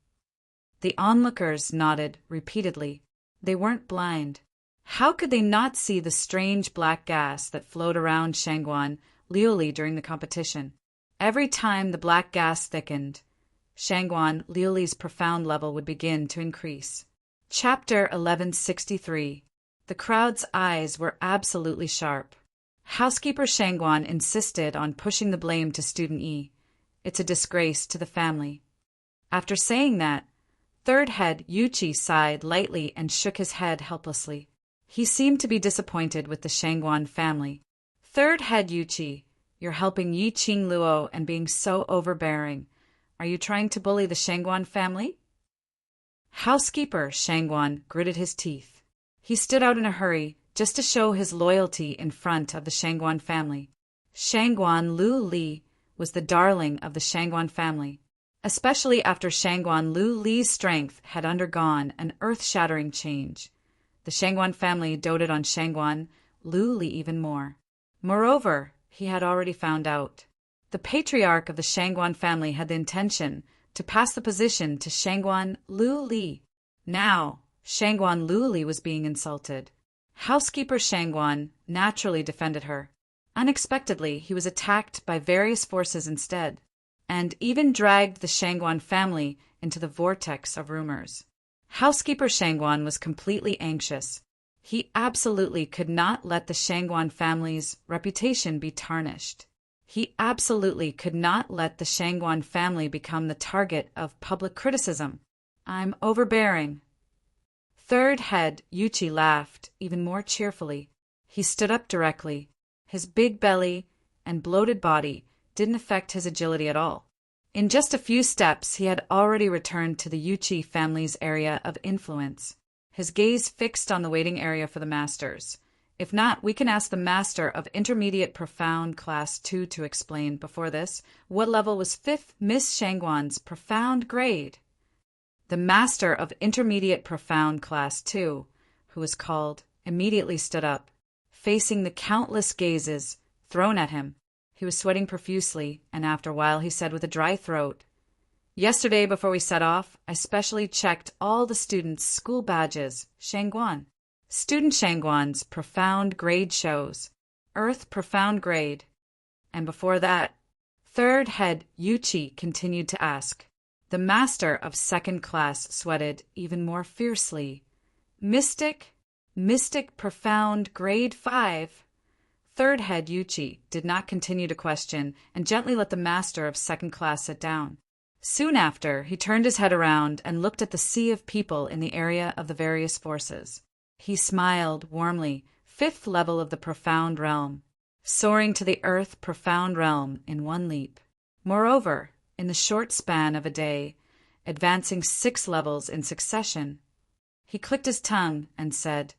The onlookers nodded repeatedly. They weren't blind. How could they not see the strange black gas that flowed around Shangguan Liuli during the competition? Every time the black gas thickened, Shangguan Liuli's profound level would begin to increase. Chapter 1163. The crowd's eyes were absolutely sharp. Housekeeper Shangguan insisted on pushing the blame to Student E. It's a disgrace to the family. After saying that, third head Yuchi sighed lightly and shook his head helplessly. He seemed to be disappointed with the Shangguan family. Third head Yuchi, you're helping Yi Qing Luo and being so overbearing. Are you trying to bully the Shangguan family? Housekeeper Shangguan gritted his teeth. He stood out in a hurry just to show his loyalty in front of the Shangguan family. Shangguan Lu Li was the darling of the Shangguan family, especially after Shangguan Lu Li's strength had undergone an earth-shattering change. The Shangguan family doted on Shangguan Lu Li even more. Moreover, he had already found out. The patriarch of the Shangguan family had the intention to pass the position to Shangguan Liu Li. Now, Shangguan Liu Li was being insulted. Housekeeper Shangguan naturally defended her. Unexpectedly, he was attacked by various forces instead, and even dragged the Shangguan family into the vortex of rumors. Housekeeper Shangguan was completely anxious. He absolutely could not let the Shangguan family's reputation be tarnished. He absolutely could not let the Shangguan family become the target of public criticism. I'm overbearing. Third head Yuchi laughed even more cheerfully. He stood up directly. His big belly and bloated body didn't affect his agility at all. In just a few steps, he had already returned to the Yuchi family's area of influence, his gaze fixed on the waiting area for the masters. If not, we can ask the master of Intermediate Profound Class 2 to explain. Before this, what level was 5th Miss Shangguan's profound grade? The master of Intermediate Profound Class 2, who was called, immediately stood up, facing the countless gazes thrown at him. He was sweating profusely, and after a while he said with a dry throat, "Yesterday, before we set off, I specially checked all the students' school badges, Shangguan. Student Shangguan's profound grade shows, Earth profound grade." And before that, third head Yuchi continued to ask. The master of second class sweated even more fiercely. Mystic profound grade 5. Third head Yuchi did not continue to question and gently let the master of second class sit down. Soon after, he turned his head around and looked at the sea of people in the area of the various forces. He smiled warmly. 5th level of the profound realm, soaring to the earth profound realm in one leap. Moreover, in the short span of a day, advancing 6 levels in succession. He clicked his tongue and said,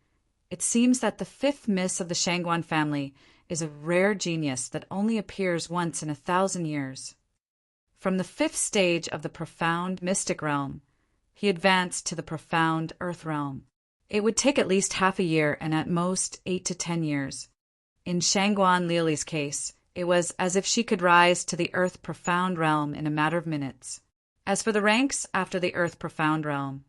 "It seems that the 5th Miss of the Shangguan family is a rare genius that only appears once in 1,000 years." From the 5th stage of the profound mystic realm, he advanced to the profound earth realm. It would take at least half a year and at most 8 to 10 years. In Shangguan Liuli's case, it was as if she could rise to the earth profound realm in a matter of minutes. As for the ranks after the earth profound realm,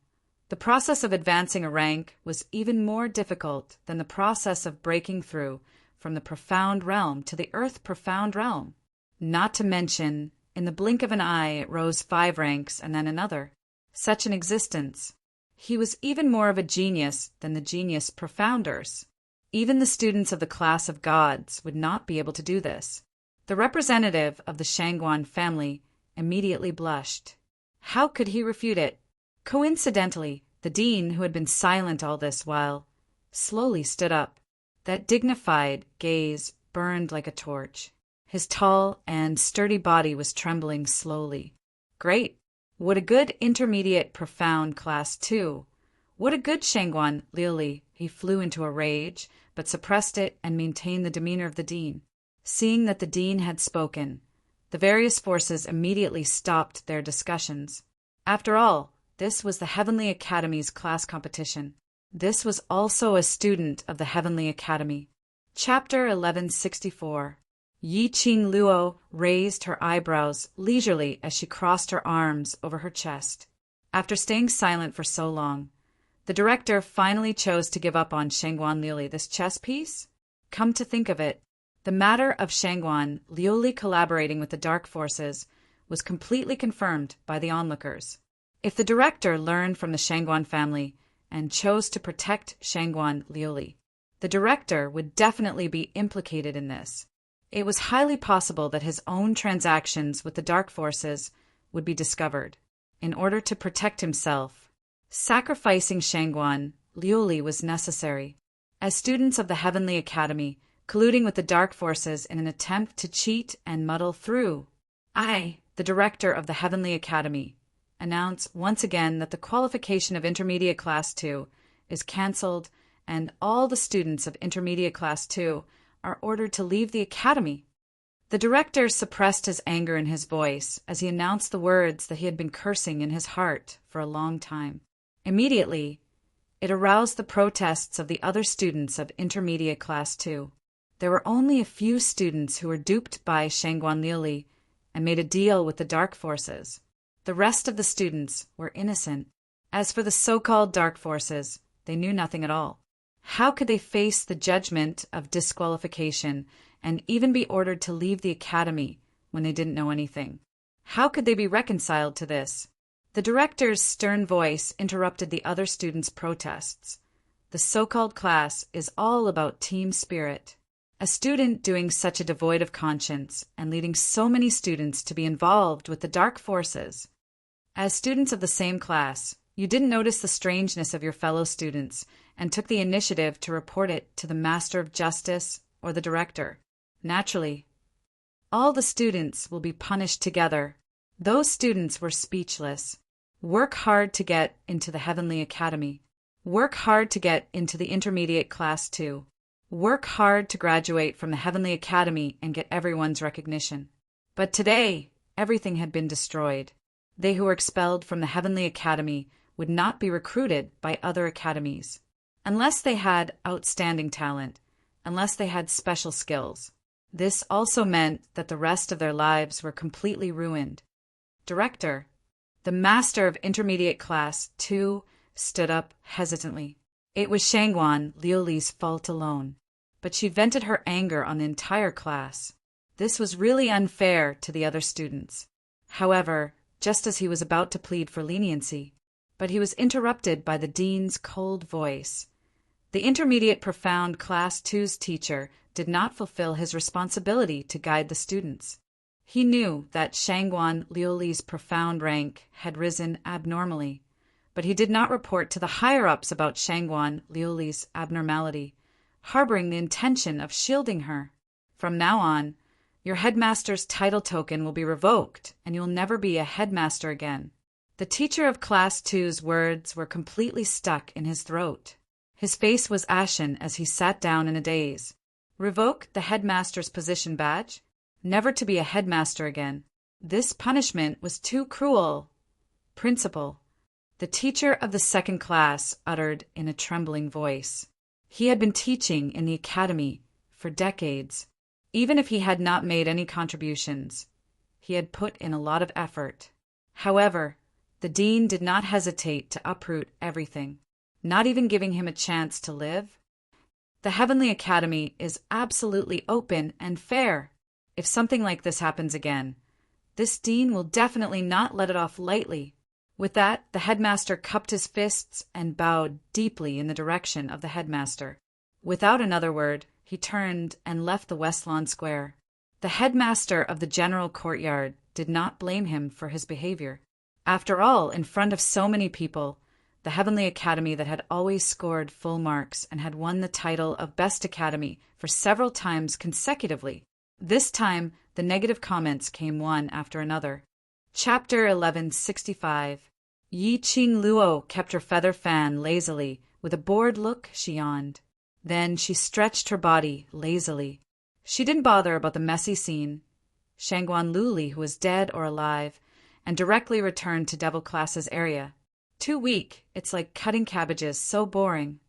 the process of advancing a rank was even more difficult than the process of breaking through from the profound realm to the earth profound realm. Not to mention, in the blink of an eye it rose 5 ranks and then another. Such an existence. He was even more of a genius than the genius profounders. Even the students of the class of gods would not be able to do this. The representative of the Shangguan family immediately blushed. How could he refute it? Coincidentally, the dean, who had been silent all this while, slowly stood up. That dignified gaze burned like a torch. His tall and sturdy body was trembling slowly. Great! What a good intermediate profound class 2! What a good Shangguan Liuli! He flew into a rage, but suppressed it and maintained the demeanor of the dean. Seeing that the dean had spoken, the various forces immediately stopped their discussions. After all, this was the Heavenly Academy's class competition. This was also a student of the Heavenly Academy. Chapter 1164. Yi Qing Luo raised her eyebrows leisurely as she crossed her arms over her chest. After staying silent for so long, the director finally chose to give up on Shangguan Liuli this chess piece. Come to think of it, the matter of Shangguan Liuli collaborating with the dark forces was completely confirmed by the onlookers. If the director learned from the Shangguan family and chose to protect Shangguan Liuli, the director would definitely be implicated in this. It was highly possible that his own transactions with the dark forces would be discovered. In order to protect himself, sacrificing Shangguan Liuli was necessary. As students of the Heavenly Academy, colluding with the dark forces in an attempt to cheat and muddle through, I, the director of the Heavenly Academy, announce once again that the qualification of Intermediate Class 2 is cancelled and all the students of Intermediate Class 2 are ordered to leave the academy. The director suppressed his anger in his voice as he announced the words that he had been cursing in his heart for a long time. Immediately, it aroused the protests of the other students of Intermediate Class 2. There were only a few students who were duped by Shangguan Liuli and made a deal with the dark forces. The rest of the students were innocent. As for the so-called dark forces, they knew nothing at all. How could they face the judgment of disqualification and even be ordered to leave the academy when they didn't know anything? How could they be reconciled to this? The director's stern voice interrupted the other students' protests. The so-called class is all about team spirit. A student doing such a devoid of conscience and leading so many students to be involved with the dark forces. As students of the same class, you didn't notice the strangeness of your fellow students and took the initiative to report it to the Master of Justice or the director. Naturally, all the students will be punished together. Those students were speechless. Work hard to get into the Heavenly Academy. Work hard to get into the intermediate class too. Work hard to graduate from the Heavenly Academy and get everyone's recognition. But today, everything had been destroyed. They who were expelled from the Heavenly Academy would not be recruited by other academies, unless they had outstanding talent, unless they had special skills. This also meant that the rest of their lives were completely ruined. Director, the master of intermediate class 2, stood up hesitantly. It was Shangguan Liuli's fault alone, but she vented her anger on the entire class. This was really unfair to the other students. However, just as he was about to plead for leniency, but he was interrupted by the dean's cold voice. The intermediate profound Class 2's teacher did not fulfill his responsibility to guide the students. He knew that Shangguan Liuli's profound rank had risen abnormally, but he did not report to the higher-ups about Shangguan Liuli's abnormality, harboring the intention of shielding her. From now on, your headmaster's title token will be revoked, and you'll never be a headmaster again. The teacher of Class 2's words were completely stuck in his throat. His face was ashen as he sat down in a daze. Revoke the headmaster's position badge? Never to be a headmaster again. This punishment was too cruel. Principal, the teacher of the second class uttered in a trembling voice. He had been teaching in the academy for decades. Even if he had not made any contributions, he had put in a lot of effort. However, the dean did not hesitate to uproot everything, not even giving him a chance to live. The Heavenly Academy is absolutely open and fair. If something like this happens again, this dean will definitely not let it off lightly. With that, the headmaster cupped his fists and bowed deeply in the direction of the headmaster. Without another word, he turned and left the West Lawn Square. The headmaster of the general courtyard did not blame him for his behavior. After all, in front of so many people, the Heavenly Academy that had always scored full marks and had won the title of Best Academy for several times consecutively. This time, the negative comments came one after another. Chapter 1165. Yi Qing Luo kept her feather fan lazily. With a bored look, she yawned. Then she stretched her body lazily. She didn't bother about the messy scene, Shangguan Liuli, who was dead or alive, and directly returned to Devil Class's area. Too weak, it's like cutting cabbages, so boring.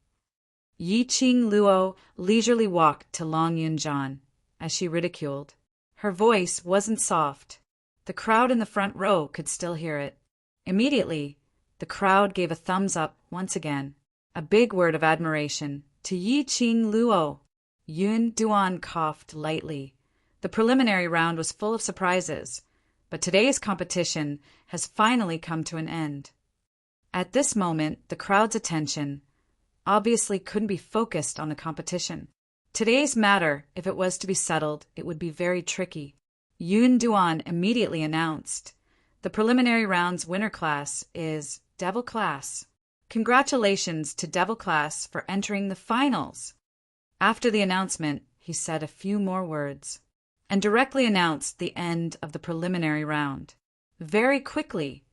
Yi Qing Luo leisurely walked to Long Yunjian, as she ridiculed. Her voice wasn't soft. The crowd in the front row could still hear it. Immediately, the crowd gave a thumbs up once again, a big word of admiration to Yi Qing Luo. Yun Duan coughed lightly. The preliminary round was full of surprises, but today's competition has finally come to an end. At this moment, the crowd's attention obviously couldn't be focused on the competition. Today's matter, if it was to be settled, it would be very tricky. Yun Duan immediately announced, "The preliminary round's winner class is Devil Class. Congratulations to Devil Class for entering the finals." After the announcement, he said a few more words, and directly announced the end of the preliminary round. Very quickly,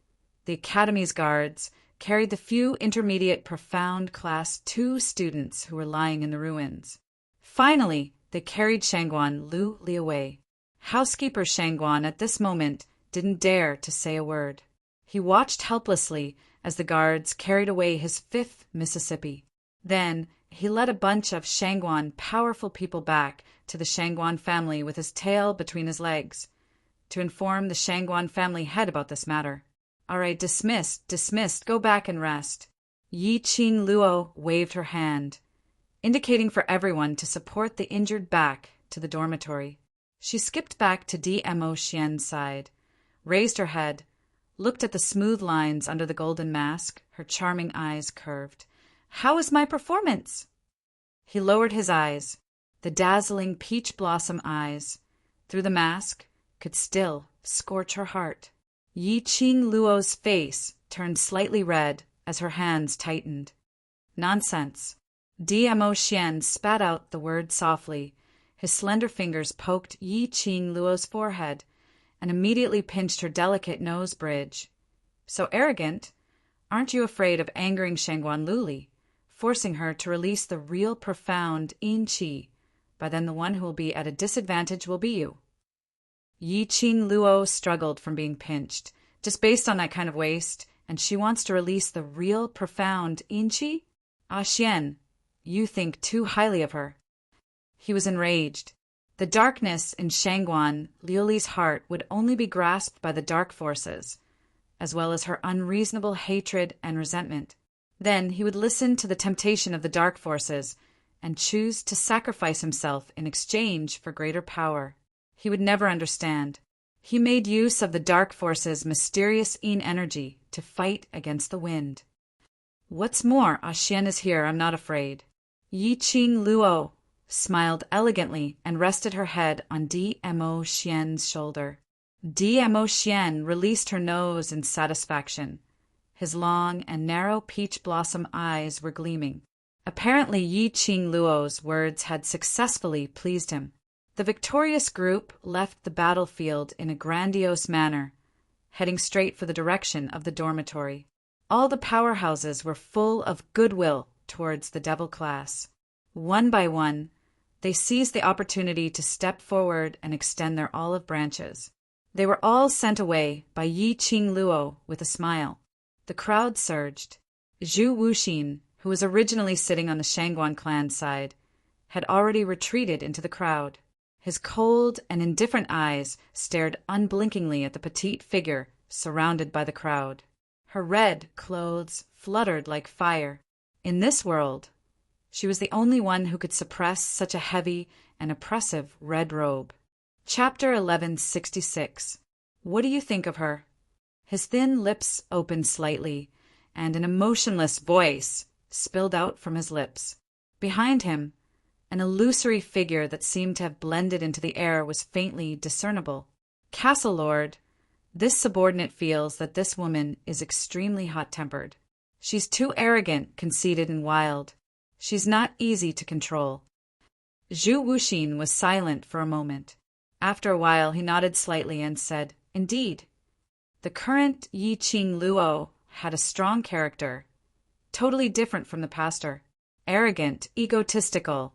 the Academy's guards carried the few intermediate profound Class 2 students who were lying in the ruins. Finally, they carried Shangguan Liuli away. Housekeeper Shangguan at this moment didn't dare to say a word. He watched helplessly as the guards carried away his fifth Mississippi. Then, he led a bunch of Shangguan powerful people back to the Shangguan family with his tail between his legs, to inform the Shangguan family head about this matter. All right, dismissed, go back and rest. Yi Qing Luo waved her hand, indicating for everyone to support the injured back to the dormitory. She skipped back to Dmo Xian's side, raised her head, looked at the smooth lines under the golden mask, her charming eyes curved. How was my performance? He lowered his eyes. The dazzling peach blossom eyes, through the mask, could still scorch her heart. Yi Qing Luo's face turned slightly red as her hands tightened. Nonsense. Dmo Xian spat out the word softly. His slender fingers poked Yi Qing Luo's forehead and immediately pinched her delicate nose bridge. So arrogant? Aren't you afraid of angering Shangguan Luli, forcing her to release the real profound Yin Qi? By then the one who will be at a disadvantage will be you. Yi Qing Luo struggled from being pinched, just based on that kind of waste, and she wants to release the real profound Yin Qi? Ah Xian, you think too highly of her. He was enraged. The darkness in Shangguan Liuli's heart would only be grasped by the dark forces, as well as her unreasonable hatred and resentment. Then he would listen to the temptation of the dark forces and choose to sacrifice himself in exchange for greater power. He would never understand. He made use of the dark forces' mysterious Yin energy to fight against the wind. What's more, Ah Xian is here, I'm not afraid. Yi Qing Luo smiled elegantly and rested her head on Dmo Xian's shoulder. Dmo Xian released her nose in satisfaction. His long and narrow peach blossom eyes were gleaming. Apparently Yi Qing Luo's words had successfully pleased him. The victorious group left the battlefield in a grandiose manner, heading straight for the direction of the dormitory. All the powerhouses were full of goodwill towards the devil class. One by one, they seized the opportunity to step forward and extend their olive branches. They were all sent away by Yi Qing Luo with a smile. The crowd surged. Zhu Wuxin, who was originally sitting on the Shangguan clan side, had already retreated into the crowd. His cold and indifferent eyes stared unblinkingly at the petite figure surrounded by the crowd. Her red clothes fluttered like fire. In this world, she was the only one who could suppress such a heavy and oppressive red robe. Chapter 1166. What do you think of her? His thin lips opened slightly, and an emotionless voice spilled out from his lips. Behind him, an illusory figure that seemed to have blended into the air was faintly discernible. Castle Lord, this subordinate feels that this woman is extremely hot-tempered. She's too arrogant, conceited, and wild. She's not easy to control. Zhu Wuxin was silent for a moment. After a while, he nodded slightly and said, Indeed. The current Yi Qing Luo had a strong character, totally different from the pastor. Arrogant, egotistical,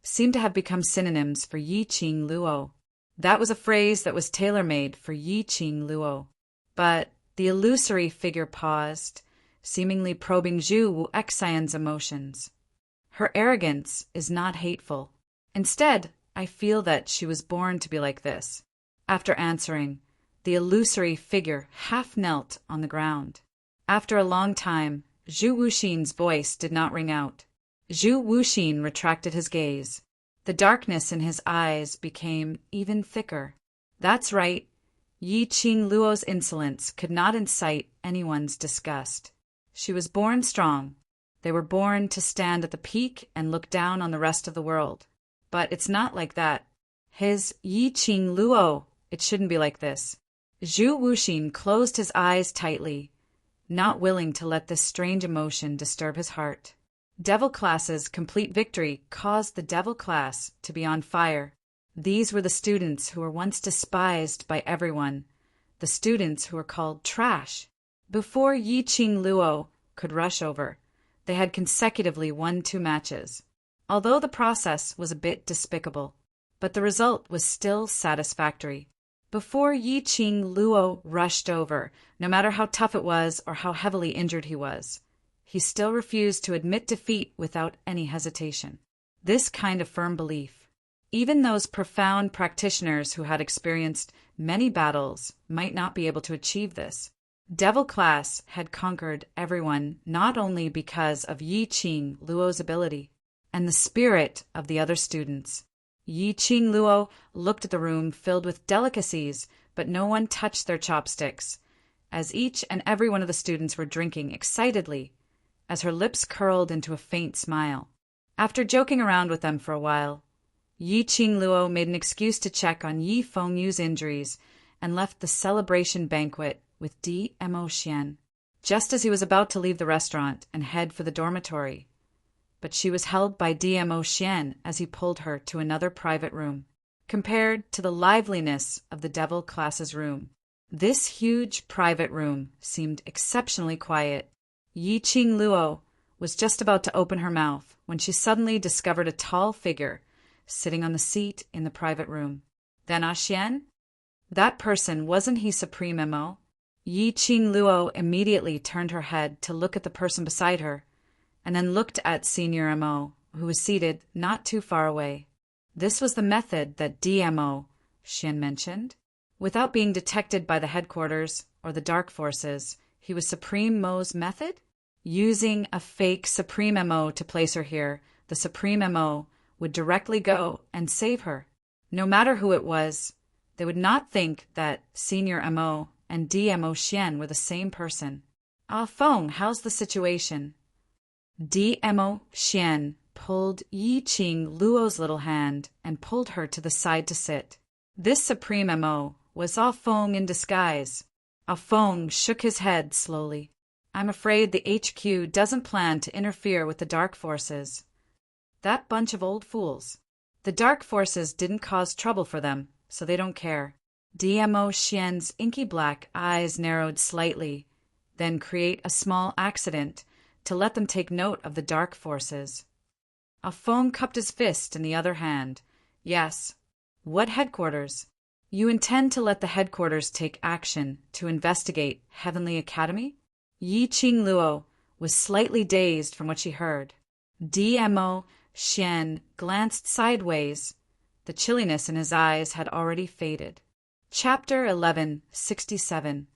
seemed to have become synonyms for Yi Qing Luo. That was a phrase that was tailor-made for Yi Qing Luo. But the illusory figure paused, seemingly probing Zhu Wuxian's emotions. Her arrogance is not hateful. Instead, I feel that she was born to be like this. After answering, the illusory figure half knelt on the ground. After a long time, Zhu Wuxin's voice did not ring out. Zhu Wuxin retracted his gaze. The darkness in his eyes became even thicker. That's right. Yi Qing Luo's insolence could not incite anyone's disgust. She was born strong. They were born to stand at the peak and look down on the rest of the world. But it's not like that. His Yi Qing Luo, it shouldn't be like this. Zhu Wuxin closed his eyes tightly, not willing to let this strange emotion disturb his heart. Devil class's complete victory caused the devil class to be on fire. These were the students who were once despised by everyone, the students who were called trash. Before Yi Qing Luo could rush over, they had consecutively won 2 matches. Although the process was a bit despicable, but the result was still satisfactory. Before Yi Qing Luo rushed over, no matter how tough it was or how heavily injured he he still refused to admit defeat without any hesitation. This kind of firm belief, even those profound practitioners who had experienced many battles might not be able to achieve this. Devil Class had conquered everyone not only because of Yi Qing Luo's ability and the spirit of the other students. Yi Qing Luo looked at the room filled with delicacies, but no one touched their chopsticks, as each and every one of the students were drinking excitedly, as her lips curled into a faint smile. After joking around with them for a while, Yi Qing Luo made an excuse to check on Yi Fengyu's injuries and left the celebration banquet with Dmo Xian, just as he was about to leave the restaurant and head for the dormitory. But she was held by Dmo Xian as he pulled her to another private room. Compared to the liveliness of the Devil Class's room, this huge private room seemed exceptionally quiet. Yi Qing Luo was just about to open her mouth when she suddenly discovered a tall figure sitting on the seat in the private room. Then Xian? That person, wasn't he Supreme Mo? Yi Qing Luo immediately turned her head to look at the person beside her, and then looked at Senior Mo, who was seated not too far away. This was the method that Dmo Xian mentioned. Without being detected by the headquarters or the dark forces, he was Supreme Mo's method? Using a fake Supreme Mo to place her here, the Supreme Mo would directly go and save her. No matter who it was, they would not think that Senior Mo and Dmo Xian were the same person. Ah Feng, how's the situation? Dmo Xian pulled Yi Qing Luo's little hand and pulled her to the side to sit. This Supreme Mo was Ah Feng in disguise. Ah Feng shook his head slowly. I'm afraid the HQ doesn't plan to interfere with the dark forces. That bunch of old fools. The dark forces didn't cause trouble for them, so they don't care. Dmo Xian's inky black eyes narrowed slightly, then create a small accident to let them take note of the dark forces. Ah Feng cupped his fist in the other hand. Yes. What headquarters? You intend to let the headquarters take action to investigate Heavenly Academy? Yi Qing Luo was slightly dazed from what she heard. Dmo Xian glanced sideways. The chilliness in his eyes had already faded. Chapter 1167.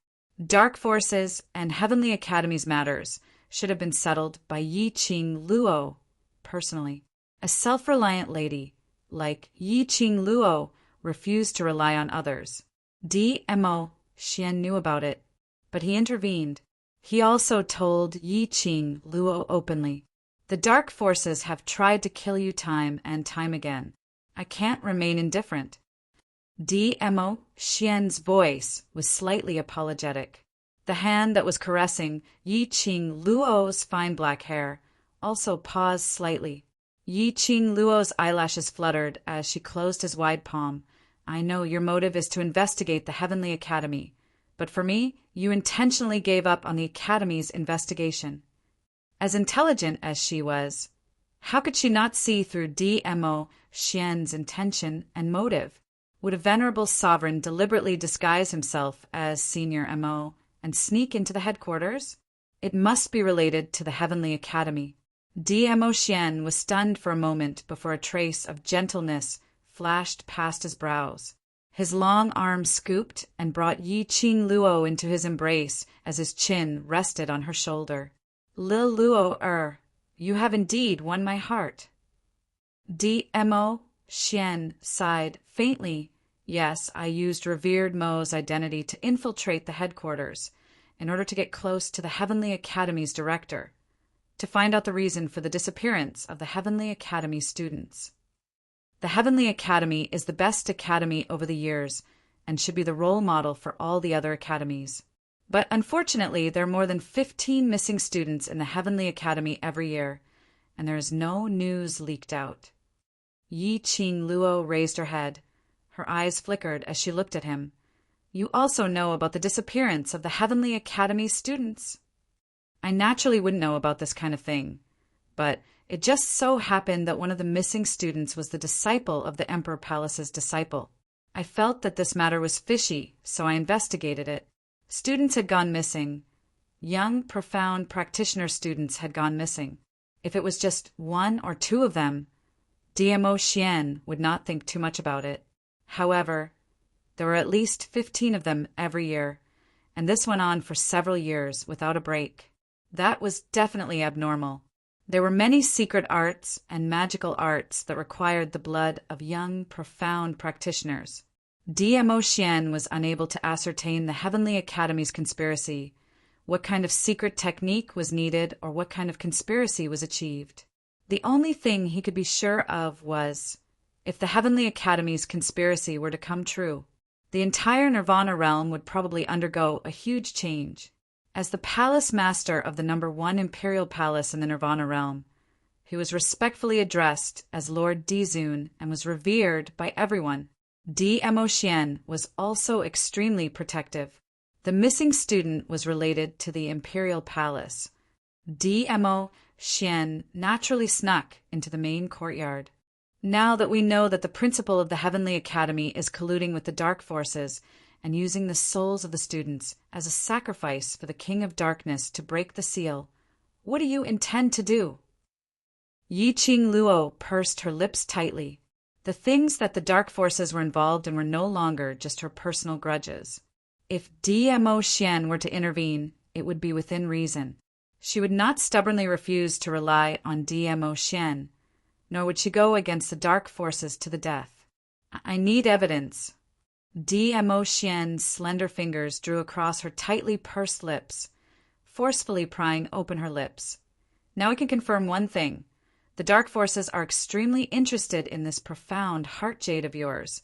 Dark Forces and Heavenly Academy's matters should have been settled by Yi Qing Luo personally. A self-reliant lady like Yi Qing Luo refused to rely on others. Dmo Xian knew about it, but he intervened. He also told Yi Qing Luo openly, "The dark forces have tried to kill you time and time again. I can't remain indifferent." Dmo Xian's voice was slightly apologetic. The hand that was caressing Yi Qing Luo's fine black hair also paused slightly. Yi Qing Luo's eyelashes fluttered as she closed his wide palm. "I know your motive is to investigate the Heavenly Academy, but for me, you intentionally gave up on the Academy's investigation." As intelligent as she was, how could she not see through Dmo Xian's intention and motive? Would a venerable sovereign deliberately disguise himself as Senior Mo and sneak into the headquarters? It must be related to the Heavenly Academy. Dmo Xian was stunned for a moment before a trace of gentleness flashed past his brows. His long arm scooped and brought Yi Qing Luo into his embrace as his chin rested on her shoulder. "Lil Luo, you have indeed won my heart." Dmo Xian sighed faintly. "Yes, I used revered Mo's identity to infiltrate the headquarters in order to get close to the Heavenly Academy's director, to find out the reason for the disappearance of the Heavenly Academy students. The Heavenly Academy is the best academy over the years and should be the role model for all the other academies. But unfortunately, there are more than 15 missing students in the Heavenly Academy every year, and there is no news leaked out." Yi Qing Luo raised her head. Her eyes flickered as she looked at him. "You also know about the disappearance of the Heavenly Academy students." "I naturally wouldn't know about this kind of thing, but it just so happened that one of the missing students was the disciple of the Emperor Palace's disciple. I felt that this matter was fishy, so I investigated it. Students had gone missing, young, profound practitioner students had gone missing. If it was just one or two of them, DMO Xian would not think too much about it. However, there were at least 15 of them every year, and this went on for several years without a break. That was definitely abnormal. There were many secret arts and magical arts that required the blood of young, profound practitioners. DMO Xian was unable to ascertain the Heavenly Academy's conspiracy, what kind of secret technique was needed, or what kind of conspiracy was achieved. The only thing he could be sure of was, if the Heavenly Academy's conspiracy were to come true, the entire Nirvana realm would probably undergo a huge change. As the palace master of the #1 imperial palace in the Nirvana realm, he was respectfully addressed as Lord Dizun and was revered by everyone. DMO Xian was also extremely protective. The missing student was related to the imperial palace. DMO Xian naturally snuck into the main courtyard. Now that we know that the principal of the Heavenly Academy is colluding with the dark forces and using the souls of the students as a sacrifice for the King of Darkness to break the seal, what do you intend to do? Yi Qing Luo pursed her lips tightly. The things that the dark forces were involved in were no longer just her personal grudges. If DMO Xian were to intervene, it would be within reason. She would not stubbornly refuse to rely on DMO Xian, nor would she go against the dark forces to the death. I need evidence. DMO Xian's slender fingers drew across her tightly pursed lips, forcefully prying open her lips. Now I can confirm one thing. The dark forces are extremely interested in this profound heart jade of yours,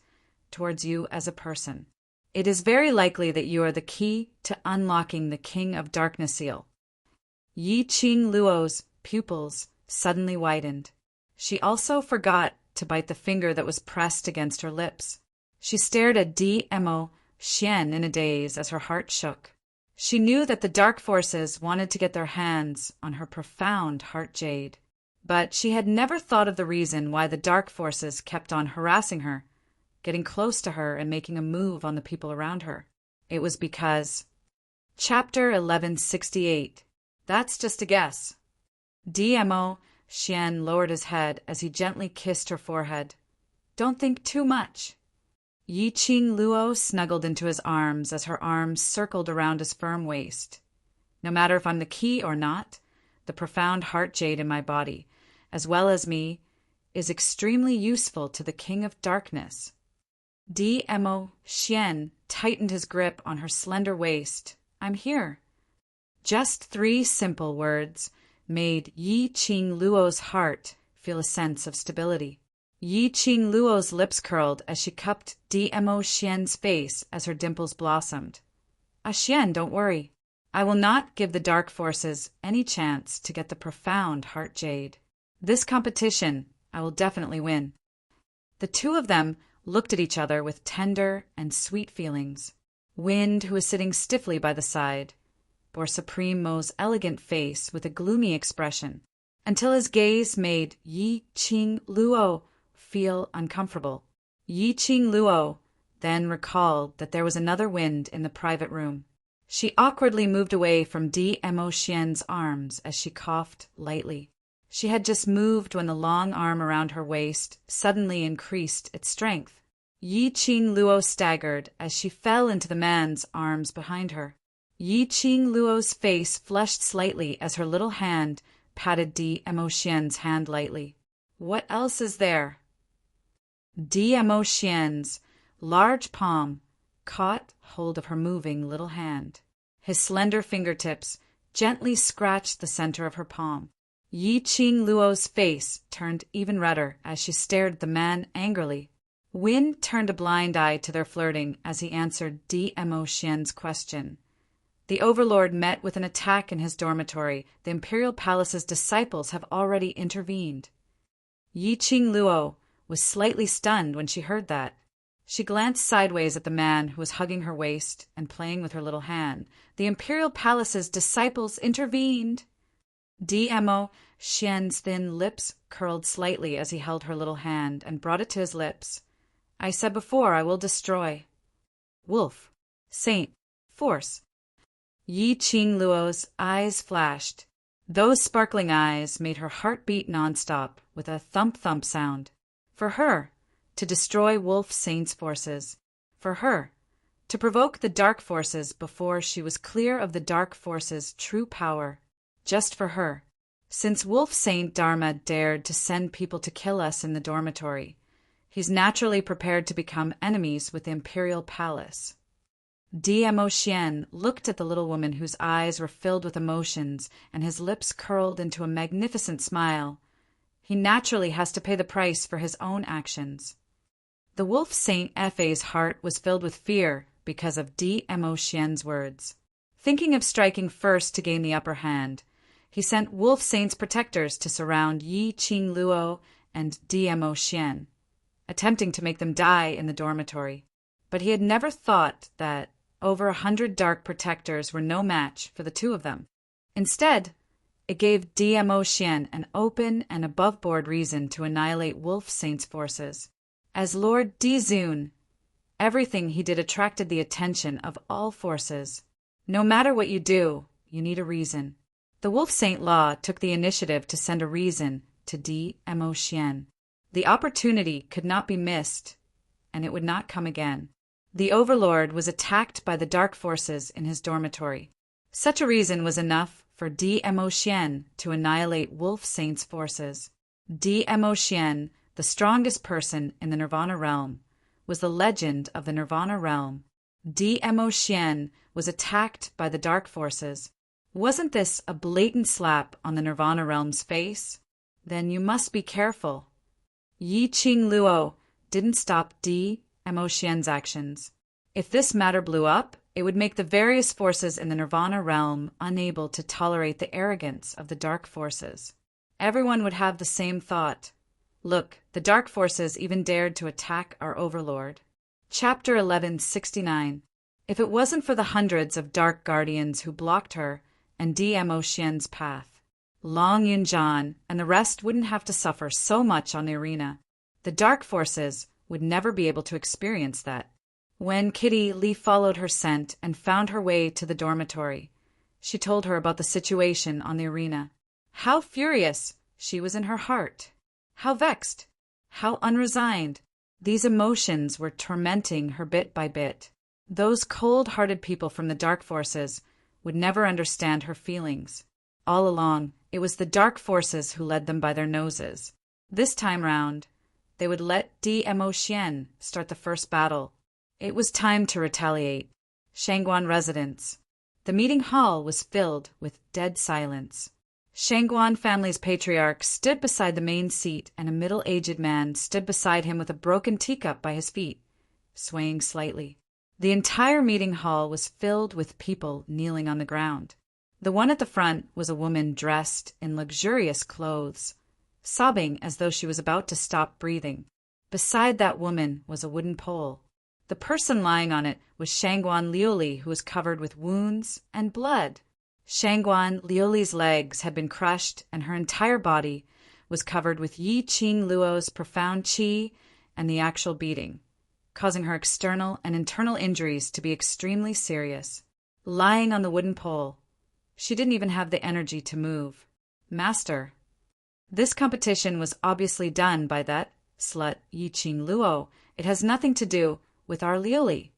towards you as a person. It is very likely that you are the key to unlocking the King of Darkness seal. Yi Qing Luo's pupils suddenly widened. She also forgot to bite the finger that was pressed against her lips. She stared at DMO Xian in a daze as her heart shook. She knew that the dark forces wanted to get their hands on her profound heart jade, but she had never thought of the reason why the dark forces kept on harassing her, getting close to her and making a move on the people around her. It was because... Chapter 1168. That's just a guess. DMO Xian lowered his head as he gently kissed her forehead. Don't think too much. Yi Qing Luo snuggled into his arms as her arms circled around his firm waist. No matter if I'm the key or not, the profound heart jade in my body, as well as me, is extremely useful to the King of Darkness. DMO Xian tightened his grip on her slender waist. I'm here. Just 3 simple words made Yi Qing Luo's heart feel a sense of stability. Yi Qing Luo's lips curled as she cupped DMO Xian's face as her dimples blossomed. Xian, don't worry. I will not give the dark forces any chance to get the profound heart jade. This competition I will definitely win. The two of them looked at each other with tender and sweet feelings. Wind, who was sitting stiffly by the side, bore Supreme Mo's elegant face with a gloomy expression, until his gaze made Yi Qing Luo feel uncomfortable. Yi Qing Luo then recalled that there was another Wind in the private room. She awkwardly moved away from DMO Xian's arms as she coughed lightly. She had just moved when the long arm around her waist suddenly increased its strength. Yi Qing Luo staggered as she fell into the man's arms behind her. Yi Qing Luo's face flushed slightly as her little hand patted DMO Xian's hand lightly. What else is there? DMO Xian's large palm caught hold of her moving little hand. His slender fingertips gently scratched the center of her palm. Yi Qing Luo's face turned even redder as she stared at the man angrily. Wind turned a blind eye to their flirting as he answered DMO Xian's question. The Overlord met with an attack in his dormitory. The Imperial Palace's disciples have already intervened. Yi Qing Luo was slightly stunned when she heard that. She glanced sideways at the man who was hugging her waist and playing with her little hand. The Imperial Palace's disciples intervened. DMO Xian's thin lips curled slightly as he held her little hand and brought it to his lips. I said before, I will destroy. Wolf. Saint. Force. Yi Qing Luo's eyes flashed. Those sparkling eyes made her heart beat nonstop with a thump-thump sound. For her, to destroy Wolf Saint's forces. For her, to provoke the dark forces before she was clear of the dark forces' true power. Just for her. Since Wolf Saint Dharma dared to send people to kill us in the dormitory, he's naturally prepared to become enemies with the Imperial Palace. DMO Xian looked at the little woman whose eyes were filled with emotions and his lips curled into a magnificent smile. He naturally has to pay the price for his own actions. The Wolf Saint Fa's heart was filled with fear because of DMO Xian's words. Thinking of striking first to gain the upper hand, he sent Wolf Saint's protectors to surround Yi Qing Luo and DMO Xian, attempting to make them die in the dormitory. But he had never thought that over 100 dark protectors were no match for the two of them. Instead, it gave DMO Xian an open and above-board reason to annihilate Wolf Saint's forces. As Lord Dizun, everything he did attracted the attention of all forces. No matter what you do, you need a reason. The Wolf Saint Law took the initiative to send a reason to DMO Xian. The opportunity could not be missed, and it would not come again. The Overlord was attacked by the dark forces in his dormitory. Such a reason was enough for DMO Xian to annihilate Wolf Saint's forces. DMO Xian, the strongest person in the Nirvana realm, was the legend of the Nirvana realm. DMO Xian was attacked by the dark forces. Wasn't this a blatant slap on the Nirvana realm's face? Then you must be careful. Yi Qing Luo didn't stop DMO Xian's actions. If this matter blew up, it would make the various forces in the Nirvana realm unable to tolerate the arrogance of the dark forces. Everyone would have the same thought. Look, the dark forces even dared to attack our Overlord. Chapter 1169. If it wasn't for the hundreds of dark guardians who blocked her and DMO Xian's path, Long Yunjian and the rest wouldn't have to suffer so much on the arena. The dark forces would never be able to experience that. When Kitty Li followed her scent and found her way to the dormitory, she told her about the situation on the arena. How furious she was in her heart. How vexed. How unresigned. These emotions were tormenting her bit by bit. Those cold-hearted people from the dark forces would never understand her feelings. All along, it was the dark forces who led them by their noses. This time round, they would let DMO Xian start the first battle. It was time to retaliate. Shangguan residence. The meeting hall was filled with dead silence. Shangguan family's patriarch stood beside the main seat, and a middle-aged man stood beside him with a broken teacup by his feet, swaying slightly. The entire meeting hall was filled with people kneeling on the ground. The one at the front was a woman dressed in luxurious clothes, sobbing as though she was about to stop breathing. Beside that woman was a wooden pole. The person lying on it was Shangguan Liuli, who was covered with wounds and blood. Shangguan Liuli's legs had been crushed, and her entire body was covered with Yi Qing Luo's profound qi and the actual beating, causing her external and internal injuries to be extremely serious. Lying on the wooden pole, she didn't even have the energy to move. Master. This competition was obviously done by that slut Yi Qing Luo. It has nothing to do with our Liuli.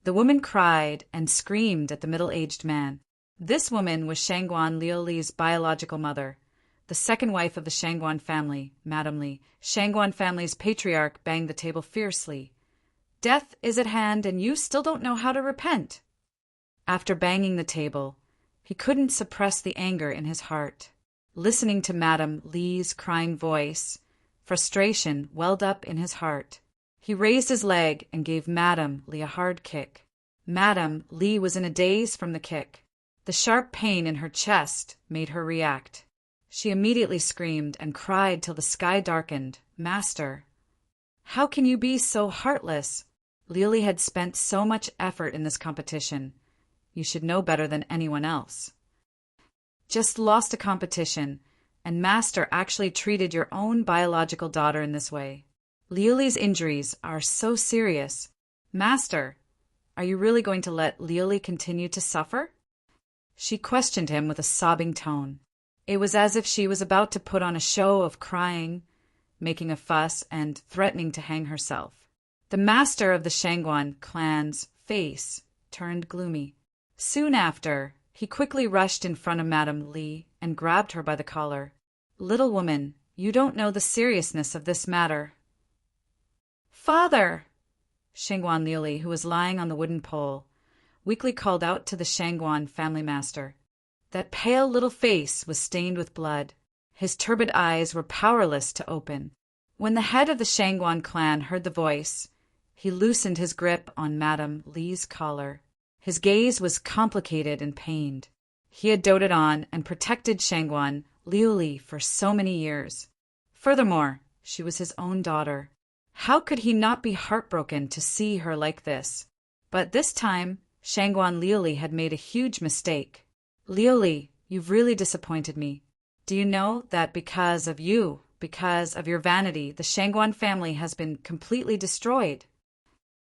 The woman cried and screamed at the middle-aged man. This woman was Shangguan Liuli's biological mother, the second wife of the Shangguan family, Madame Li. Shangguan family's patriarch banged the table fiercely. Death is at hand, and you still don't know how to repent. After banging the table, he couldn't suppress the anger in his heart. Listening to Madame Li's crying voice, frustration welled up in his heart. He raised his leg and gave Madame Li a hard kick. Madame Li was in a daze from the kick. The sharp pain in her chest made her react. She immediately screamed and cried till the sky darkened. Master, how can you be so heartless? Liuli had spent so much effort in this competition. You should know better than anyone else. Just lost a competition, and Master actually treated your own biological daughter in this way. Liuli's injuries are so serious. Master, are you really going to let Liuli continue to suffer? She questioned him with a sobbing tone. It was as if she was about to put on a show of crying, making a fuss, and threatening to hang herself. The master of the Shangguan clan's face turned gloomy. Soon after, he quickly rushed in front of Madame Li and grabbed her by the collar. "Little woman, you don't know the seriousness of this matter." "Father!" Shangguan Liuli, who was lying on the wooden pole, weakly called out to the Shangguan family master. That pale little face was stained with blood. His turbid eyes were powerless to open. When the head of the Shangguan clan heard the voice, he loosened his grip on Madame Li's collar. His gaze was complicated and pained. He had doted on and protected Shangguan Liuli for so many years. Furthermore, she was his own daughter. How could he not be heartbroken to see her like this? But this time, Shangguan Liuli had made a huge mistake. "Liuli, you've really disappointed me. Do you know that because of you, because of your vanity, the Shangguan family has been completely destroyed?"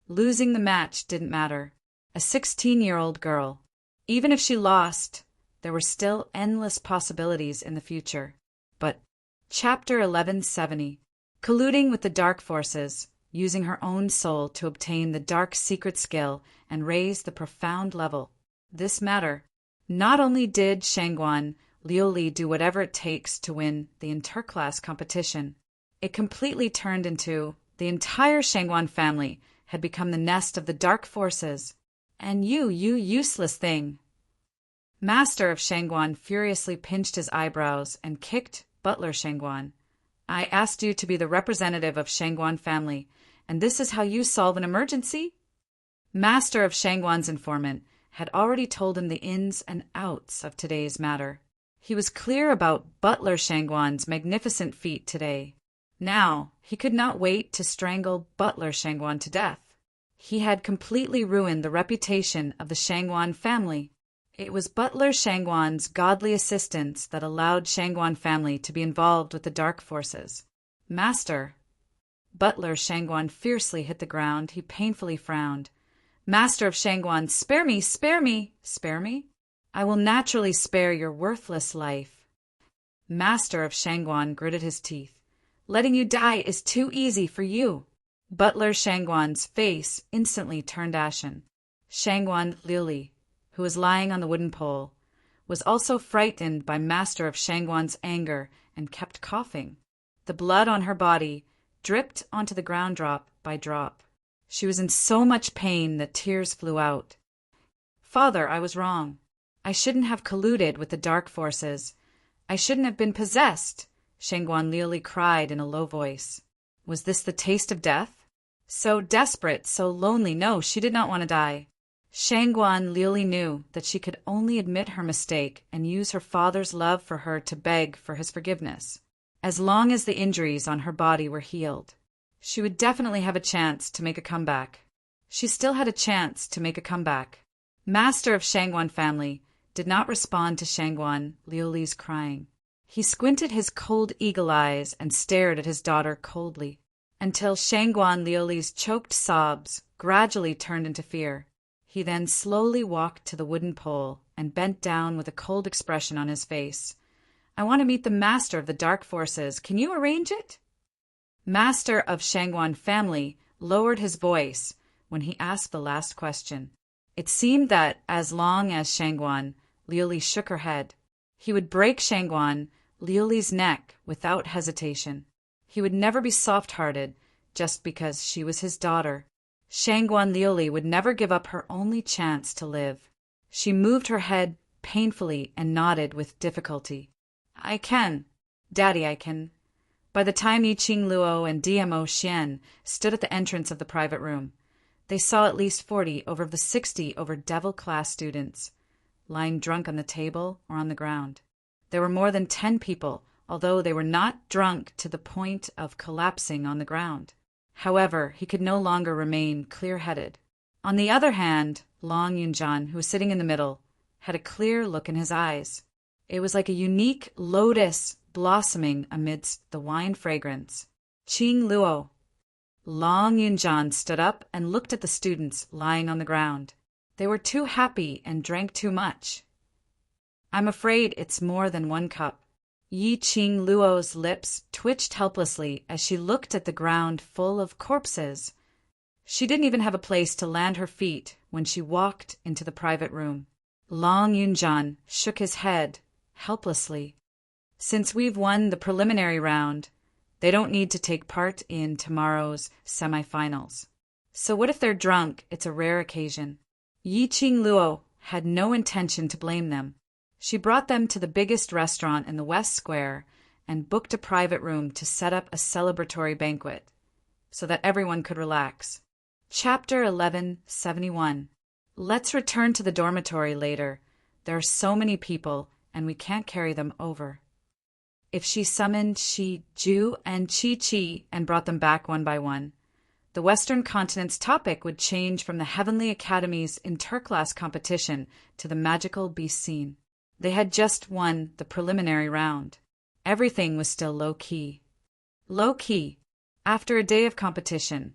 Losing the match didn't matter. A 16-year-old girl. Even if she lost, there were still endless possibilities in the future. But Chapter 1170. Colluding with the dark forces, using her own soul to obtain the dark secret skill and raise the profound level. This matter. Not only did Shangguan Liuli do whatever it takes to win the interclass competition, it completely turned into the entire Shangguan family had become the nest of the dark forces. And you useless thing. Master of Shangguan furiously pinched his eyebrows and kicked Butler Shangguan. "I asked you to be the representative of Shangguan family, and this is how you solve an emergency?" Master of Shangguan's informant had already told him the ins and outs of today's matter. He was clear about Butler Shangguan's magnificent feat today. Now, he could not wait to strangle Butler Shangguan to death. He had completely ruined the reputation of the Shangguan family. It was Butler Shangguan's godly assistance that allowed Shangguan family to be involved with the dark forces. "Master!" Butler Shangguan fiercely hit the ground. He painfully frowned. "Master of Shangguan, spare me, spare me!" "Spare me? I will naturally spare your worthless life." Master of Shangguan gritted his teeth. "Letting you die is too easy for you." Butler Shangguan's face instantly turned ashen. Shangguan Liuli, who was lying on the wooden pole, was also frightened by Master of Shangguan's anger and kept coughing. The blood on her body dripped onto the ground drop by drop. She was in so much pain that tears flew out. "Father, I was wrong. I shouldn't have colluded with the dark forces. I shouldn't have been possessed," Shangguan Liuli cried in a low voice. Was this the taste of death? So desperate, so lonely. No, she did not want to die. Shangguan Liuli knew that she could only admit her mistake and use her father's love for her to beg for his forgiveness. As long as the injuries on her body were healed, she would definitely have a chance to make a comeback. She still had a chance to make a comeback. Master of Shangguan family did not respond to Shangguan Liuli's crying. He squinted his cold eagle eyes and stared at his daughter coldly, until Shangguan Liuli's choked sobs gradually turned into fear. He then slowly walked to the wooden pole and bent down with a cold expression on his face. "I want to meet the master of the dark forces. Can you arrange it?" Master of Shangguan family lowered his voice when he asked the last question. It seemed that as long as Shangguan Liuli shook her head, he would break Shangguan Liuli's neck without hesitation. He would never be soft-hearted just because she was his daughter. Shangguan Liuli would never give up her only chance to live. She moved her head painfully and nodded with difficulty. "I can. Daddy, I can." By the time Yiqing Luo and DMO Xian stood at the entrance of the private room, they saw at least 40 over the 60 devil class students, lying drunk on the table or on the ground. There were more than 10 people, although they were not drunk to the point of collapsing on the ground. However, he could no longer remain clear-headed. On the other hand, Long Yunjian, who was sitting in the middle, had a clear look in his eyes. It was like a unique lotus blossoming amidst the wine fragrance. "Qing Luo." Long Yunjian stood up and looked at the students lying on the ground. They were too happy and drank too much. I'm afraid it's more than 1 cup. Yi Qing Luo's lips twitched helplessly as she looked at the ground full of corpses. She didn't even have a place to land her feet when she walked into the private room. Long Yunjian shook his head helplessly. Since we've won the preliminary round, they don't need to take part in tomorrow's semifinals. So what if they're drunk? It's a rare occasion. Yi Qing Luo had no intention to blame them. She brought them to the biggest restaurant in the West Square and booked a private room to set up a celebratory banquet so that everyone could relax. Chapter 1171. Let's return to the dormitory later. There are so many people, and we can't carry them over. If she summoned Shi Ju and Qi Qi and brought them back one by one, the Western continent's topic would change from the Heavenly Academy's interclass competition to the magical beast scene. They had just won the preliminary round. Everything was still low-key. Low-key. After a day of competition,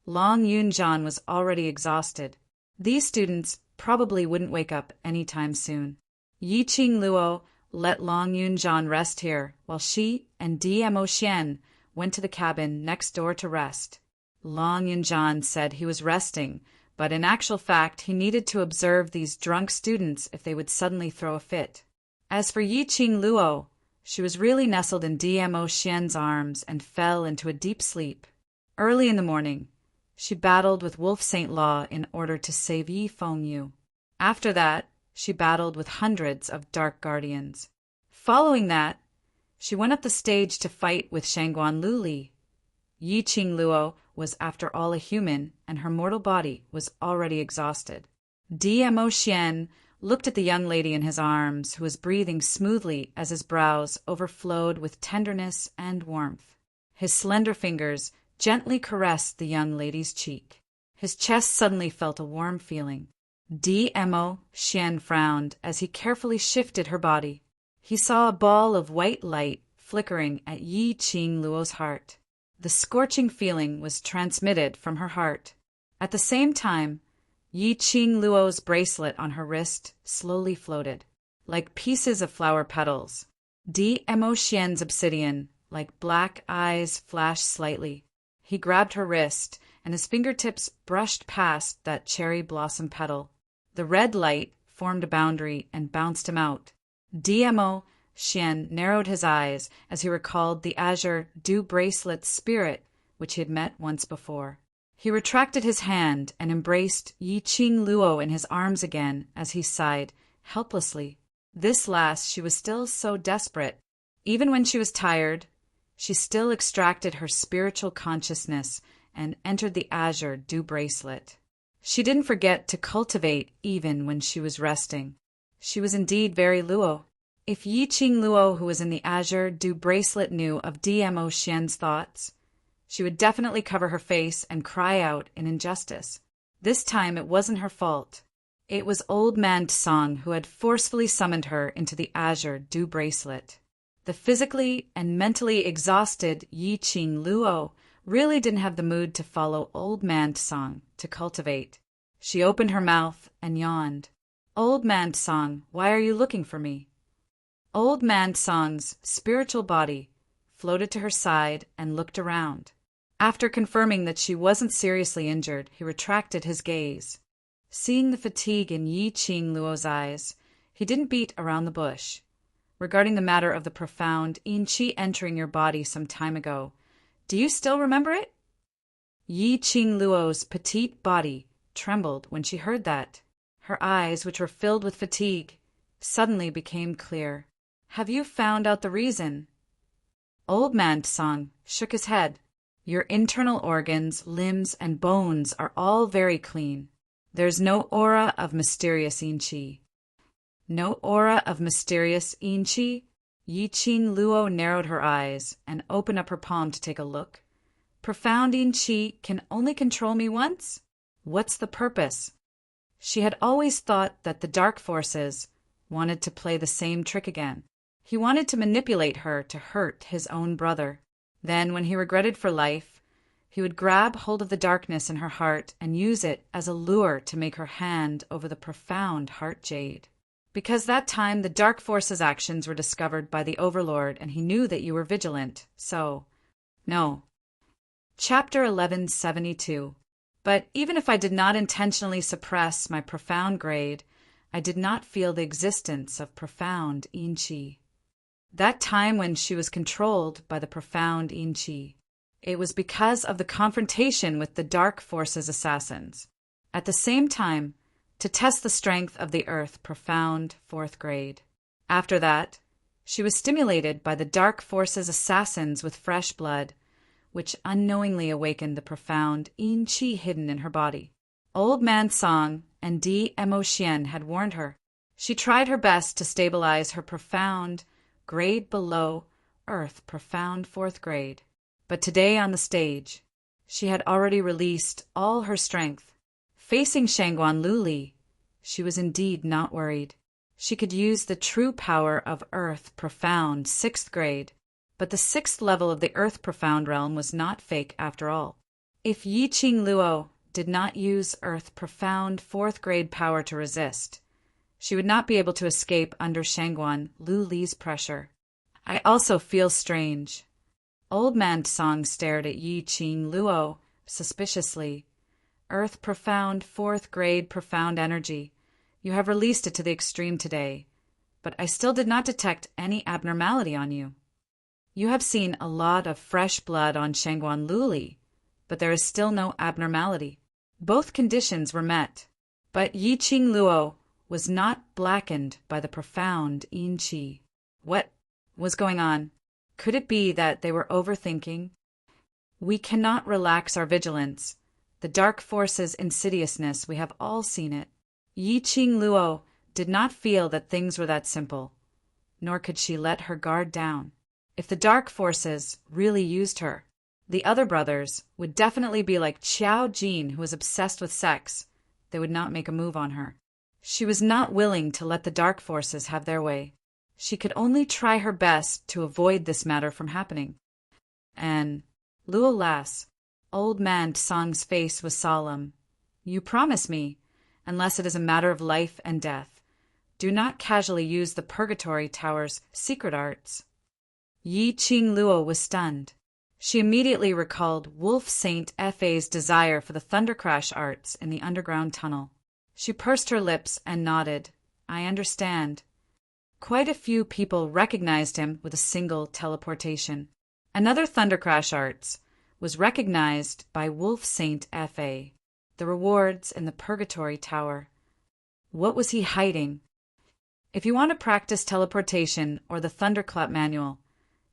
Long Yunjian was already exhausted. These students probably wouldn't wake up anytime soon. Yi Qing Luo let Long Yunjian rest here, while she and Dmo Xian went to the cabin next door to rest. Long Yunjian said he was resting, but in actual fact he needed to observe these drunk students if they would suddenly throw a fit. As for Yi Qing Luo, she was really nestled in Dmo Xian's arms and fell into a deep sleep. Early in the morning, she battled with Wolf Saint Law in order to save Yi Fengyu. After that, she battled with hundreds of dark guardians. Following that, she went up the stage to fight with Shangguan Luli. Yi Qing Luo was after all a human, and her mortal body was already exhausted. Dmo Xian looked at the young lady in his arms, who was breathing smoothly as his brows overflowed with tenderness and warmth. His slender fingers gently caressed the young lady's cheek. His chest suddenly felt a warm feeling. Dmo Xian frowned as he carefully shifted her body. He saw a ball of white light flickering at Yi Qing Luo's heart. The scorching feeling was transmitted from her heart. At the same time, Yi Qing Luo's bracelet on her wrist slowly floated, like pieces of flower petals. Dmo Xian's obsidian, like black eyes, flashed slightly. He grabbed her wrist, and his fingertips brushed past that cherry blossom petal. The red light formed a boundary and bounced him out. Dmo Xian narrowed his eyes as he recalled the azure dew bracelet spirit which he had met once before. He retracted his hand and embraced Yi Qing Luo in his arms again as he sighed helplessly. This last, she was still so desperate. Even when she was tired, she still extracted her spiritual consciousness and entered the azure dew bracelet. She didn't forget to cultivate even when she was resting. She was indeed very Luo. If Yi Qing Luo, who was in the azure dew bracelet, knew of Dmo Xian's thoughts, she would definitely cover her face and cry out in injustice. This time it wasn't her fault. It was old man Tsang who had forcefully summoned her into the azure dew bracelet. The physically and mentally exhausted Yi Qing Luo really didn't have the mood to follow old man Tsang to cultivate. She opened her mouth and yawned. Old man Tsang, why are you looking for me? Old man Tsang's spiritual body floated to her side and looked around. After confirming that she wasn't seriously injured, he retracted his gaze. Seeing the fatigue in Yi Qing Luo's eyes, he didn't beat around the bush. Regarding the matter of the profound yin qi entering your body some time ago, do you still remember it? Yi Qing Luo's petite body trembled when she heard that. Her eyes, which were filled with fatigue, suddenly became clear. Have you found out the reason? Old man Tsang shook his head. Your internal organs, limbs, and bones are all very clean. There's no aura of mysterious yin qi. No aura of mysterious yin qi? Yi Qing Luo narrowed her eyes and opened up her palm to take a look. Profound yin qi can only control me once? What's the purpose? She had always thought that the dark forces wanted to play the same trick again. He wanted to manipulate her to hurt his own brother. Then, when he regretted for life, he would grab hold of the darkness in her heart and use it as a lure to make her hand over the profound heart jade. Because that time the Dark Force's actions were discovered by the Overlord and he knew that you were vigilant, so… No. Chapter 1172. But even if I did not intentionally suppress my profound grade, I did not feel the existence of profound Yin-Chi. That time when she was controlled by the profound Yin-Chi. It was because of the confrontation with the Dark Force's assassins. At the same time, to test the strength of the Earth profound 4th grade. After that, she was stimulated by the Dark Force's assassins with fresh blood, which unknowingly awakened the profound Yin-Chi hidden in her body. Old Man Song and Di Emotian had warned her. She tried her best to stabilize her profound grade below Earth profound 4th grade. But today on the stage, she had already released all her strength. Facing Shangguan Luli, she was indeed not worried. She could use the true power of Earth profound 6th grade, but the 6th level of the Earth profound realm was not fake after all. If Yi Qing Luo did not use Earth profound 4th grade power to resist, she would not be able to escape under Shangguan Luli's pressure. I also feel strange. Old Man Song stared at Yi Qing Luo suspiciously. Earth profound 4th grade profound energy. You have released it to the extreme today, but I still did not detect any abnormality on you. You have seen a lot of fresh blood on Shangguan Luli, but there is still no abnormality. Both conditions were met, but Yi Qing Luo was not blackened by the profound Yin-Chi. What was going on? Could it be that they were overthinking? We cannot relax our vigilance. The Dark Force's insidiousness, we have all seen it. Yi Qing Luo did not feel that things were that simple, nor could she let her guard down. If the Dark Forces really used her, the other brothers would definitely be like Qiao Jin, who was obsessed with sex. They would not make a move on her. She was not willing to let the Dark Forces have their way. She could only try her best to avoid this matter from happening. And Luo Lass, Old Man Song's face was solemn. You promise me, unless it is a matter of life and death, do not casually use the Purgatory Tower's secret arts. Yi Qing Luo was stunned. She immediately recalled Wolf Saint Fa's desire for the Thundercrash arts in the underground tunnel. She pursed her lips and nodded. I understand. Quite a few people recognized him with a single teleportation. Another Thundercrash arts was recognized by Wolf Saint Fa. The rewards in the Purgatory Tower. What was he hiding? If you want to practice teleportation or the Thunderclap manual,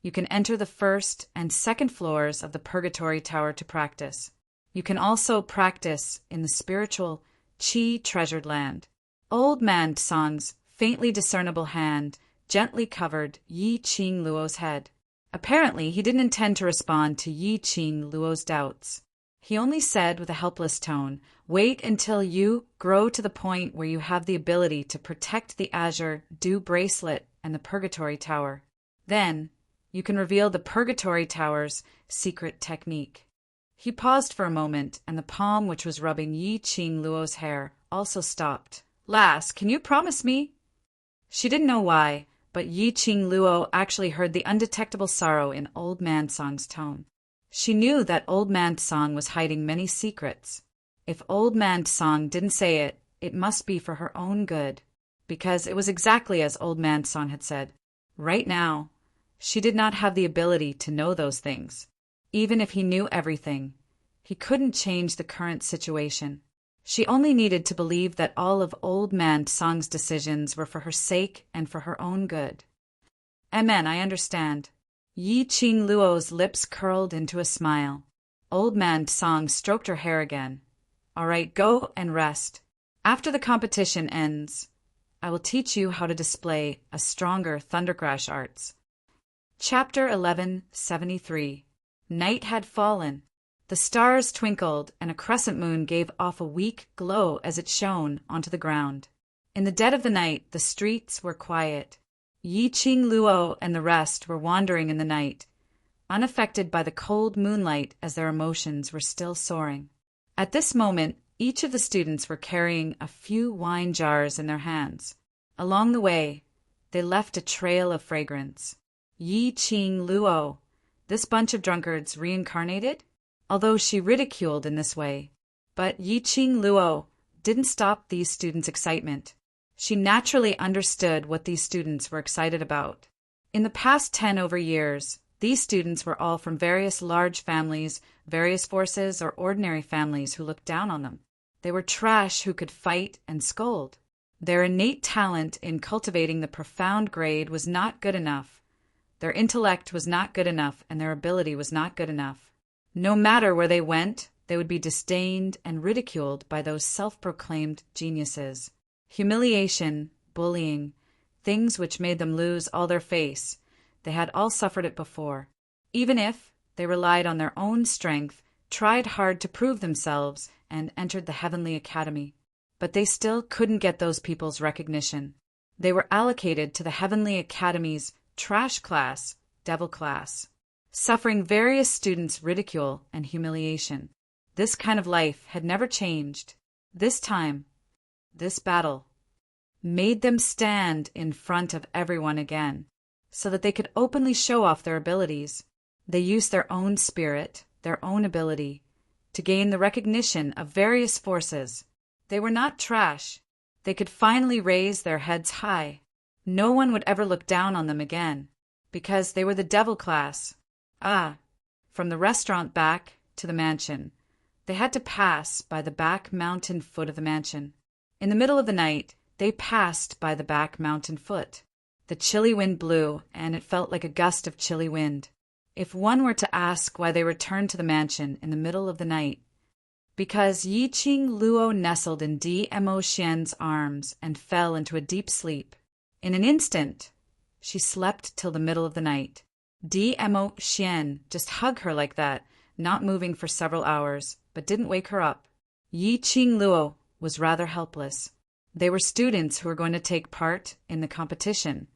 you can enter the 1st and 2nd floors of the Purgatory Tower to practice. You can also practice in the spiritual Qi treasured land. Old Man Song's faintly discernible hand gently covered Yi Qing Luo's head. Apparently, he didn't intend to respond to Yi Qing Luo's doubts. He only said with a helpless tone, wait until you grow to the point where you have the ability to protect the Azure Dew Bracelet and the Purgatory Tower. Then, you can reveal the Purgatory Tower's secret technique. He paused for a moment, and the palm which was rubbing Yi Qing Luo's hair also stopped. Lass, can you promise me? She didn't know why, but Yi Qing Luo actually heard the undetectable sorrow in Old Man Song's tone. She knew that Old Man Song was hiding many secrets. If Old Man Song didn't say it, it must be for her own good, because it was exactly as Old Man Song had said. Right now, she did not have the ability to know those things. Even if he knew everything, he couldn't change the current situation. She only needed to believe that all of Old Man Song's decisions were for her sake and for her own good. Amen, I understand. Yi Qing Luo's lips curled into a smile. Old Man Song stroked her hair again. All right, go and rest. After the competition ends, I will teach you how to display a stronger Thundercrash arts. Chapter 1173. Night had fallen. The stars twinkled, and a crescent moon gave off a weak glow as it shone onto the ground. In the dead of the night, the streets were quiet. Yi Qing Luo and the rest were wandering in the night, unaffected by the cold moonlight as their emotions were still soaring. At this moment, each of the students were carrying a few wine jars in their hands. Along the way, they left a trail of fragrance. Yi Qing Luo, this bunch of drunkards reincarnated? Although she ridiculed in this way. But Yi Qing Luo didn't stop these students' excitement. She naturally understood what these students were excited about. In the past 10 over years, these students were all from various large families, various forces, or ordinary families who looked down on them. They were trash who could fight and scold. Their innate talent in cultivating the profound grade was not good enough. Their intellect was not good enough, and their ability was not good enough. No matter where they went, they would be disdained and ridiculed by those self-proclaimed geniuses. Humiliation, bullying, things which made them lose all their face, they had all suffered it before. Even if they relied on their own strength, tried hard to prove themselves, and entered the Heavenly Academy. But they still couldn't get those people's recognition. They were allocated to the Heavenly Academy's trash class, devil class, suffering various students' ridicule and humiliation. This kind of life had never changed. This time, this battle, made them stand in front of everyone again, so that they could openly show off their abilities. They used their own spirit, their own ability, to gain the recognition of various forces. They were not trash. They could finally raise their heads high. No one would ever look down on them again, because they were the devil class. From the restaurant back to the mansion, they had to pass by the back mountain foot of the mansion. In the middle of the night, they passed by the back mountain foot. The chilly wind blew, and it felt like a gust of chilly wind. If one were to ask why they returned to the mansion in the middle of the night, because Yi Qing Luo nestled in Dmo Xian's arms and fell into a deep sleep. In an instant, she slept till the middle of the night. Dmo Xian just hugged her like that, not moving for several hours, but didn't wake her up. Yi Qing Luo was rather helpless. They were students who were going to take part in the competition,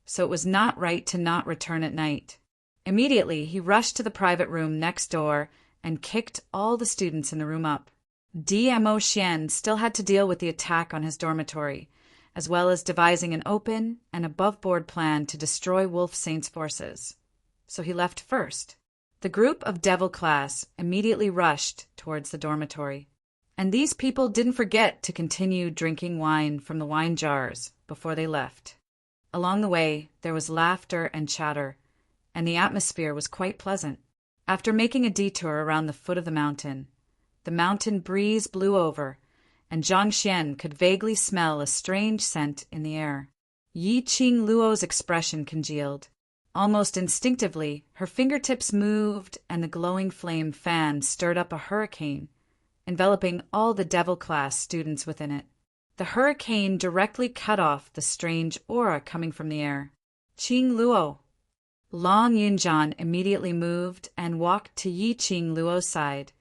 so it was not right to not return at night. Immediately, he rushed to the private room next door and kicked all the students in the room up. Dmo Xian still had to deal with the attack on his dormitory, as well as devising an open and above-board plan to destroy Wolf Saint's forces. So he left first. The group of devil class immediately rushed towards the dormitory. And these people didn't forget to continue drinking wine from the wine jars before they left. Along the way, there was laughter and chatter, and the atmosphere was quite pleasant. After making a detour around the foot of the mountain breeze blew over, and Zhang Xian could vaguely smell a strange scent in the air. Yi Qing Luo's expression congealed. Almost instinctively, her fingertips moved, and the glowing flame fan stirred up a hurricane, enveloping all the devil class students within it. The hurricane directly cut off the strange aura coming from the air. Qing Luo. Long Yunjian immediately moved and walked to Yi Qing Luo's side,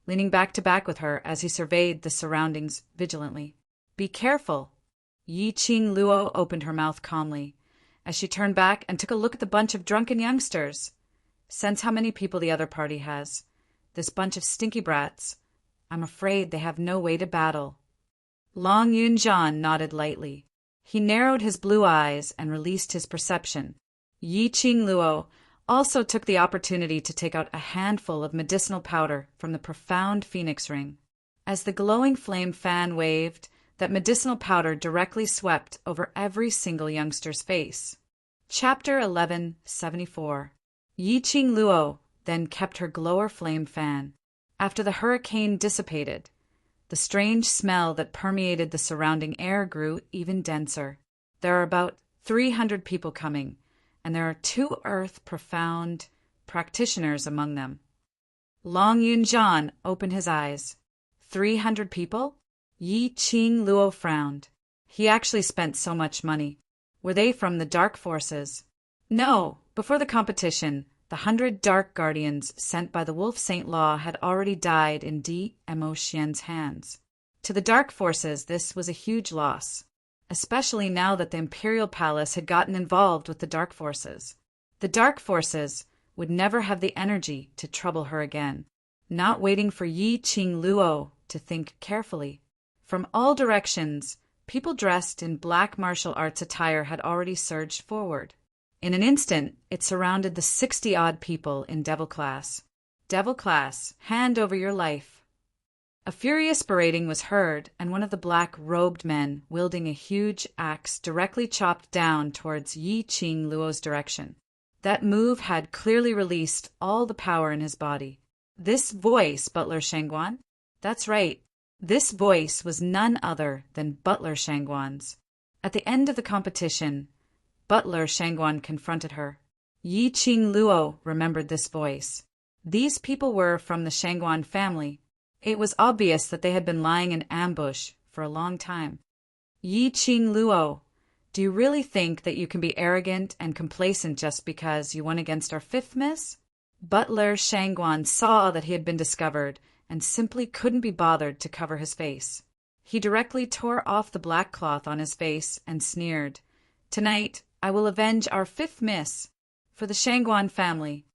leaning back to back with her as he surveyed the surroundings vigilantly. "Be careful." Yi Qing Luo opened her mouth calmly, as she turned back and took a look at the bunch of drunken youngsters. "Sense how many people the other party has. This bunch of stinky brats. I'm afraid they have no way to battle." Long Yunjian nodded lightly. He narrowed his blue eyes and released his perception. Yi Qing Luo also took the opportunity to take out a handful of medicinal powder from the profound phoenix ring. As the glowing flame fan waved, that medicinal powder directly swept over every single youngster's face. Chapter 1174. Yi Qing Luo then kept her glower flame fan. After the hurricane dissipated, the strange smell that permeated the surrounding air grew even denser. There are about 300 people coming, and there are 2 earth profound practitioners among them. Long Yunjian opened his eyes. 300 people? Yi Qing Luo frowned. He actually spent so much money. Were they from the dark forces? No. Before the competition, the 100 dark guardians sent by the Wolf Saint Law had already died in Dmo Xian's hands. To the dark forces, this was a huge loss, especially now that the Imperial Palace had gotten involved with the dark forces. The dark forces would never have the energy to trouble her again, not waiting for Yi Qing Luo to think carefully. From all directions, People dressed in black martial arts attire had already surged forward. In an instant, it surrounded the 60-odd people in Devil Class. Devil Class, hand over your life. A furious berating was heard, and one of the black-robed men, wielding a huge axe, directly chopped down towards Yi Qing Luo's direction. That move had clearly released all the power in his body. This voice, Butler Shangguan? That's right. This voice was none other than Butler Shangguan's. At the end of the competition, Butler Shangguan confronted her. Yi Qing Luo remembered this voice. These people were from the Shangguan family. It was obvious that they had been lying in ambush for a long time. Yi Qing Luo, do you really think that you can be arrogant and complacent just because you won against our fifth miss? Butler Shangguan saw that he had been discovered and simply couldn't be bothered to cover his face. He directly tore off the black cloth on his face and sneered, "Tonight, I will avenge our fifth miss for the Shangguan family."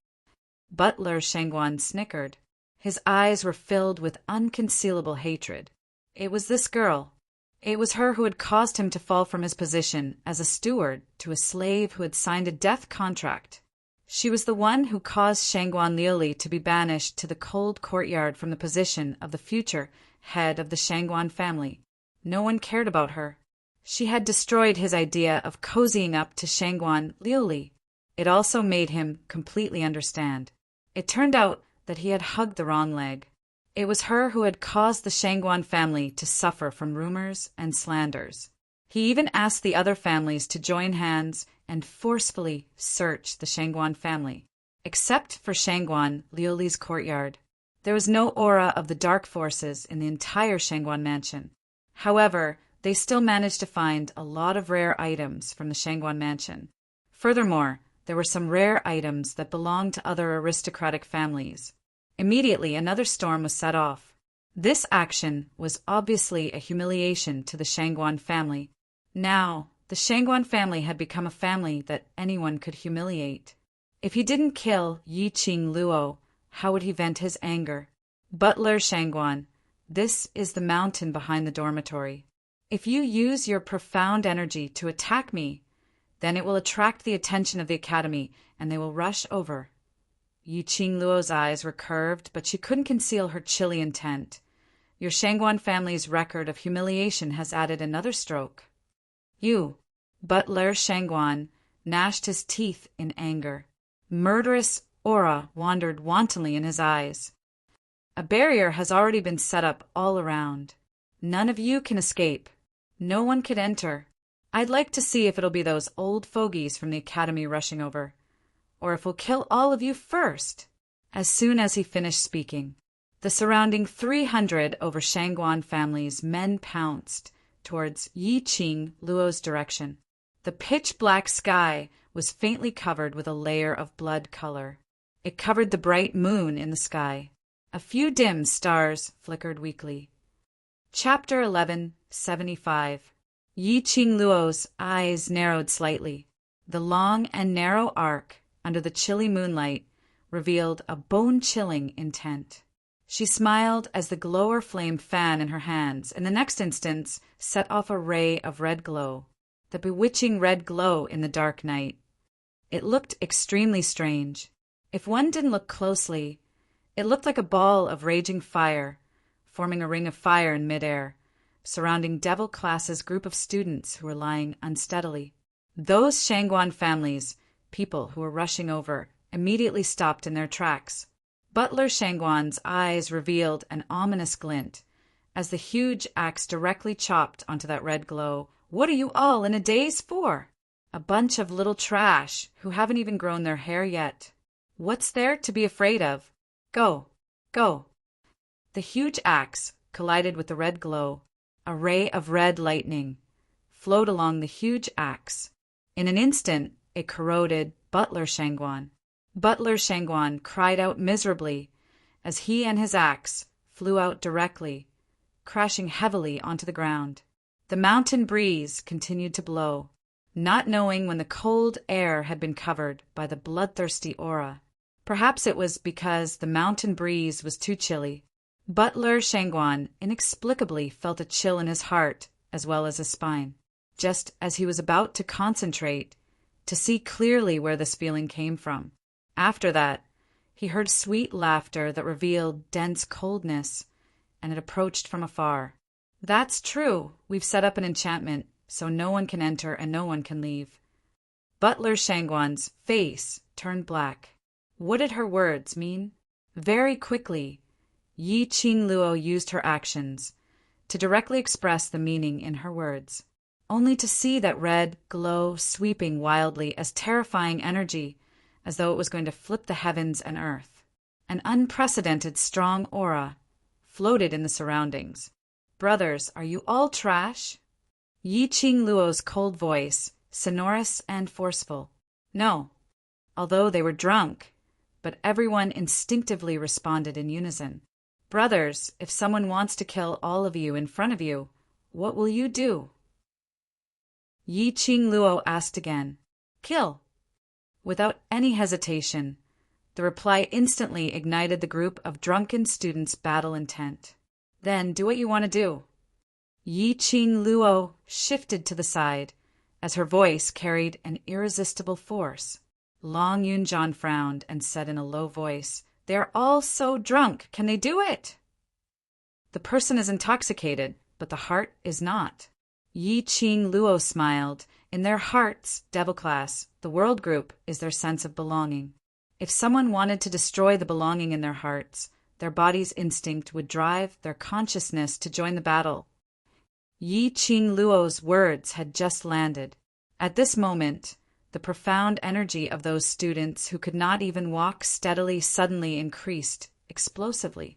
Butler Shangguan snickered. His eyes were filled with unconcealable hatred. It was this girl. It was her who had caused him to fall from his position as a steward to a slave who had signed a death contract. She was the one who caused Shangguan Liuli to be banished to the cold courtyard from the position of the future head of the Shangguan family. No one cared about her. She had destroyed his idea of cozying up to Shangguan Liuli. It also made him completely understand. It turned out that he had hugged the wrong leg. It was her who had caused the Shangguan family to suffer from rumors and slanders. He even asked the other families to join hands and forcefully search the Shangguan family. Except for Shangguan Liuli's courtyard, there was no aura of the dark forces in the entire Shangguan mansion. However, they still managed to find a lot of rare items from the Shangguan mansion. Furthermore, there were some rare items that belonged to other aristocratic families. Immediately, another storm was set off. This action was obviously a humiliation to the Shangguan family. Now, the Shangguan family had become a family that anyone could humiliate. If he didn't kill Yi Qing Luo, how would he vent his anger? Butler Shangguan, this is the mountain behind the dormitory. If you use your profound energy to attack me, then it will attract the attention of the academy, and they will rush over. Yi Qing Luo's eyes were curved, but she couldn't conceal her chilly intent. Your Shangguan family's record of humiliation has added another stroke. You, Butler Shangguan, gnashed his teeth in anger. Murderous aura wandered wantonly in his eyes. A barrier has already been set up all around. None of you can escape. No one could enter. I'd like to see if it'll be those old fogies from the academy rushing over, or if we'll kill all of you first. As soon as he finished speaking, the surrounding 300 over Shangguan family's men pounced towards Yi Qing Luo's direction. The pitch-black sky was faintly covered with a layer of blood color. It covered the bright moon in the sky. A few dim stars flickered weakly. Chapter 1175. Yi Qing Luo's eyes narrowed slightly. The long and narrow arc under the chilly moonlight revealed a bone-chilling intent. She smiled as the glower flame fanned in her hands, and the next instant set off a ray of red glow, the bewitching red glow in the dark night. It looked extremely strange. If one didn't look closely, it looked like a ball of raging fire, forming a ring of fire in midair, surrounding Devil Class's group of students who were lying unsteadily. Those Shangguan families, people who were rushing over, immediately stopped in their tracks. Butler Shangguan's eyes revealed an ominous glint as the huge axe directly chopped onto that red glow. What are you all in a daze for? A bunch of little trash who haven't even grown their hair yet. What's there to be afraid of? Go, go. The huge axe collided with the red glow. A ray of red lightning flowed along the huge axe. In an instant, it corroded Butler Shangguan. Butler Shangguan cried out miserably as he and his axe flew out directly, crashing heavily onto the ground. The mountain breeze continued to blow, not knowing when the cold air had been covered by the bloodthirsty aura. Perhaps it was because the mountain breeze was too chilly. Butler Shangguan inexplicably felt a chill in his heart as well as his spine. Just as he was about to concentrate, to see clearly where this feeling came from. After that, he heard sweet laughter that revealed dense coldness, and it approached from afar. That's true. We've set up an enchantment, so no one can enter and no one can leave. Butler Shangguan's face turned black. What did her words mean? Very quickly, Yi Qingluo used her actions to directly express the meaning in her words, only to see that red glow sweeping wildly as terrifying energy, as though it was going to flip the heavens and earth. An unprecedented strong aura floated in the surroundings. Brothers, are you all trash? Yi Qingluo's cold voice, sonorous and forceful. No, although they were drunk, but everyone instinctively responded in unison. Brothers, if someone wants to kill all of you in front of you, what will you do? Yi Qingluo asked again. Kill. Without any hesitation, the reply instantly ignited the group of drunken students' battle intent. Then do what you want to do. Yi Qingluo shifted to the side, as her voice carried an irresistible force. Long Yunjian frowned and said in a low voice, They are all so drunk. Can they do it? The person is intoxicated, but the heart is not. Yi Qingluo smiled. In their hearts, Devil Class, the world group, is their sense of belonging. If someone wanted to destroy the belonging in their hearts, their body's instinct would drive their consciousness to join the battle. Yi Qingluo's words had just landed. At this moment, the profound energy of those students who could not even walk steadily suddenly increased, explosively.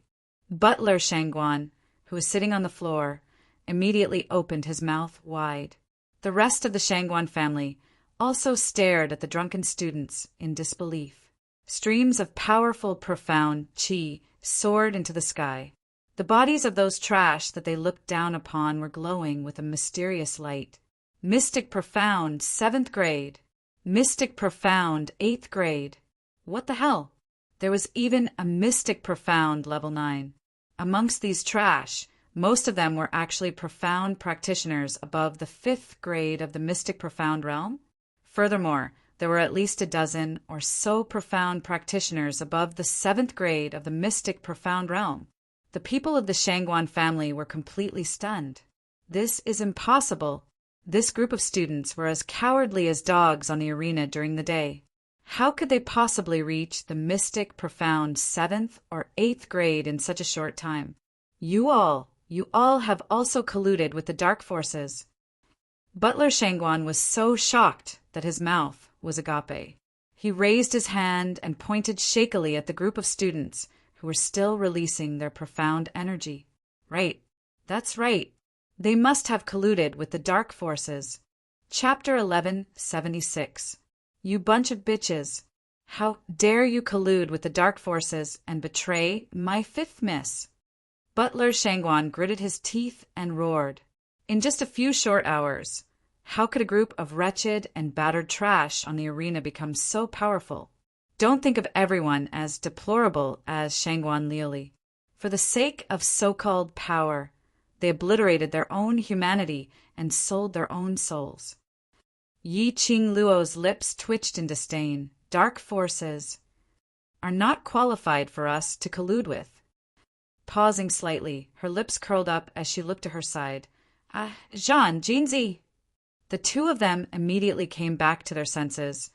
Butler Shangguan, who was sitting on the floor, immediately opened his mouth wide. The rest of the Shangguan family also stared at the drunken students in disbelief. Streams of powerful, profound qi soared into the sky. The bodies of those trash that they looked down upon were glowing with a mysterious light. Mystic Profound, 7th grade. Mystic Profound, 8th grade. What the hell? There was even a Mystic Profound level 9. Amongst these trash, most of them were actually profound practitioners above the 5th grade of the Mystic Profound realm. Furthermore, there were at least a dozen or so profound practitioners above the 7th grade of the Mystic Profound realm. The people of the Shangguan family were completely stunned. This is impossible. This group of students were as cowardly as dogs on the arena during the day. How could they possibly reach the Mystic Profound 7th or 8th grade in such a short time? You all have also colluded with the dark forces. Butler Shangguan was so shocked that his mouth was agape. He raised his hand and pointed shakily at the group of students who were still releasing their profound energy. Right, that's right. They must have colluded with the dark forces. Chapter 1176. You bunch of bitches. How dare you collude with the dark forces and betray my 5th miss? Butler Shangguan gritted his teeth and roared. In just a few short hours, how could a group of wretched and battered trash on the arena become so powerful? Don't think of everyone as deplorable as Shangguan Liuli. For the sake of so-called power, they obliterated their own humanity and sold their own souls. Yi Qingluo's lips twitched in disdain. Dark forces are not qualified for us to collude with. Pausing slightly, her lips curled up as she looked to her side. Jean, Jinzi. The two of them immediately came back to their senses,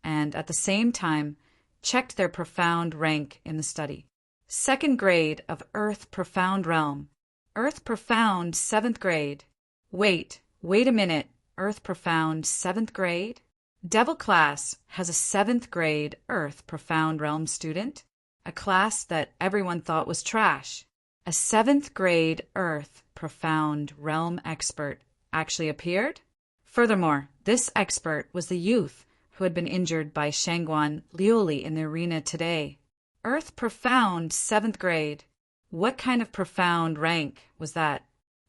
and at the same time checked their profound rank in the study. 2nd grade of Earth Profound Realm. Earth Profound 7th grade. Wait a minute. Earth Profound 7th grade? Devil Class has a 7th grade Earth Profound Realm student, a class that everyone thought was trash. A 7th grade Earth Profound Realm expert actually appeared? Furthermore, this expert was the youth who had been injured by Shangguan Liuli in the arena today. Earth Profound 7th grade. What kind of profound rank was that?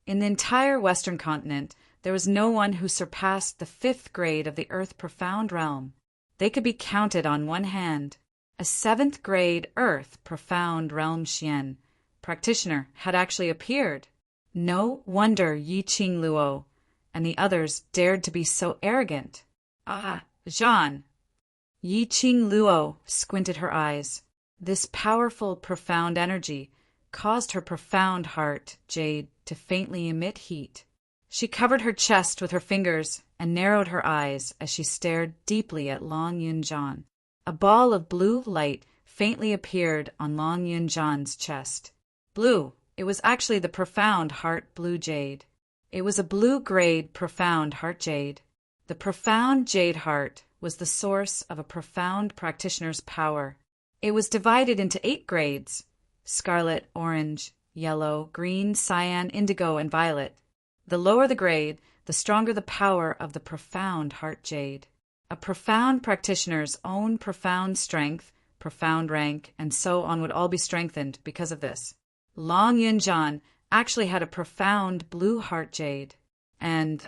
In the entire Western continent, there was no one who surpassed the 5th grade of the Earth Profound realm. They could be counted on one hand. A 7th grade Earth Profound realm Xian practitioner had actually appeared. No wonder Yi Qing Luo and the others dared to be so arrogant. Ah, Jean! Yi Qing Luo squinted her eyes. This powerful, profound energy caused her profound heart, Jade, to faintly emit heat. She covered her chest with her fingers and narrowed her eyes as she stared deeply at Long Yunjian. A ball of blue light faintly appeared on Long Yunjian's chest. Blue. It was actually the profound heart blue jade. It was a blue-grade profound heart jade. The profound jade heart was the source of a profound practitioner's power. It was divided into 8 grades: scarlet, orange, yellow, green, cyan, indigo, and violet. The lower the grade, the stronger the power of the profound heart jade. A profound practitioner's own profound strength, profound rank, and so on would all be strengthened because of this. Long Yunjian actually had a profound blue heart jade, and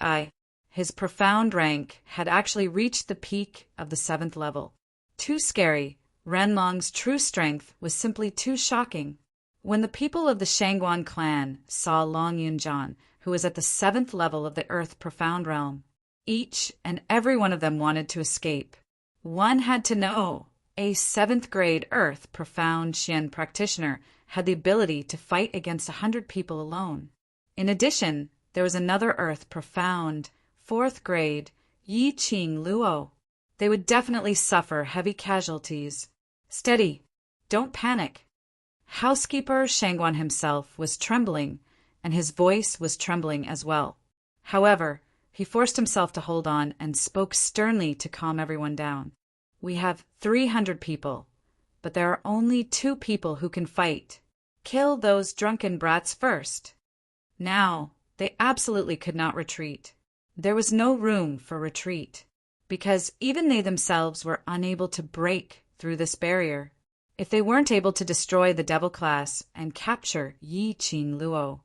his profound rank had actually reached the peak of the 7th level. Too scary. Renlong's true strength was simply too shocking. When the people of the Shangguan clan saw Long Yunjian, who was at the 7th level of the Earth Profound Realm, each and every one of them wanted to escape. One had to know. A 7th grade Earth Profound Xian practitioner had the ability to fight against 100 people alone. In addition, there was another Earth Profound 4th grade Yi Qing Luo. They would definitely suffer heavy casualties. Steady. Don't panic. Housekeeper Shangguan himself was trembling, and his voice was trembling as well. However, he forced himself to hold on and spoke sternly to calm everyone down. We have 300 people, but there are only 2 people who can fight. Kill those drunken brats first. Now, they absolutely could not retreat. There was no room for retreat, because even they themselves were unable to break through this barrier. If they weren't able to destroy the devil class and capture Yi Qing Luo,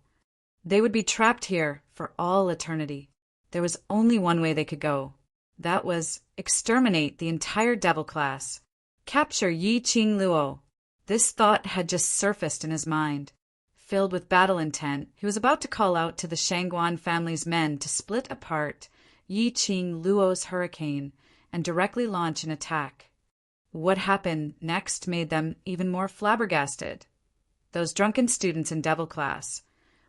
they would be trapped here for all eternity. There was only one way they could go. That was exterminate the entire devil class. Capture Yi Qing Luo. This thought had just surfaced in his mind. Filled with battle intent, he was about to call out to the Shangguan family's men to split apart Yi Qing Luo's hurricane and directly launch an attack. What happened next made them even more flabbergasted. Those drunken students in devil class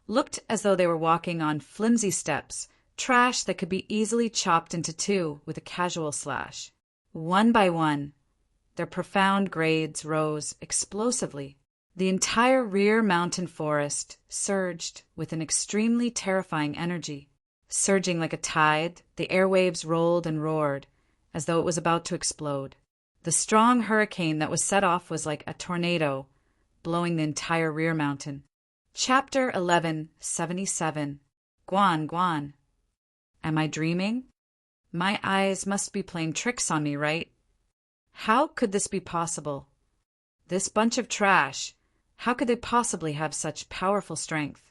looked as though they were walking on flimsy steps, trash that could be easily chopped into 2 with a casual slash. One by one, their profound grades rose explosively. The entire rear mountain forest surged with an extremely terrifying energy. Surging like a tide, the airwaves rolled and roared, as though it was about to explode. The strong hurricane that was set off was like a tornado, blowing the entire rear mountain. Chapter 1177. Guan Guan. Am I dreaming? My eyes must be playing tricks on me, right? How could this be possible? This bunch of trash, how could they possibly have such powerful strength?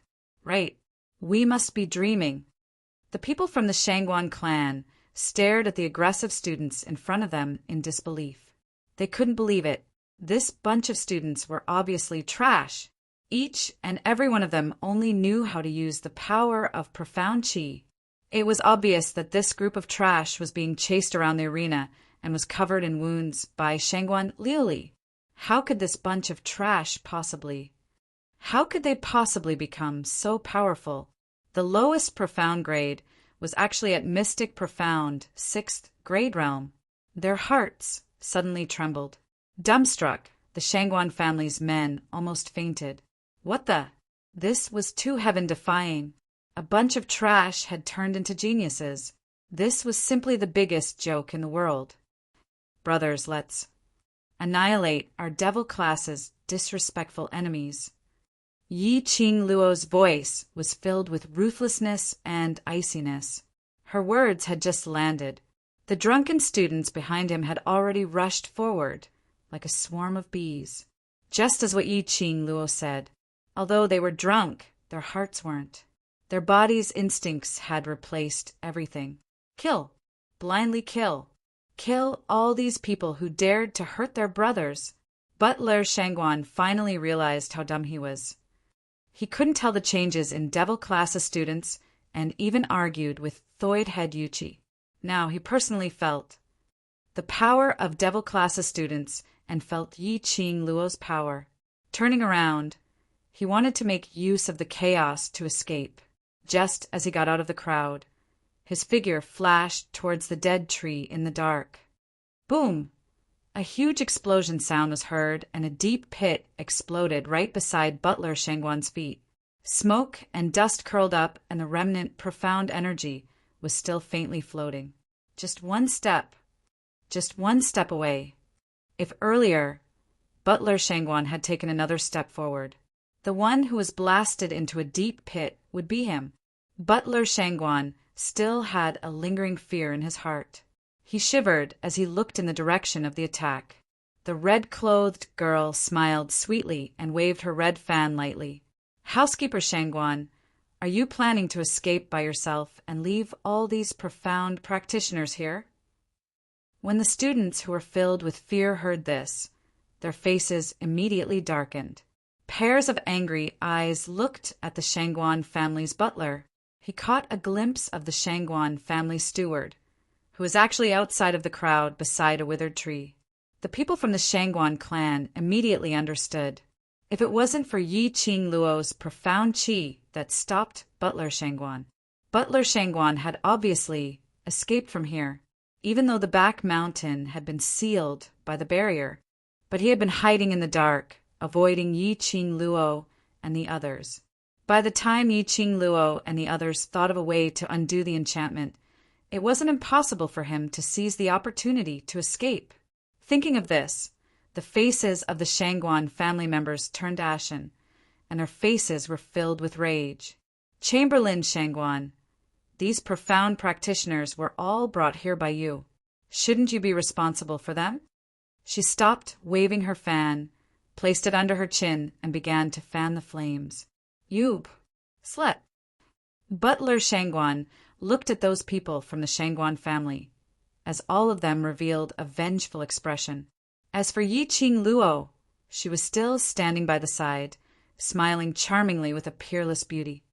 Right, we must be dreaming. The people from the Shangguan clan stared at the aggressive students in front of them in disbelief. They couldn't believe it. This bunch of students were obviously trash. Each and every one of them only knew how to use the power of profound qi. It was obvious that this group of trash was being chased around the arena and was covered in wounds by Shangguan Liuli. How could this bunch of trash possibly? How could they possibly become so powerful? The lowest profound grade was actually at Mystic Profound 6th grade realm. Their hearts suddenly trembled. Dumbstruck, the Shangguan family's men almost fainted. What the? This was too heaven-defying. A bunch of trash had turned into geniuses. This was simply the biggest joke in the world. Brothers, let's annihilate our devil class's disrespectful enemies. Yi Qing Luo's voice was filled with ruthlessness and iciness. Her words had just landed. The drunken students behind him had already rushed forward, like a swarm of bees. Just as what Yi Qing Luo said. Although they were drunk, their hearts weren't. Their bodies' instincts had replaced everything. Kill. Blindly kill. Kill all these people who dared to hurt their brothers. Butler Shangguan finally realized how dumb he was. He couldn't tell the changes in Devil class students and even argued with Thoid head Yuchi. Now he personally felt the power of Devil class students and felt Yi Qing Luo's power. Turning around, he wanted to make use of the chaos to escape. Just as he got out of the crowd, his figure flashed towards the dead tree in the dark. Boom! A huge explosion sound was heard, and a deep pit exploded right beside Butler Shangguan's feet. Smoke and dust curled up, and the remnant profound energy was still faintly floating. Just one step away. If earlier, Butler Shangguan had taken another step forward, the one who was blasted into a deep pit would be him. Butler Shangguan still had a lingering fear in his heart. He shivered as he looked in the direction of the attack. The red-clothed girl smiled sweetly and waved her red fan lightly. "Housekeeper Shangguan, are you planning to escape by yourself and leave all these profound practitioners here?" When the students who were filled with fear heard this, their faces immediately darkened. Pairs of angry eyes looked at the Shangguan family's butler. He caught a glimpse of the Shangguan family steward, who was actually outside of the crowd beside a withered tree. The people from the Shangguan clan immediately understood. If it wasn't for Yi Qing Luo's profound qi that stopped Butler Shangguan had obviously escaped from here, even though the back mountain had been sealed by the barrier. But he had been hiding in the dark, avoiding Yi Qing Luo and the others. By the time Yi Qing Luo and the others thought of a way to undo the enchantment, it wasn't impossible for him to seize the opportunity to escape. Thinking of this, the faces of the Shangguan family members turned ashen, and their faces were filled with rage. "Chamberlain Shangguan, these profound practitioners were all brought here by you. Shouldn't you be responsible for them?" She stopped waving her fan, placed it under her chin, and began to fan the flames. "You slut." Butler Shangguan looked at those people from the Shangguan family, as all of them revealed a vengeful expression. As for Yi Qing Luo, she was still standing by the side, smiling charmingly with a peerless beauty.